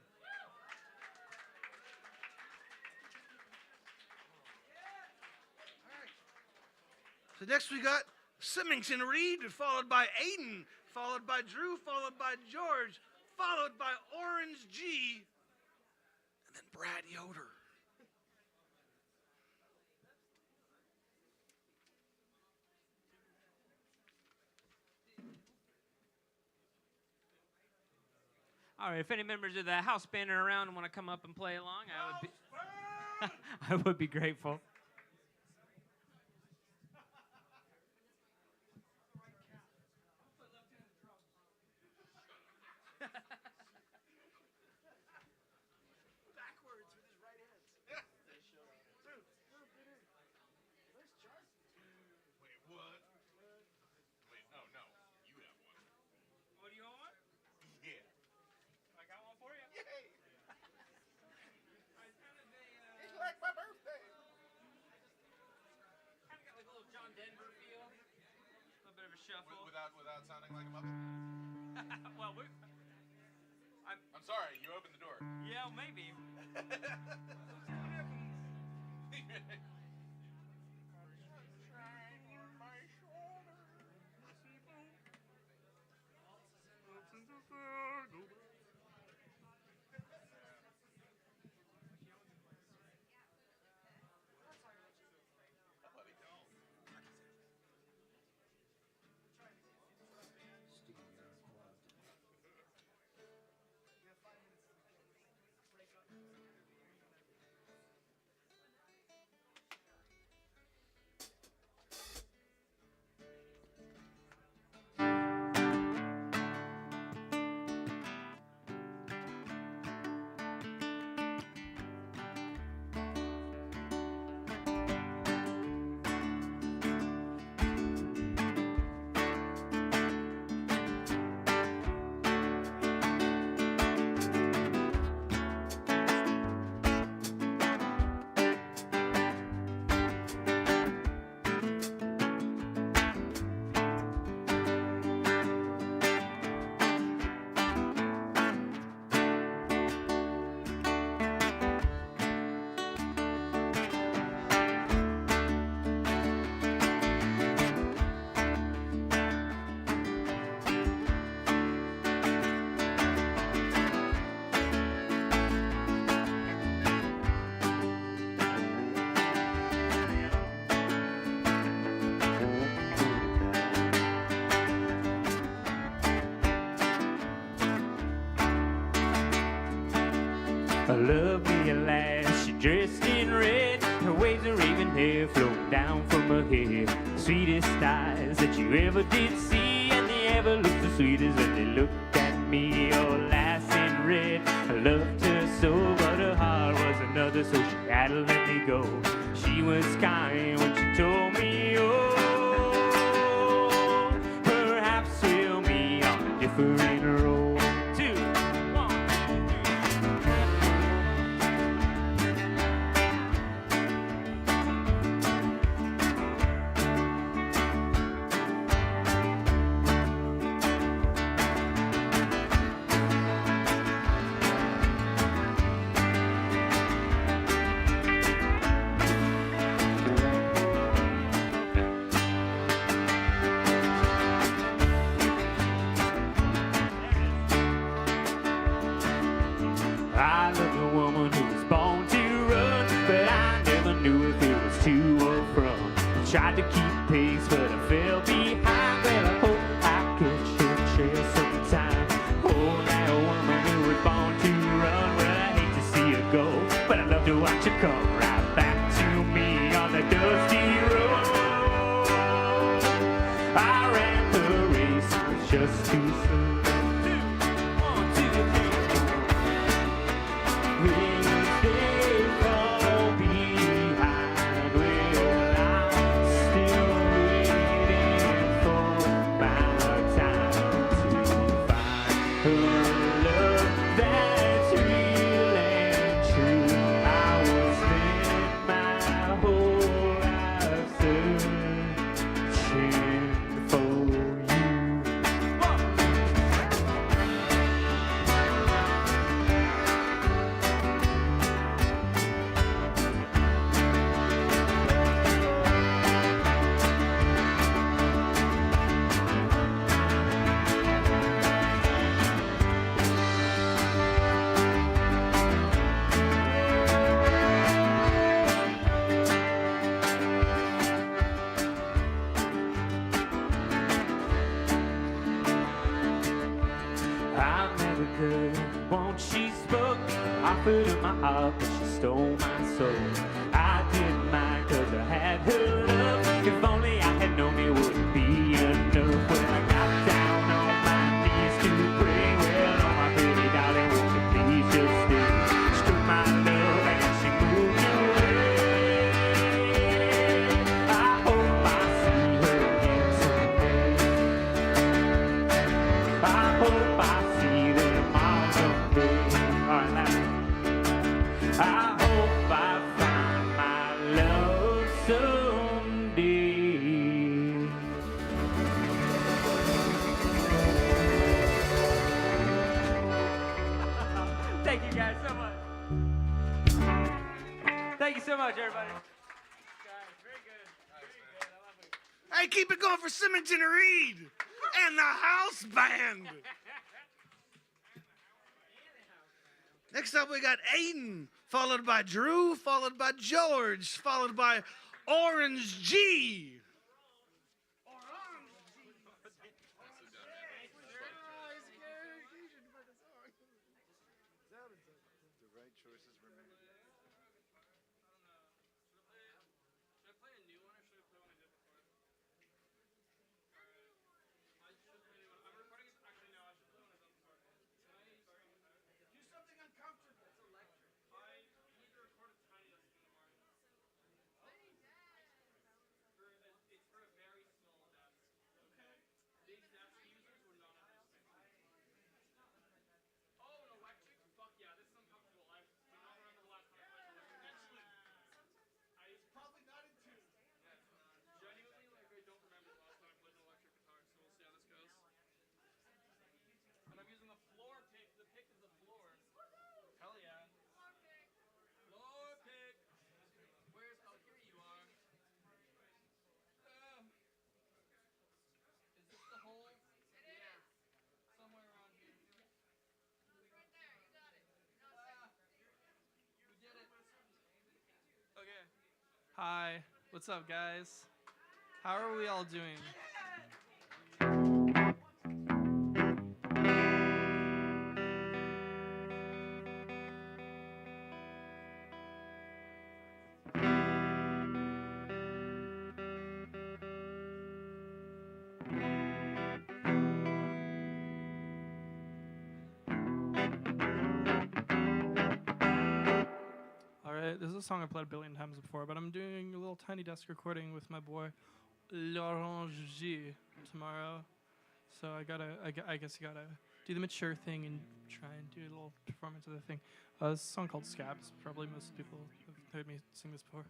So next we got Symington Reed, followed by Aiden, followed by Drew, followed by George, followed by Orange G, and then Brad Yoder. All right, if any members of the house band are around and want to come up and play along, I would be grateful. Without sounding like a Muppet? Well, I'm sorry, you opened the door. yeah, maybe. Love me a lass, she dressed in red. Her waves of raven hair flow down from her head. Sweetest eyes that you ever did see, and they ever looked the sweetest when they looked at me. Oh, lass in red, I loved her so, but her heart was another, so she had me go. She was kind when she told me, oh, perhaps we'll be on a different road. 2, 1, 2. I love a woman who was born to run, but I never knew if it was to or from. I tried to keep pace, but I fell behind. Well, I hope I catch her trail sometime. Oh, that woman who was born to run, well, I hate to see her go, but I love to watch her come right back to me on the dusty road. I ran the race, it was just too slow. 2, 1, 2, 3. Will they fall behind? Well, I'm still waiting for my time to find a love that's real and true. I will spend my whole life searching for you. I'm never good. Won't she spoke? Offered her my heart, but she stole my soul. I didn't mind 'cause I had her love. If only I had known it wouldn't be enough. When I got down on my knees to pray, well, oh my pretty darling, won't you please just stay? She took my love and she moved away. I hope I see her again someday. I hope I see them all someday. All right, last one. I hope I find my love someday. Thank you guys so much. Thank you so much, everybody. Hey, keep it going for Simmons and Reed and the house band. Next up, we got Aiden, followed by Drew, followed by George, followed by Orange G. Hi, what's up, guys? How are we all doing? All right, this is a song I played a billion times before, but I'm doing a little tiny desk recording with my boy Laurent G tomorrow. So I guess you gotta do the mature thing and try and do a little performance of the thing. This song called Scabs. Probably most people have heard me sing this before.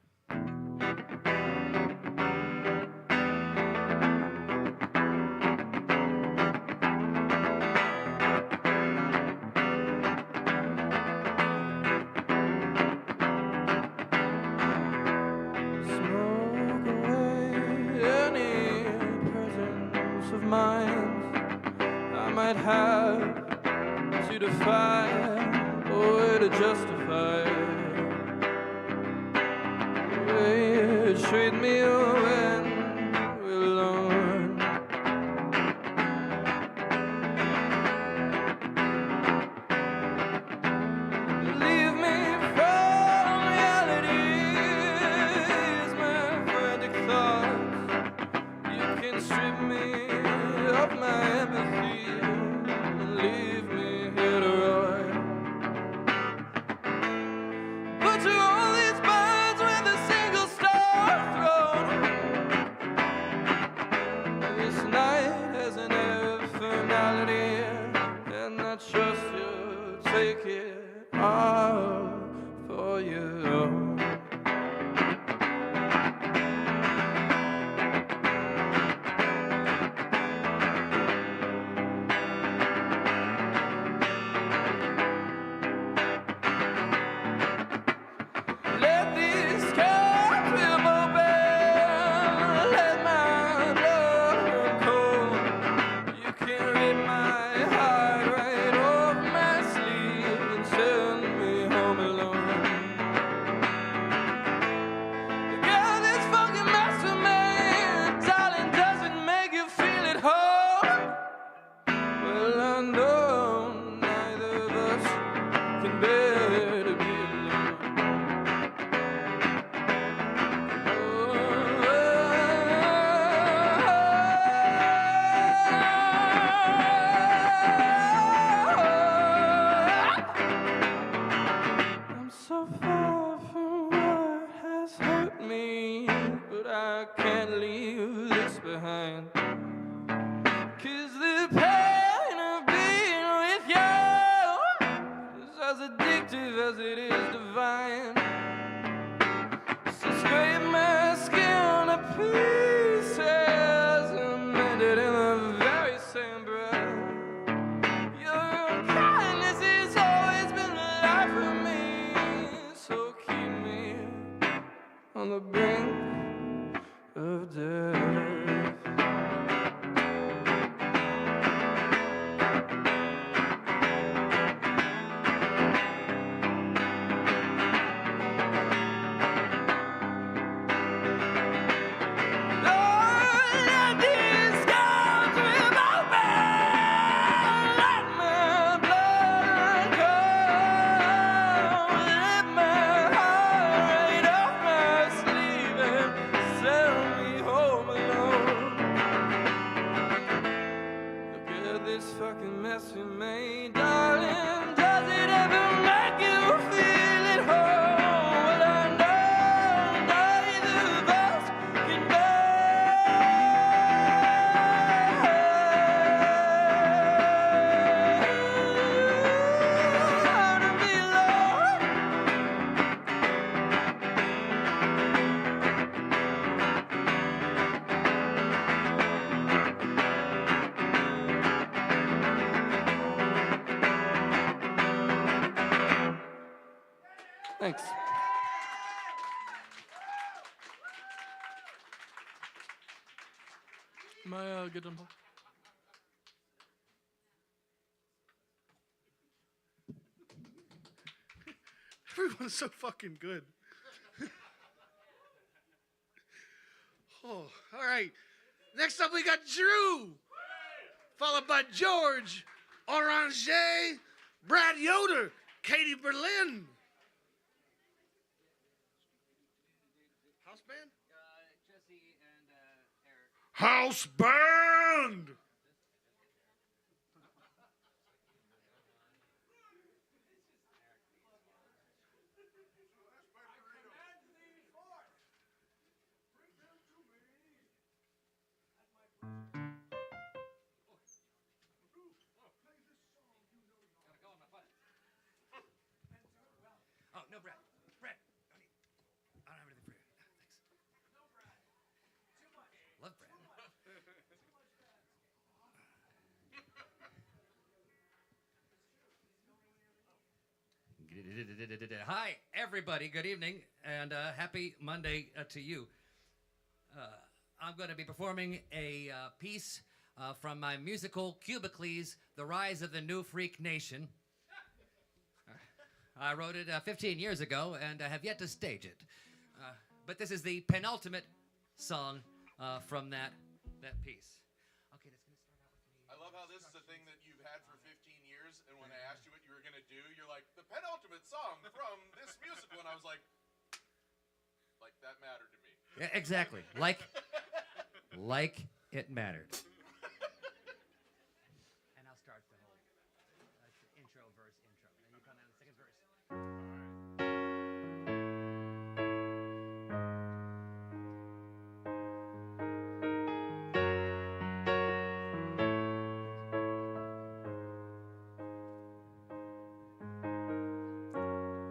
Smoke away any presence of mine I might have to defy or to justify the way you treat me when we're alone. Leave me from realities, my frantic thoughts. You can strip me of my empathy and leave me here to rot. Butcher all these birds with a single star thrown. This night has an air of finality, and I trust you take it all for you. Let these scars rip open, let my blood run cold. You can rip my heart right off my sleeve and send me home alone. Girl, this fucking mess with me, darling, doesn't make you feel at home. Well, I know neither of us can bear to be alone. I'm so far from what has hurt me, but I can't leave this behind. 'Cause the pain of being with you is as addictive as it is divine. So scrape my skin to pieces and mend it in the very same breath. Your kindness has always been life for me, so keep me on the brink of death. Let these scars rip open, let my blood run cold, let my heart right off my sleeve and send me home alone. Look at this fucking mess we made, darling. Does it ever make you feel at home? Well, I know neither of us can bear to be alone. Thanks. Am I good on Paul? Everyone's so fucking good. Oh, all right. Next up, we got Drew, followed by George, Orange, Brad Yoder, Katie Berlin. House band? Jesse and Eric. House band! bread. Bread. I don't have anything for you. Thanks. No bread. Too much. Love bread. Hi, everybody. Good evening, and happy Monday to you. I'm going to be performing a piece from my musical Cubicles, The Rise of the New Freak Nation. I wrote it 15 years ago and I have yet to stage it. But this is the penultimate song from that piece. Okay, that's going to start out with me. I love how this is a thing that you've had for 15 years, and when I asked you what you were going to do, you're like, the penultimate song from this musical, and I was like that mattered to me. Yeah, exactly. Like it mattered. And I'll start the whole intro, verse, intro. Then you come in the second verse.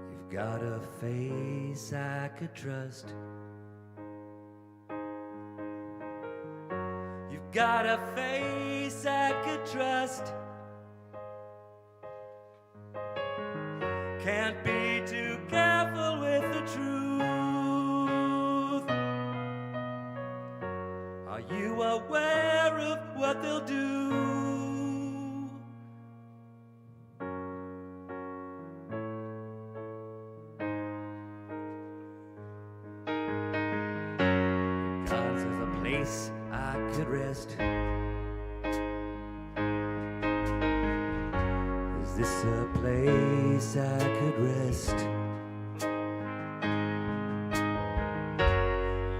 You've got a face I could trust. You've got a face I could trust. Can't be too careful with the truth. Are you aware of what they'll do? Cause there's a place I could rest. Is this a place I could rest?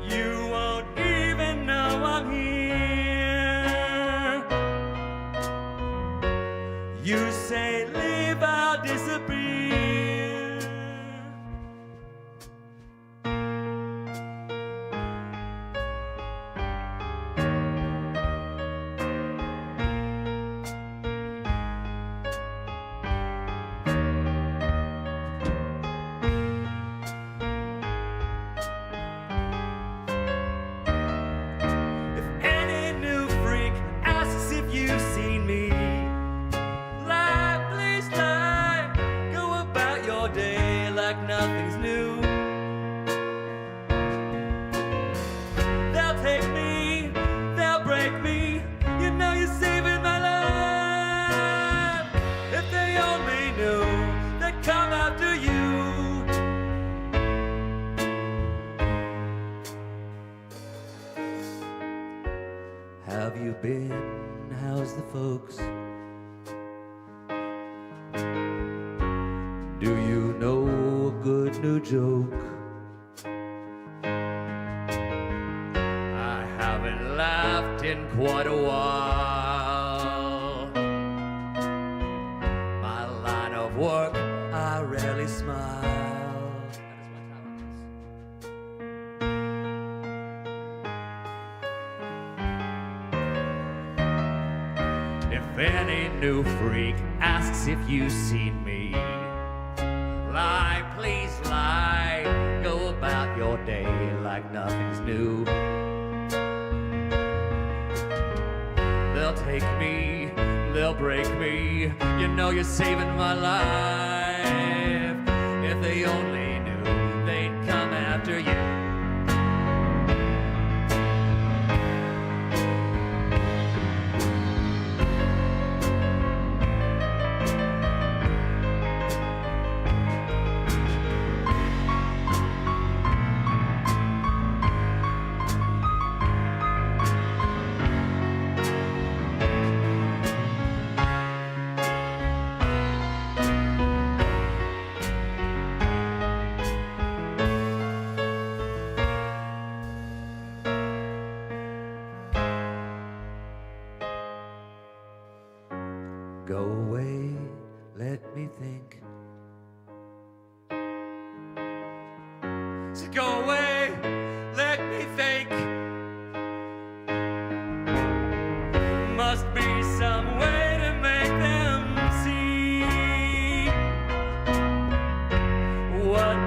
You won't even know I'm here. You say leave, I'll disappear. Have you been? How's the folks? Do you know a good new joke? I haven't laughed in quite a while. My line of work, I rarely smile. If any new freak asks if you've seen me, lie, please lie. Go about your day like nothing's new. They'll take me, they'll break me. You know you're saving my life. If they only knew, they'd come after you. Go away, let me think. So go away, let me think. Must be some way to make them see what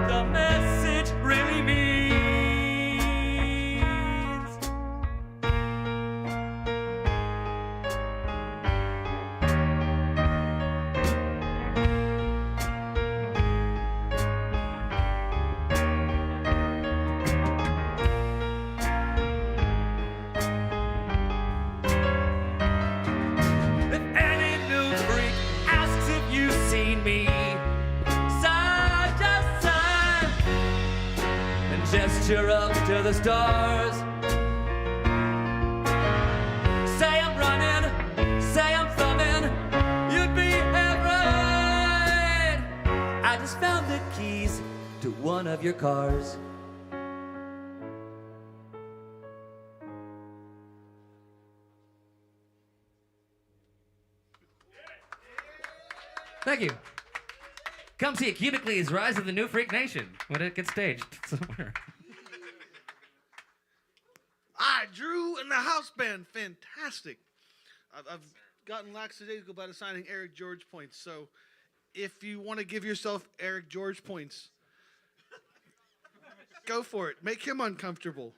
picture up to the stars. Say I'm running, say I'm thumbing, you'd be right. I just found the keys to one of your cars. Thank you. Come see AcoustiCafe's Rise of the New Freak Nation when it gets staged somewhere. Drew and the house band, fantastic. I've gotten lackadaisical by assigning Eric George points, so if you want to give yourself Eric George points, go for it. Make him uncomfortable.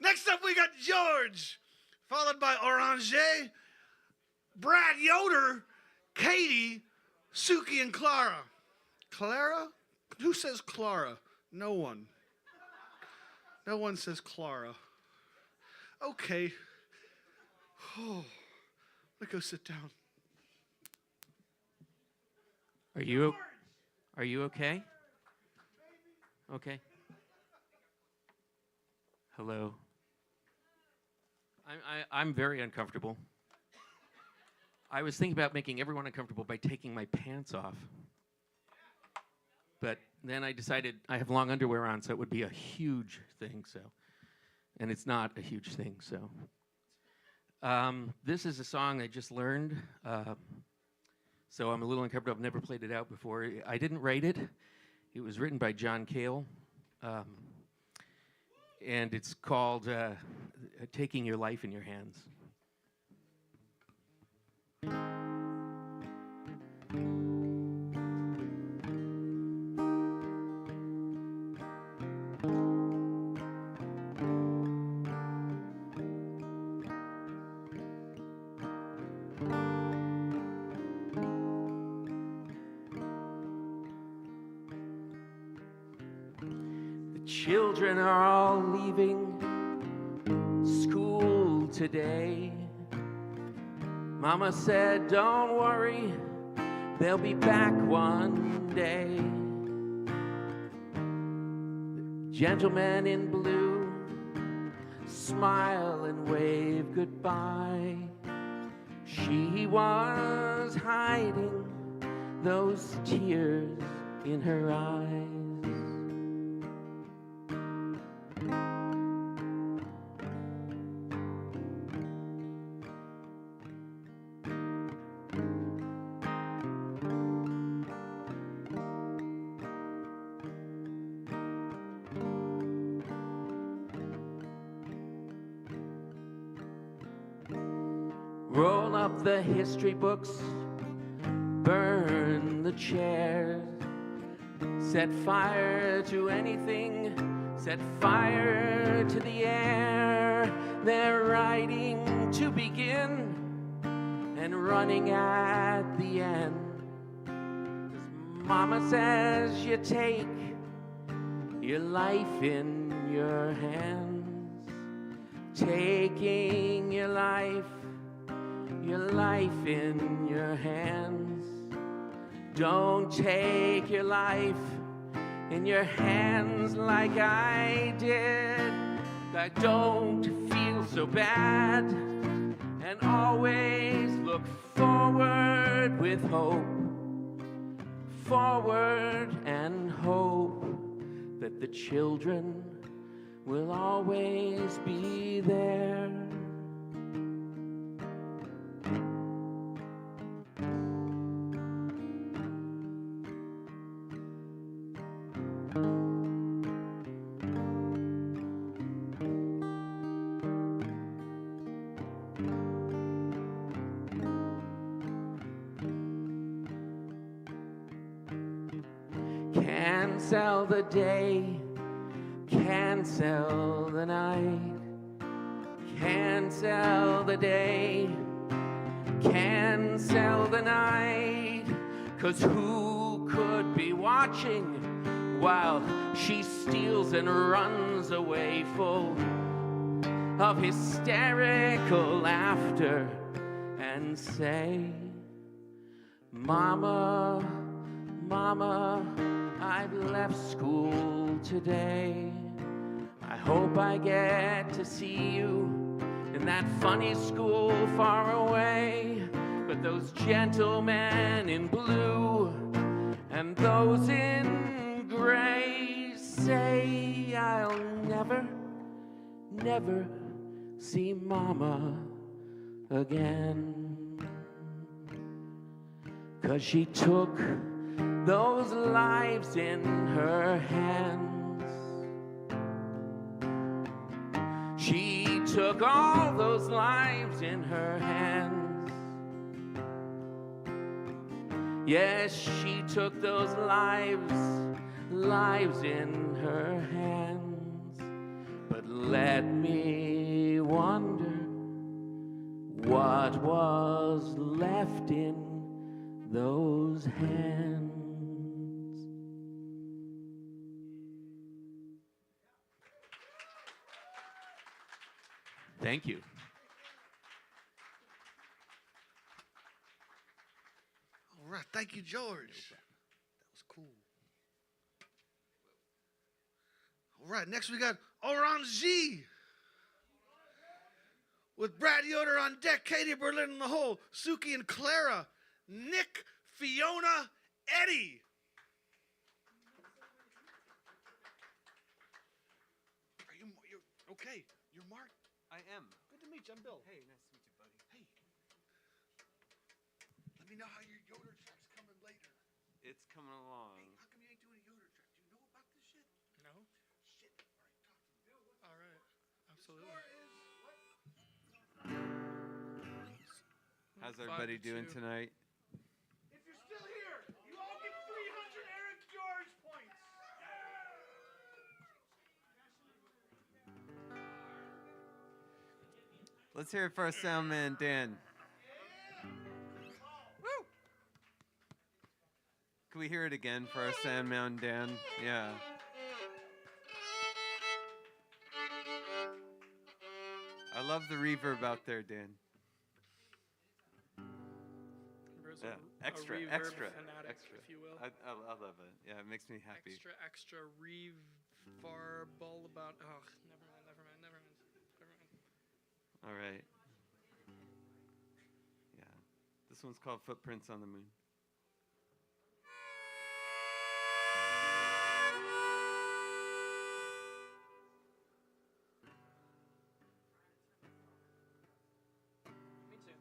Next up, we got George, followed by Orange, Brad Yoder, Katie, Suki, and Clara. Clara? Who says Clara? No one. No one says Clara. Okay. Oh, let go sit down. Are you okay? Okay. Hello. I'm very uncomfortable. I was thinking about making everyone uncomfortable by taking my pants off. But then I decided I have long underwear on, so it would be a huge thing, so. And it's not a huge thing, so. This is a song I just learned, so I'm a little uncomfortable. I've never played it out before. I didn't write it. It was written by John Cale. And it's called Taking Your Life in Your Hands. Children are all leaving school today. Mama said, don't worry, they'll be back one day. The gentleman in blue smile and wave goodbye. She was hiding those tears in her eyes. Roll up the history books, burn the chairs, set fire to anything, set fire to the air. They're riding to begin and running at the end. 'Cause Mama says you take your life in your hands, taking your life in your hands. Don't take your life in your hands like I did. I don't feel so bad, and always look forward with hope. Forward and hope that the children will always be there. Cancel the day, cancel the night, cancel the day, cancel the night. 'Cause who could be watching while she steals and runs away full of hysterical laughter and say, Mama, Mama, I've left school today. I hope I get to see you in that funny school far away. But those gentlemen in blue and those in gray say I'll never, never see Mama again. 'Cause she took those lives in her hands. She took all those lives in her hands. Yes, she took those lives in her hands. But let me wonder what was left in those hands. Thank you. All right, thank you, George. That was cool. All right, next we got Orange with Brad Yoder on deck, Katie Berlin in the hole, Suki and Clara, Nick, Fiona, Eddie. Are you okay? You're Mark? I am. Good to meet you. I'm Bill. Hey, nice to meet you, buddy. Hey. Let me know how your Yoder track's coming later. It's coming along. Hey, how come you ain't doing a Yoder track? Do you know about this shit? No? Shit. All right. Absolutely. How's everybody doing tonight? If you're still here, you all get 300 Eric George points. Let's hear it for our sound man, Dan. Woo! Can we hear it again for our sound man, Dan? Yeah. I love the reverb out there, Dan. Yeah. Extra, reverb extra, fanatic, extra. if you will. I love it. Yeah, it makes me happy. Extra reverbal about. Oh, never mind. All right. Yeah. This one's called Footprints on the Moon. Me too.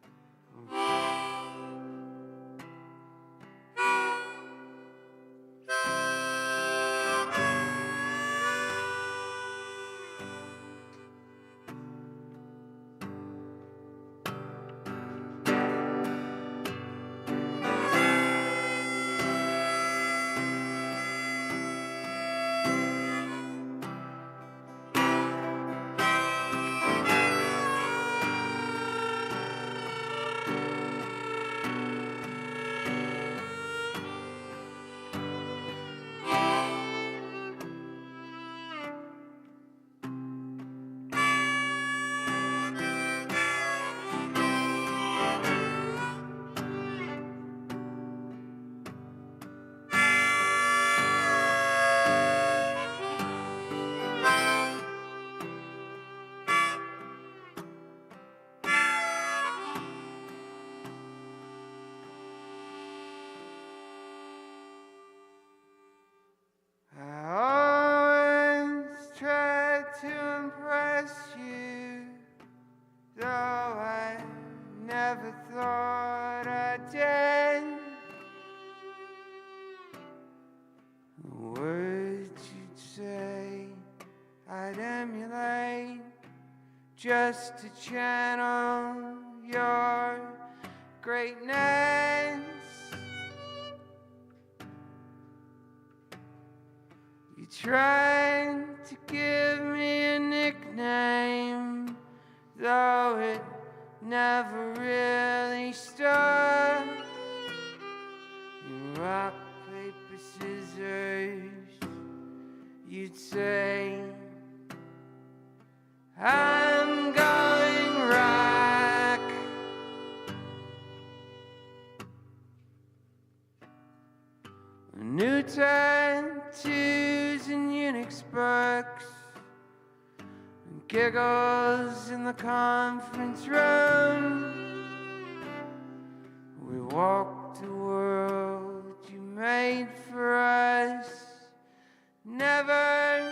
just to channel your greatness. You tried to give me a nickname, though it never really stuck. You rock, paper, scissors, you'd say, I'm going rock. New tattoos and Unix books, giggles in the conference room. We walked the world you made for us, never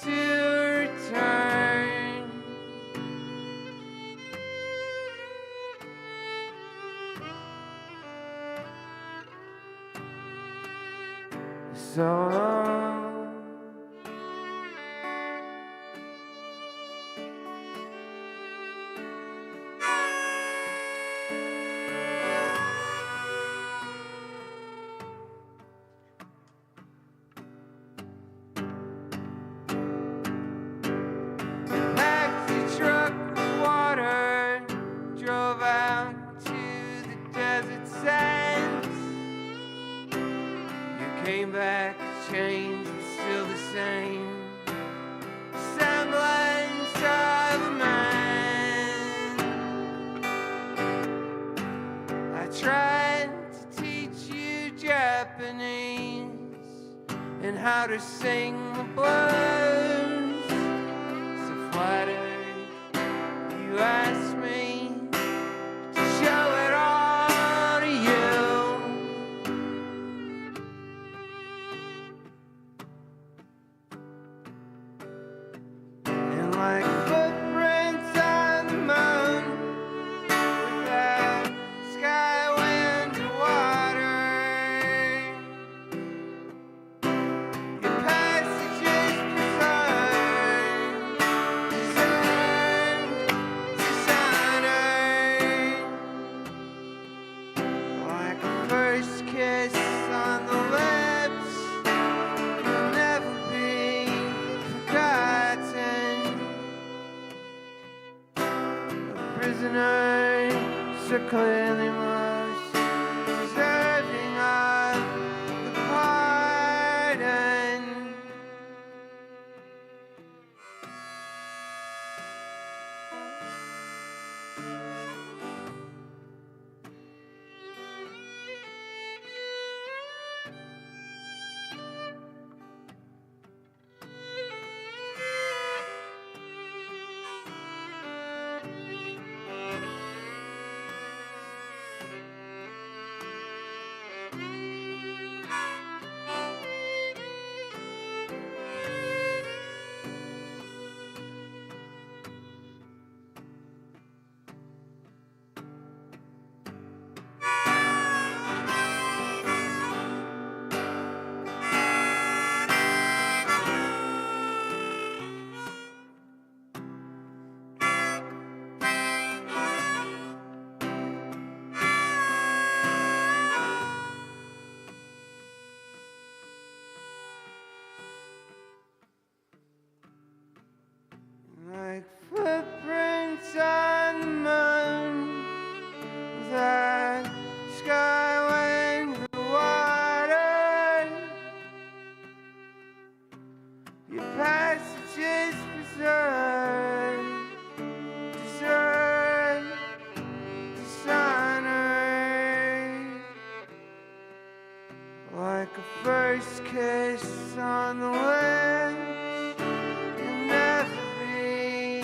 to return. So long. Packed the truck with water, drove out to the desert sands. You came back, changed, but still the same semblance of a man. I tried to teach you Japanese and how to sing the blues. So flattered, you asked me to show it all to you. And like footprints on the moon, without sky, wind, or water, your passage is preserved, dishonored. Like a first kiss on the lips, you'll never be forgotten. A prisoner, so clearly most deserving of the pardon. Like footprints on the moon, without sky, wind, or water, your passage is preserved, deserved, dishonored. Like a first kiss on the lips, you'll never be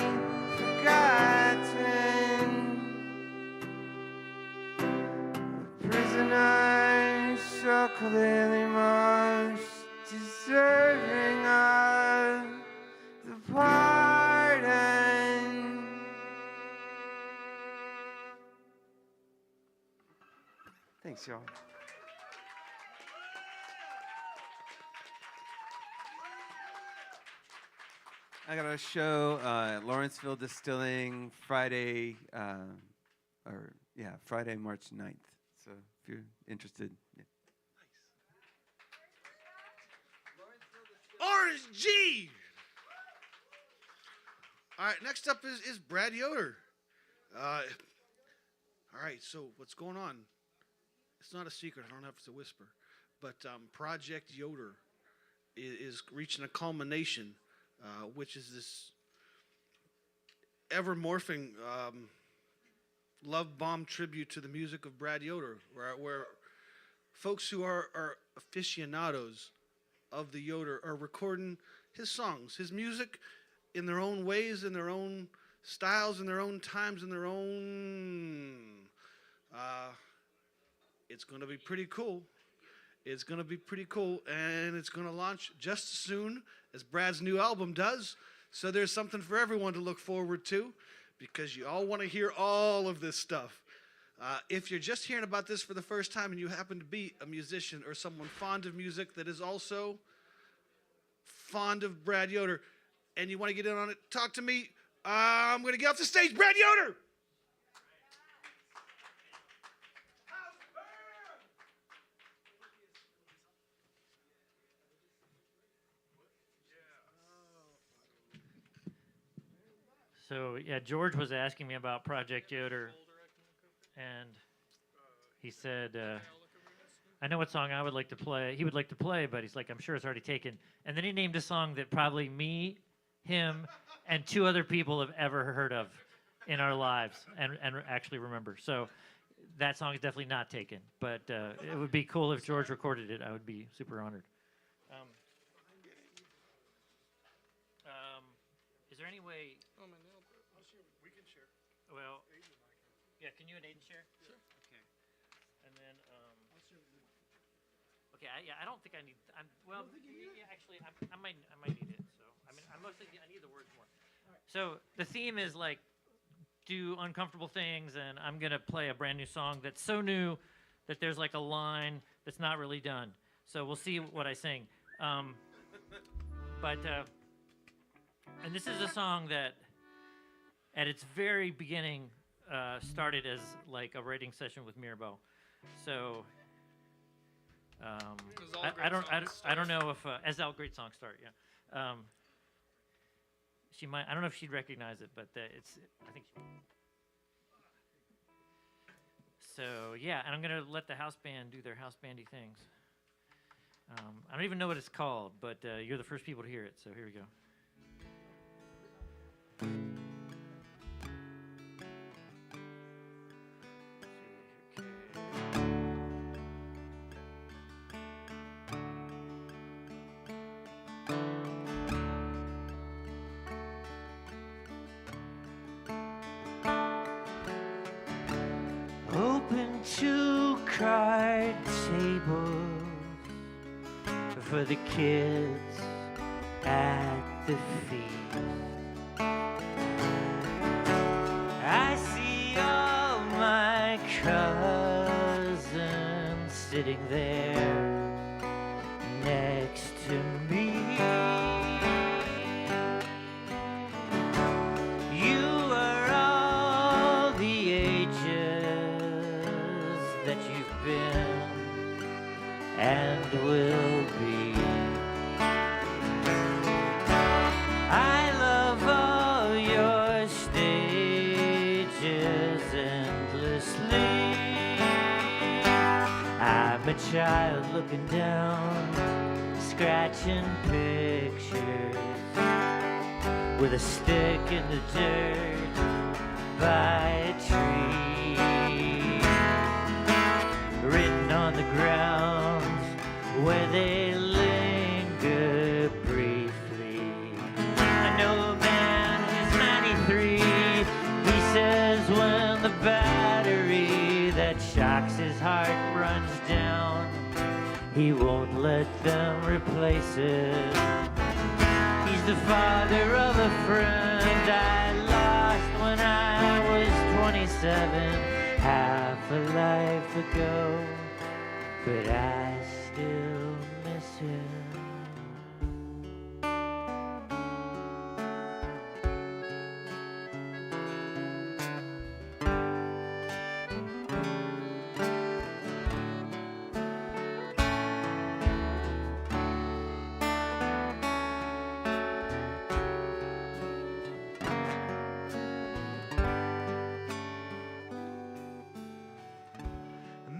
forgotten. A prisoner, so clearly most deserving of the pardon. Thanks, y'all. I got a show at Lawrenceville Distilling Friday, Friday, March 9th. So if you're interested, yeah. Orange G. All right, next up is Brad Yoder. All right, so what's going on? It's not a secret. I don't have to whisper. But Project Yoder is reaching a culmination, which is this ever-morphing love bomb tribute to the music of Brad Yoder, where folks who are aficionados of the Yoder are recording his songs, his music in their own ways, in their own styles, in their own times, in their own. It's going to be pretty cool. It's going to be pretty cool, and it's going to launch just as soon as Brad's new album does. So there's something for everyone to look forward to, because you all want to hear all of this stuff. If you're just hearing about this for the first time and you happen to be a musician or someone fond of music that is also fond of Brad Yoder, and you want to get in on it, talk to me. I'm going to get off the stage. Brad Yoder! So, yeah, George was asking me about Project Yoder, and he said, I know what song I would like to play. He would like to play, but he's like, I'm sure it's already taken. And then he named a song that probably me, him, and 2 other people have ever heard of in our lives and actually remember. So that song is definitely not taken, but it would be cool if George recorded it. I would be super honored. Is there any way... Oh, my nail broke. We can share. Well, yeah, can you and Aiden share? Sure. Okay. And then, okay, I don't think I need, actually, I might need it, so, I mean, I need the words more. So, the theme is, like, do uncomfortable things, and I'm going to play a brand new song that's so new that there's, like, a line that's not really done. So, we'll see what I sing. And this is a song that, at its very beginning, started as like a writing session with Mirabo. So I don't know if as all great songs start. Yeah, she might. I don't know if she'd recognize it, but it's. I think. So yeah, and I'm gonna let the house band do their house bandy things. I don't even know what it's called, but you're the first people to hear it. So here we go. Open 2 card tables for the kids at the feast. I see all my cousins sitting there next to me. You are all the ages that you've been and will be. I love all your stages endlessly. I'm a child looking down, scratching pictures with a stick in the dirt by a tree, written on the ground where they linger briefly. I know a man who's 93. He says when the battery that shocks his heart runs down, he won't let them replace it. He's the father of a friend I lost when I was 27, half a life ago, but I still miss him.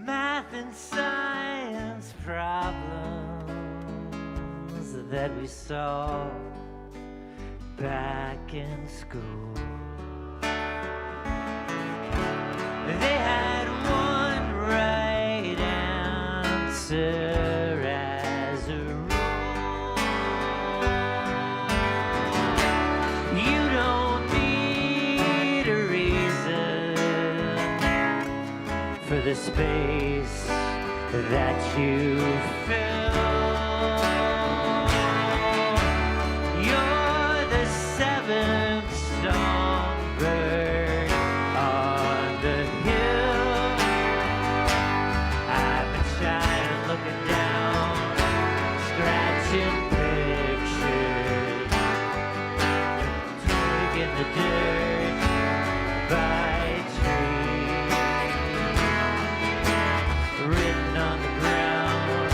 Math and science problems that we solved back in school. They had one right answer answer as a rule. You don't need a reason for the space that you fill. You're the seventh songbird on the hill. I've been trying, looking down, scratching pictures, twig in the dirt by trees, written on the ground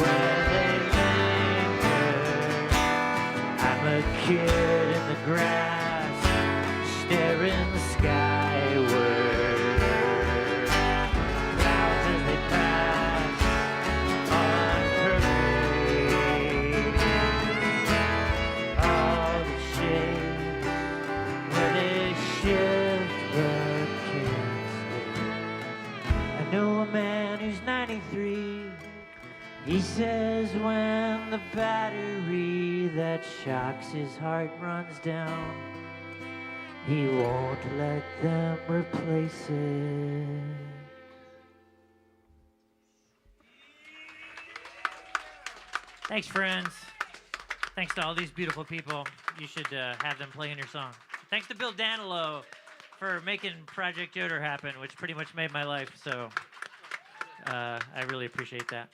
where they linger. I'm a kid in the grass, staring skyward. Clouds as they pass on parade. All the shades where they shift but can't stay. I know a man who's 93. He says when the battery that shocks his heart runs down, he won't let them replace it. Thanks, friends. Thanks to all these beautiful people. You should have them playing your song. Thanks to Bill Danylo for making Project Yoder happen, which pretty much made my life. So I really appreciate that.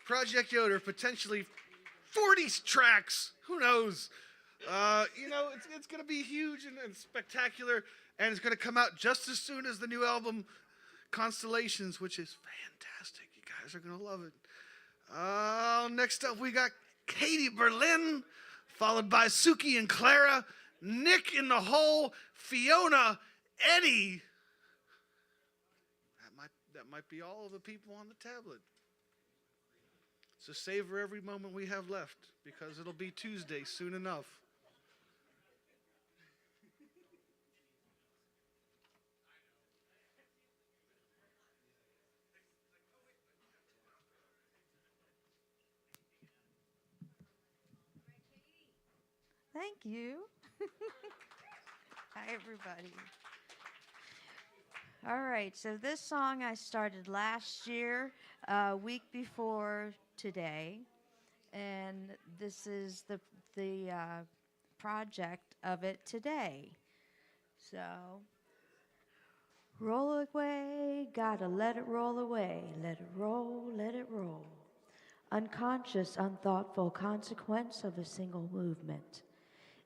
Project Yoder, potentially 40 tracks. Who knows? You know, it's going to be huge and spectacular, and it's going to come out just as soon as the new album, Constellations, which is fantastic. You guys are going to love it. Next up, we got Katie Berlin, followed by Suki and Clara, Nick in the Hole, Fiona, Eddie. That might be all of the people on the tablet. So savor every moment we have left, because it'll be Tuesday soon enough. Thank you. Hi, everybody. All right, so this song I started last year, week before today, and this is the project of it today. So, roll away, gotta let it roll away, let it roll, let it roll. Unconscious, unthoughtful consequence of a single movement.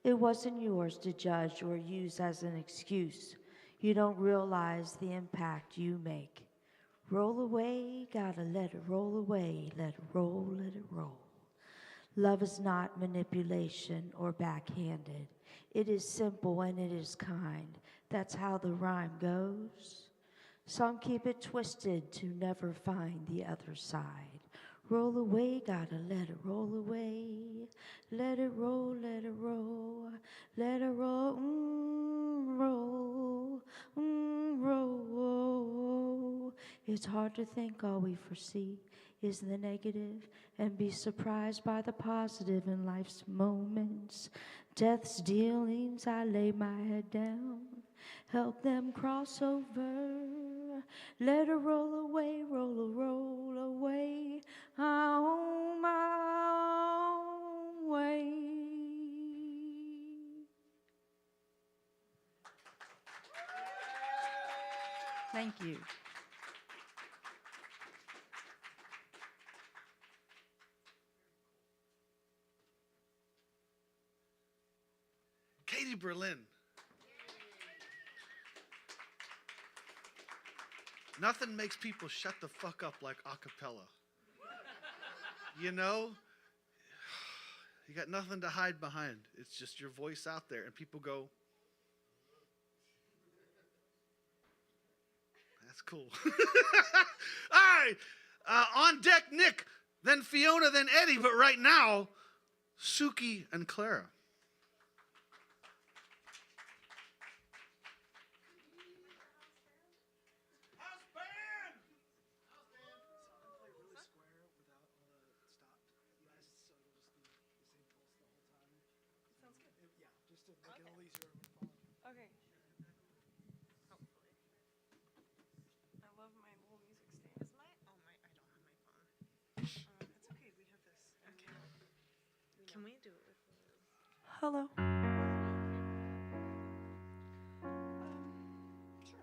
It wasn't yours to judge or use as an excuse. You don't realize the impact you make. Roll away, gotta let it roll away, let it roll, let it roll. Love is not manipulation or backhanded. It is simple and it is kind. That's how the rhyme goes. Some keep it twisted to never find the other side. Roll away, gotta let it roll away. Let it roll, let it roll. Let it roll, roll, roll. It's hard to think all we foresee is the negative and be surprised by the positive in life's moments. Death's dealings, I lay my head down. Help them cross over. Let it roll away, roll away. On my own way. Thank you. Katie Berlin. Nothing makes people shut the fuck up like a cappella. You know? You got nothing to hide behind. It's just your voice out there, and people go, that's cool. All right. On deck, Nick, then Fiona, then Eddie. But right now, Suki and Clara. Okay. I love my little music stand. Is my? Oh my! I don't have my phone. It's okay. We have this. Okay. Can we do it with? Hello. Sure.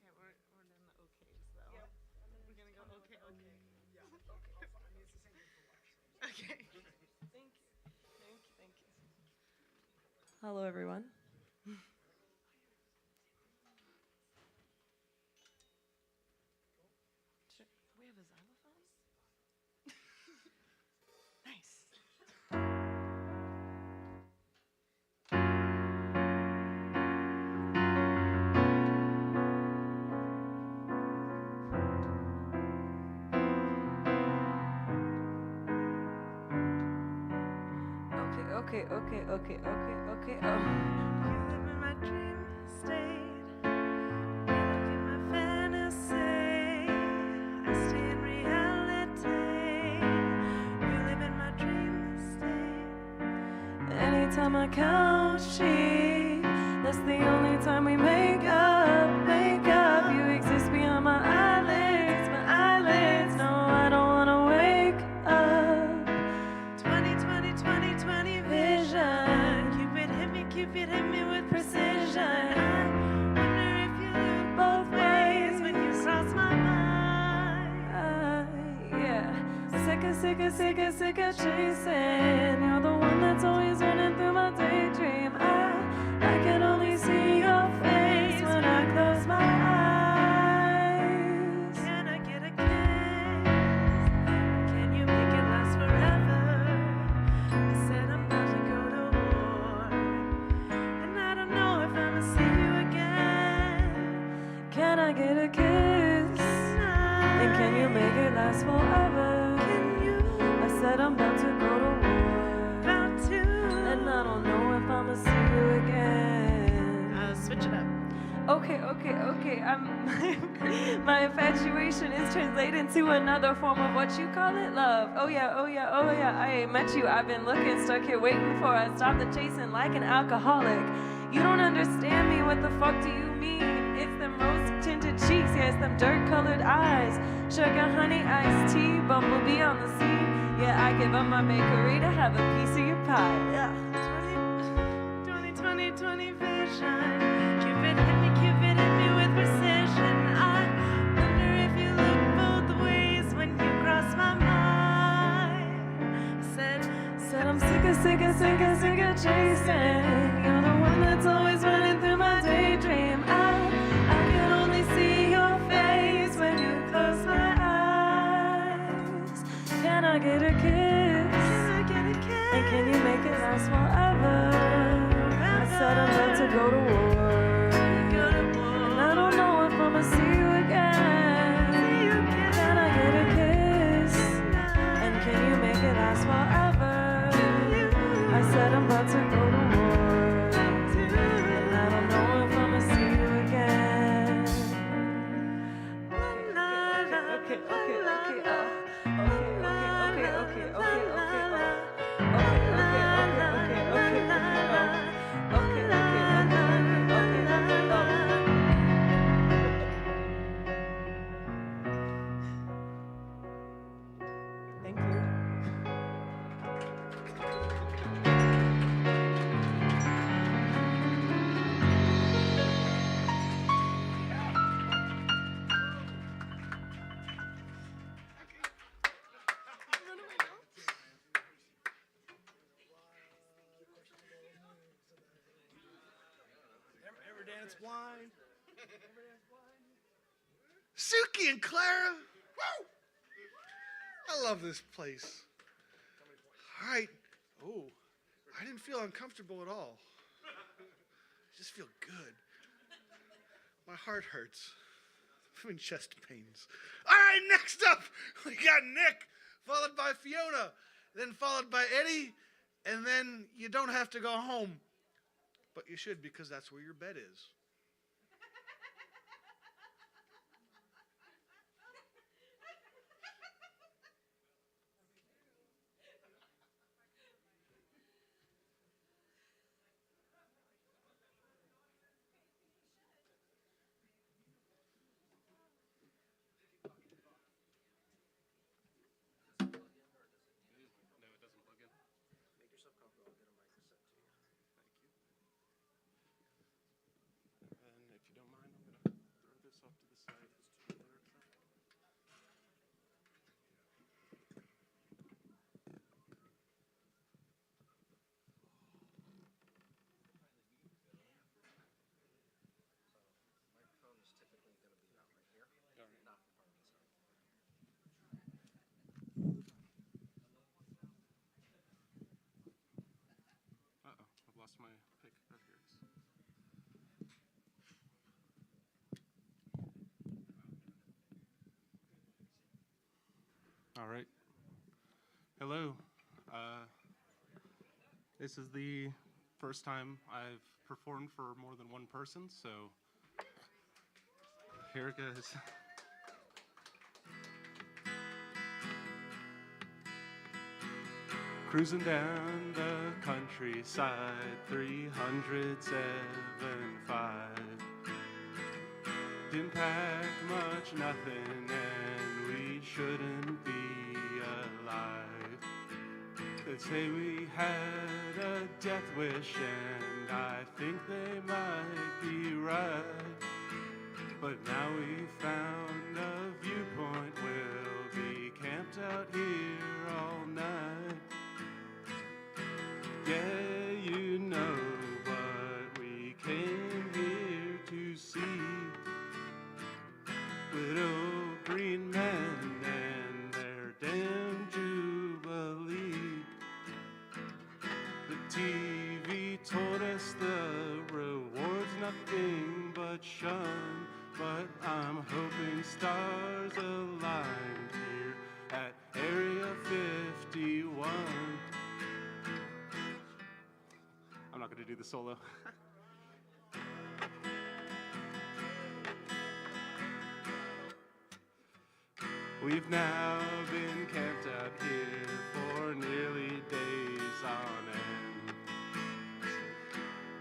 Yeah, we're in the okays though. Yeah. We're gonna go okay, okay. Yeah. Okay. I mean, it's the same thing for life. Okay. Thank you. Thank you. Thank you. Hello, everyone. We have a xylophone. Nice. Okay. Oh. You live in my dream state. You look in my fantasy. I stay in reality. You live in my dream state. Anytime I count sheep, that's the only time we make up. You exist beyond my eyelids. No, I don't wanna wake up. 20 vision. Cupid hit me with precision. I wonder if you look both ways when you cross my mind. Yeah. Sick of chasing. You're the one that's always running through my daydream. I can only see your face when I close my eyes. Can I get a kiss? Can you make it last forever? I said I'm about to go to war, and I don't know if I'ma see you again. Can I get a kiss? And can you make it last forever? I said I'm about to go to war, and I don't know if I'ma see you again. Switch it up. Okay. My infatuation is translated to another form of what you call it, love. Oh yeah. I ain't met you. I've been looking, stuck here waiting for us. Stop the chasing like an alcoholic. You don't understand me. What the fuck do you mean? It's them rose-tinted cheeks, yeah, it's them dirt-colored eyes. Sugar, honey, iced tea, bumblebee on the scene. Yeah, I give up my bakery to have a piece of your pie. Yeah. 20 vision. Cupid hit me with precision. I wonder if you look both ways when you cross my mind. Said I'm sick of chasing. You're the one that's always running through my daydream. I can only see your face when you close my eyes. Can I get a kiss? And can you make it last forever? I said I'm about to go to war, and I don't know if I'ma see you again. Can I get a kiss? And can you make it last forever? I said I'm about to go to war, and I don't know if I'ma see you again. Okay. Thank you. Ever dance blind? Suki and Clara. Woo! I love this place. All right. Oh, I didn't feel uncomfortable at all. I just feel good. My heart hurts. I'm having chest pains. All right, next up, we got Nick, followed by Fiona, then followed by Eddie, and then you don't have to go home. But you should, because that's where your bed is. I've lost my pick. Oh, here it is. All right. Hello. This is the first time I've performed for more than one person, so here it goes. Cruising down the countryside, 375. Didn't pack much, nothing, and we shouldn't be alive. They say we had a death wish, and I think they might be right. But now we found a viewpoint, we'll be camped out here all night. Yeah, you know what we came here to see. Little green men and their damn jubilee. The TV told us the reward's nothing but shun, but I'm hoping stars aligned here at Area 51. I'm not going to do the solo. We've now been camped out here for nearly days on end.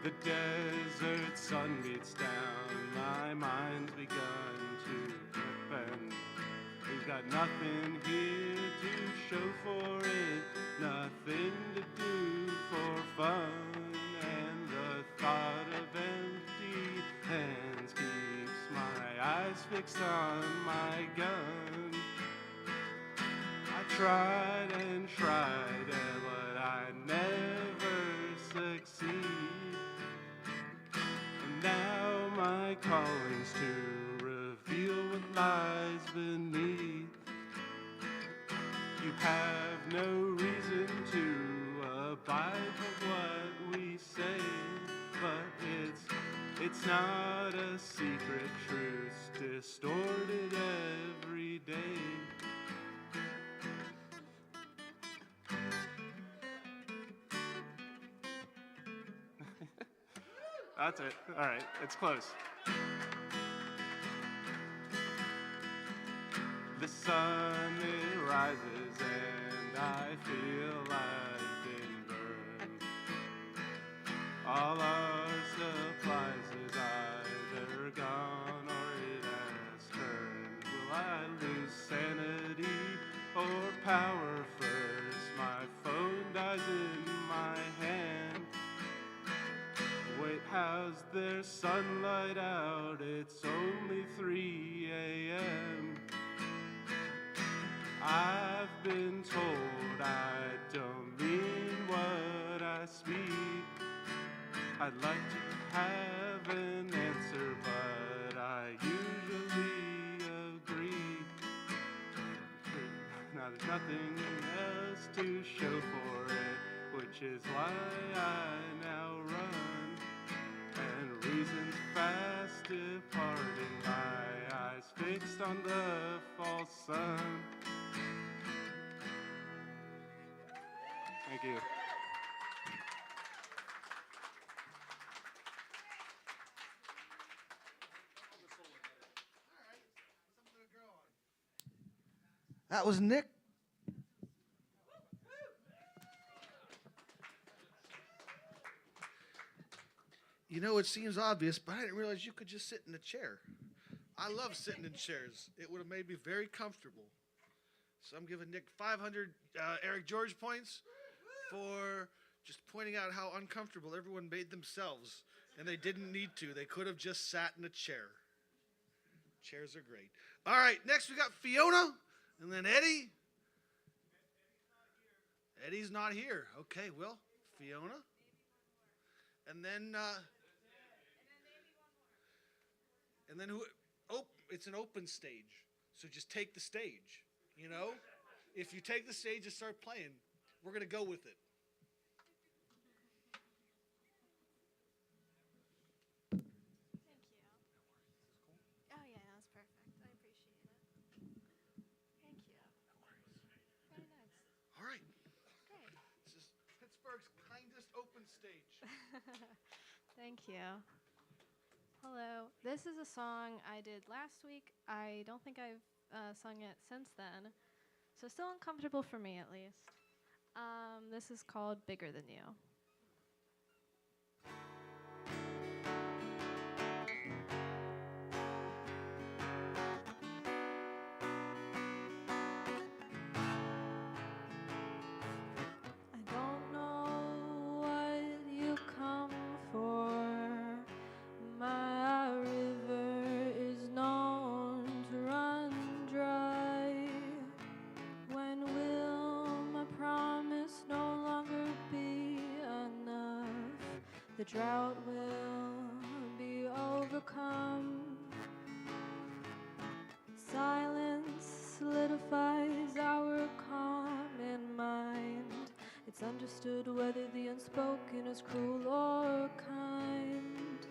The desert sun beats down, my mind's begun to bend. We've got nothing here to show for it, nothing to do for fun. And the thought of empty hands keeps my eyes fixed on my gun. I tried and tried, but I never succeed. And now my calling's to reveal what lies beneath. You have no reason to abide by what we say, but it's not a secret truth distorted every day. That's it. All right, it's close. The sun, it rises and I feel I've been burned. All our supplies is either gone or it has turned. Will I lose sanity or power first? My phone dies in my hand. Wait, how's there sunlight out? It's only 3 a.m. I've been told I don't mean what I speak. I'd like to have an answer, but I usually there's nothing else to show for it, which is why I now run, and reason's fast departing, my eyes fixed on the false sun. Thank you. That was Nick. You know, it seems obvious, but I didn't realize you could just sit in a chair. I love sitting in chairs. It would have made me very comfortable. So I'm giving Nick 500 Eric George points for just pointing out how uncomfortable everyone made themselves. And they didn't need to. They could have just sat in a chair. Chairs are great. All right, next we got Fiona, and then Eddie. Eddie's not here. Okay, well, Fiona. And then who? Oh, it's an open stage. So just take the stage, you know? If you take the stage and start playing, we're going to go with it. Oh, yeah, that was perfect. I appreciate it. Thank you. Very nice. All right. Great. This is Pittsburgh's kindest open stage. Thank you. Hello. This is a song I did last week. I don't think I've sung it since then. So still uncomfortable for me, at least. This is called Bigger Than You. The drought will be overcome. Silence solidifies our common mind. It's understood whether the unspoken is cruel or kind.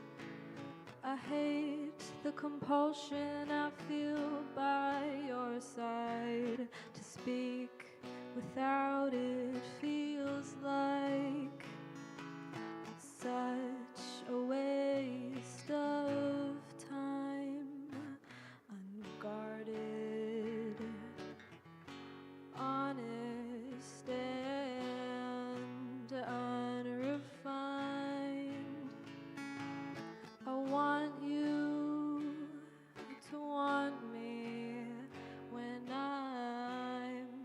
I hate the compulsion I feel by your side. To speak without it feels like such a waste of time, unguarded, honest, and unrefined. I want you to want me when I'm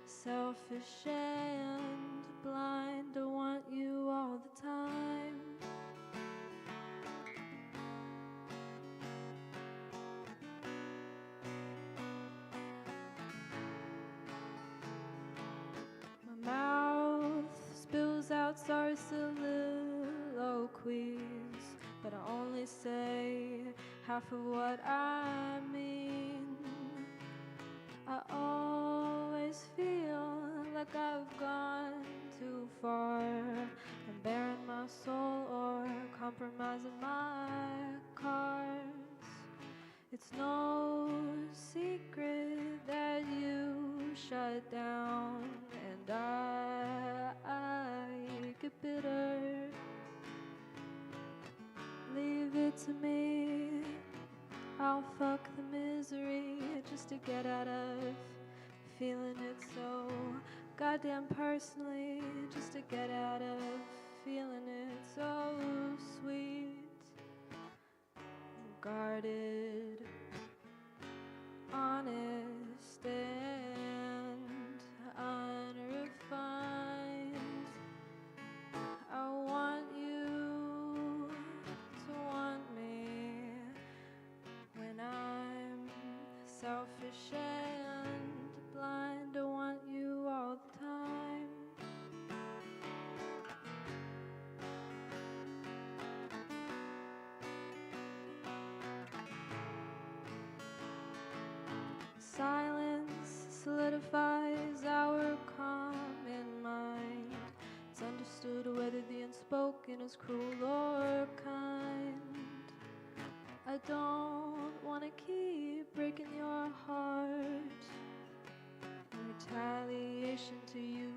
selfish and blind. I want you all the time. My mouth spills out sorry soliloquies, but I only say half of what I mean. I always feel like I've gone too far. I'm bearing my soul or compromising my cards. It's no secret that you shut down, and I get bitter. Leave it to me. I'll fuck the misery just to get out of feeling it so goddamn personally, just to get out of feeling it so sweet. Guarded, honest, and unrefined. I want you to want me when I'm selfish and blind. I want you all the time. Silence solidifies was cruel or kind. I don't want to keep breaking your heart. In retaliation to you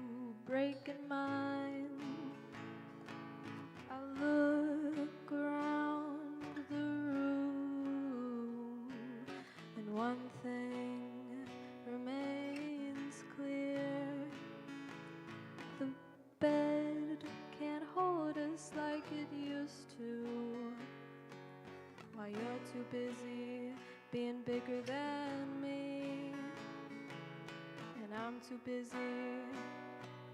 breaking mine, I look around the room, and one thing remains clear. The bed can't hold us like it used to, while you're too busy being bigger than me, and I'm too busy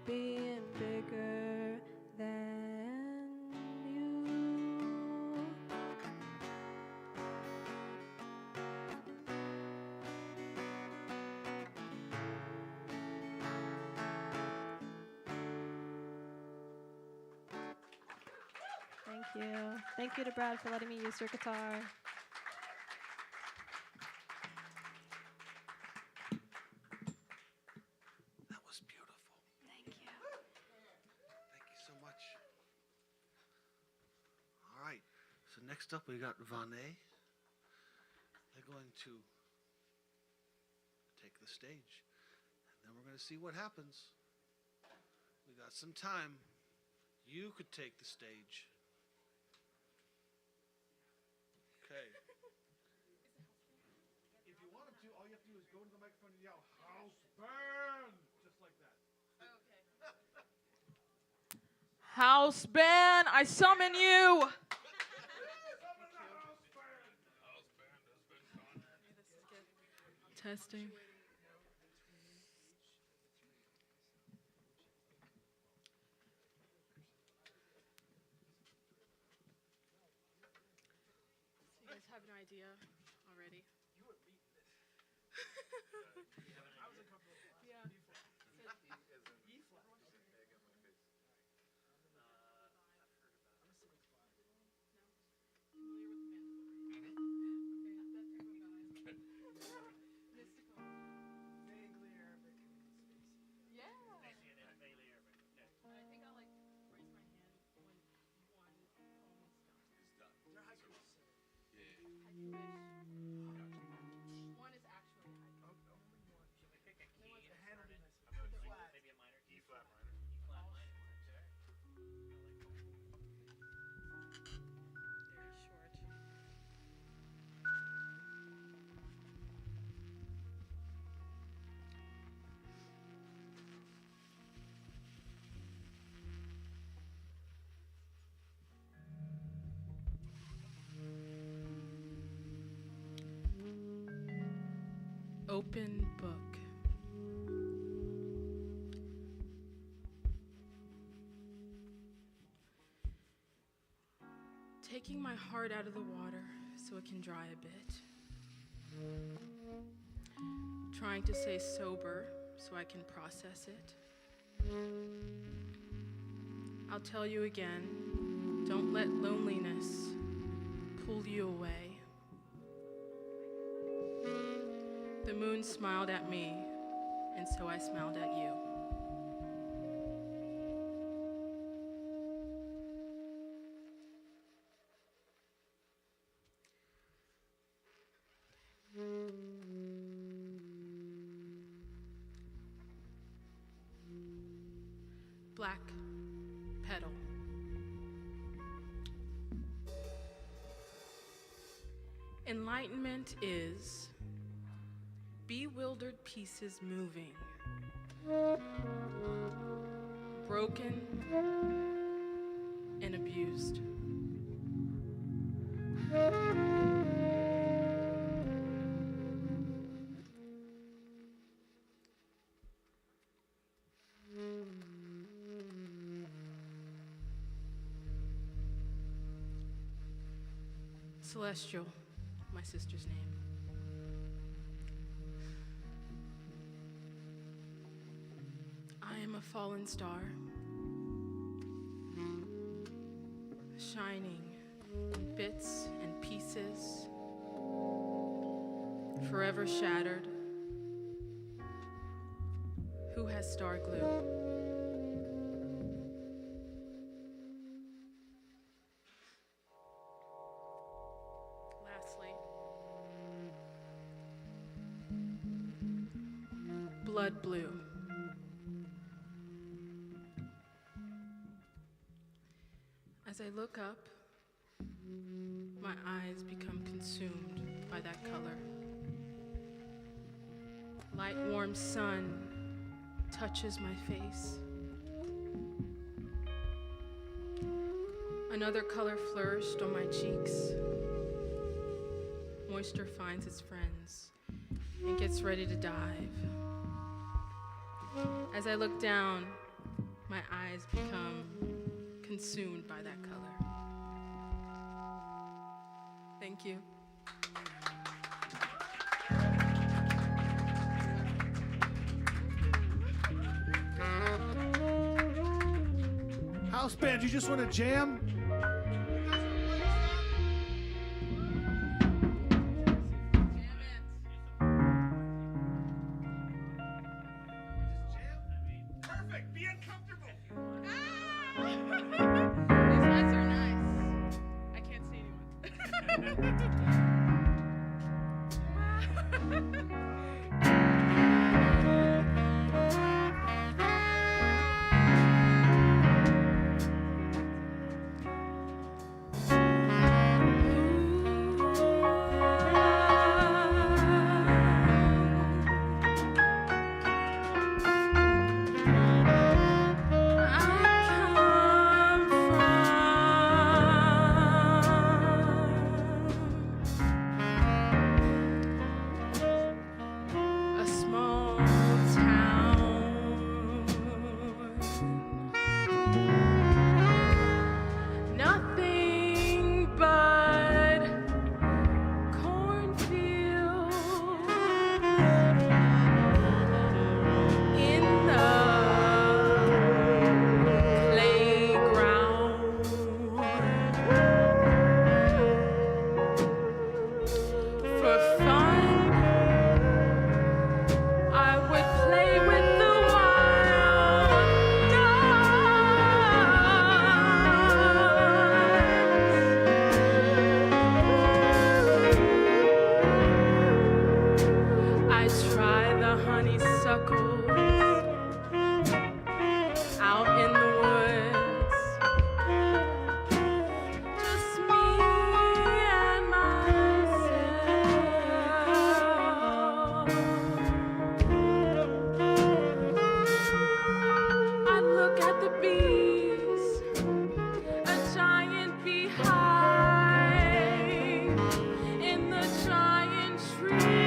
being bigger than you. Thank you. Thank you to Brad for letting me use your guitar. That was beautiful. Thank you. Thank you so much. All right. So next up, we got Vane. They're going to take the stage, and then we're going to see what happens. We got some time. You could take the stage. Okay. If you want to, all you have to do is go to the microphone and yell, "House band!" Just like that. House band, I summon you. Testing. You guys have an idea already? You were beating this. I was uncomfortable. Yeah. E flat. Open book. Taking my heart out of the water so it can dry a bit. Trying to stay sober so I can process it. I'll tell you again, don't let loneliness pull you away. The moon smiled at me, and so I smiled at you. Black petal. Enlightenment is bewildered pieces moving, broken and abused. Celestial, my sister's name. I am a fallen star, shining in bits and pieces, forever shattered. Who has star glue? blood blue. As I look up, my eyes become consumed by that color. Light warm sun touches my face. Another color flourished on my cheeks. Moisture finds its friends and gets ready to dive. As I look down, my eyes become consumed by that color. Thank you. House band, you just want to jam? Perfect. Be uncomfortable. These hats are nice. I can't see anyone. A small town. Nothing but cornfields in the playground. For fun, I would play with the wild ducks. I try the honeysuckle out in the woods. Just me and myself. I look at the bees, a giant beehive in the giant tree.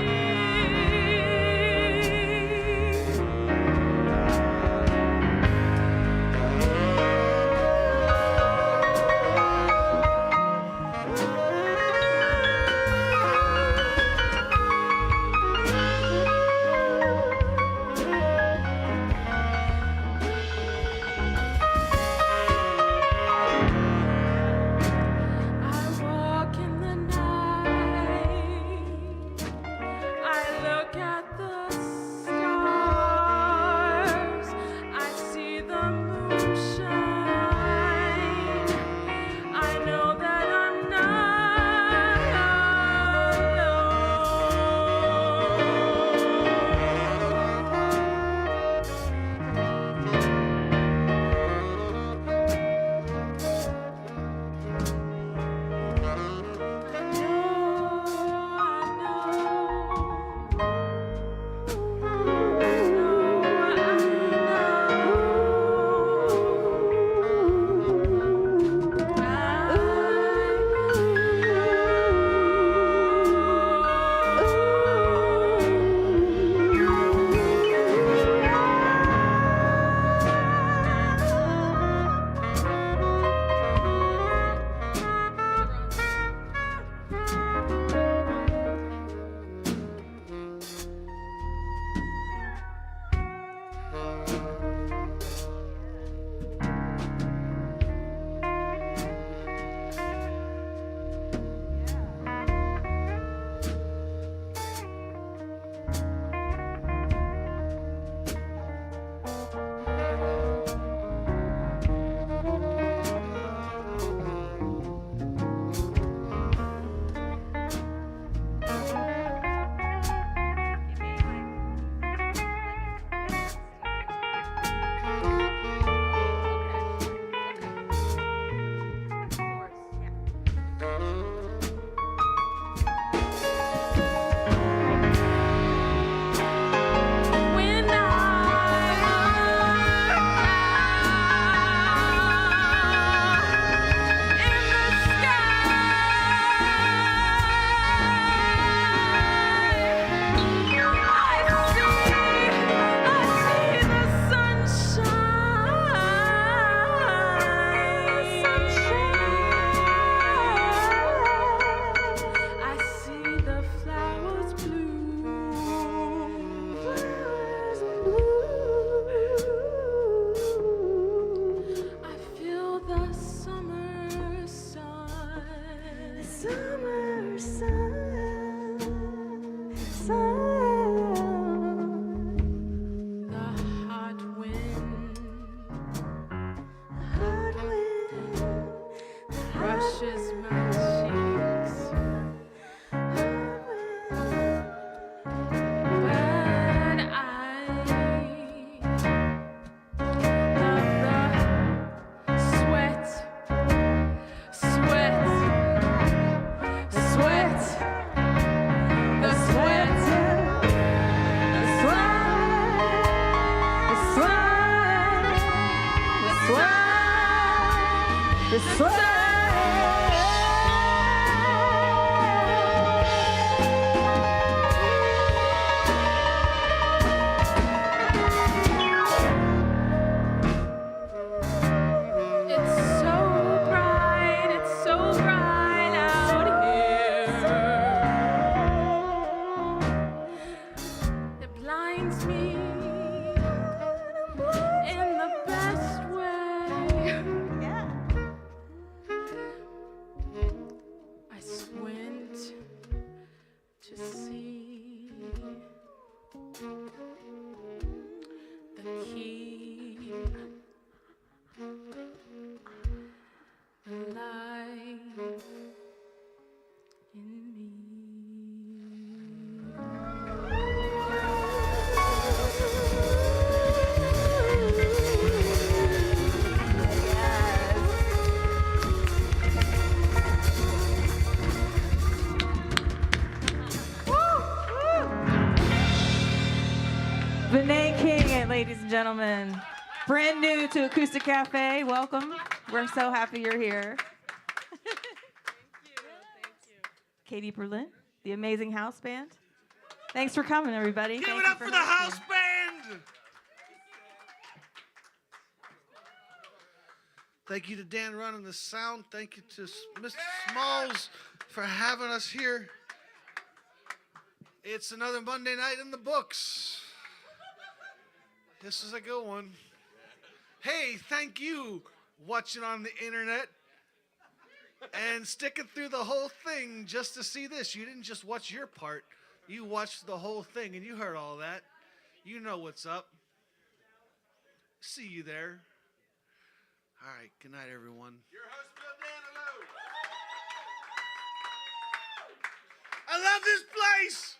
The hot wind brushes my cheeks. But I love the sweat, sweat, sweat, the sweat, the sweat, the sweat, the sweat, the sweat. It's so bright out here. It blinds me in the best way. I squint to see the key. The light in me. Vinay King, ladies and gentlemen. Brand new to AcoustiCafe. Welcome. We're so happy you're here. Katie Berlin, the amazing house band. Thanks for coming, everybody. Give Thank it you up for the hosting. house band! Thank you to Dan running the sound. Thank you to Mr. Smalls for having us here. It's another Monday night in the books. This is a good one. Hey, thank you watching on the internet and sticking through the whole thing just to see this. You didn't just watch your part. You watched the whole thing and you heard all that. You know what's up. See you there. All right, good night, everyone. Your host, Bill Danylo. I love this place.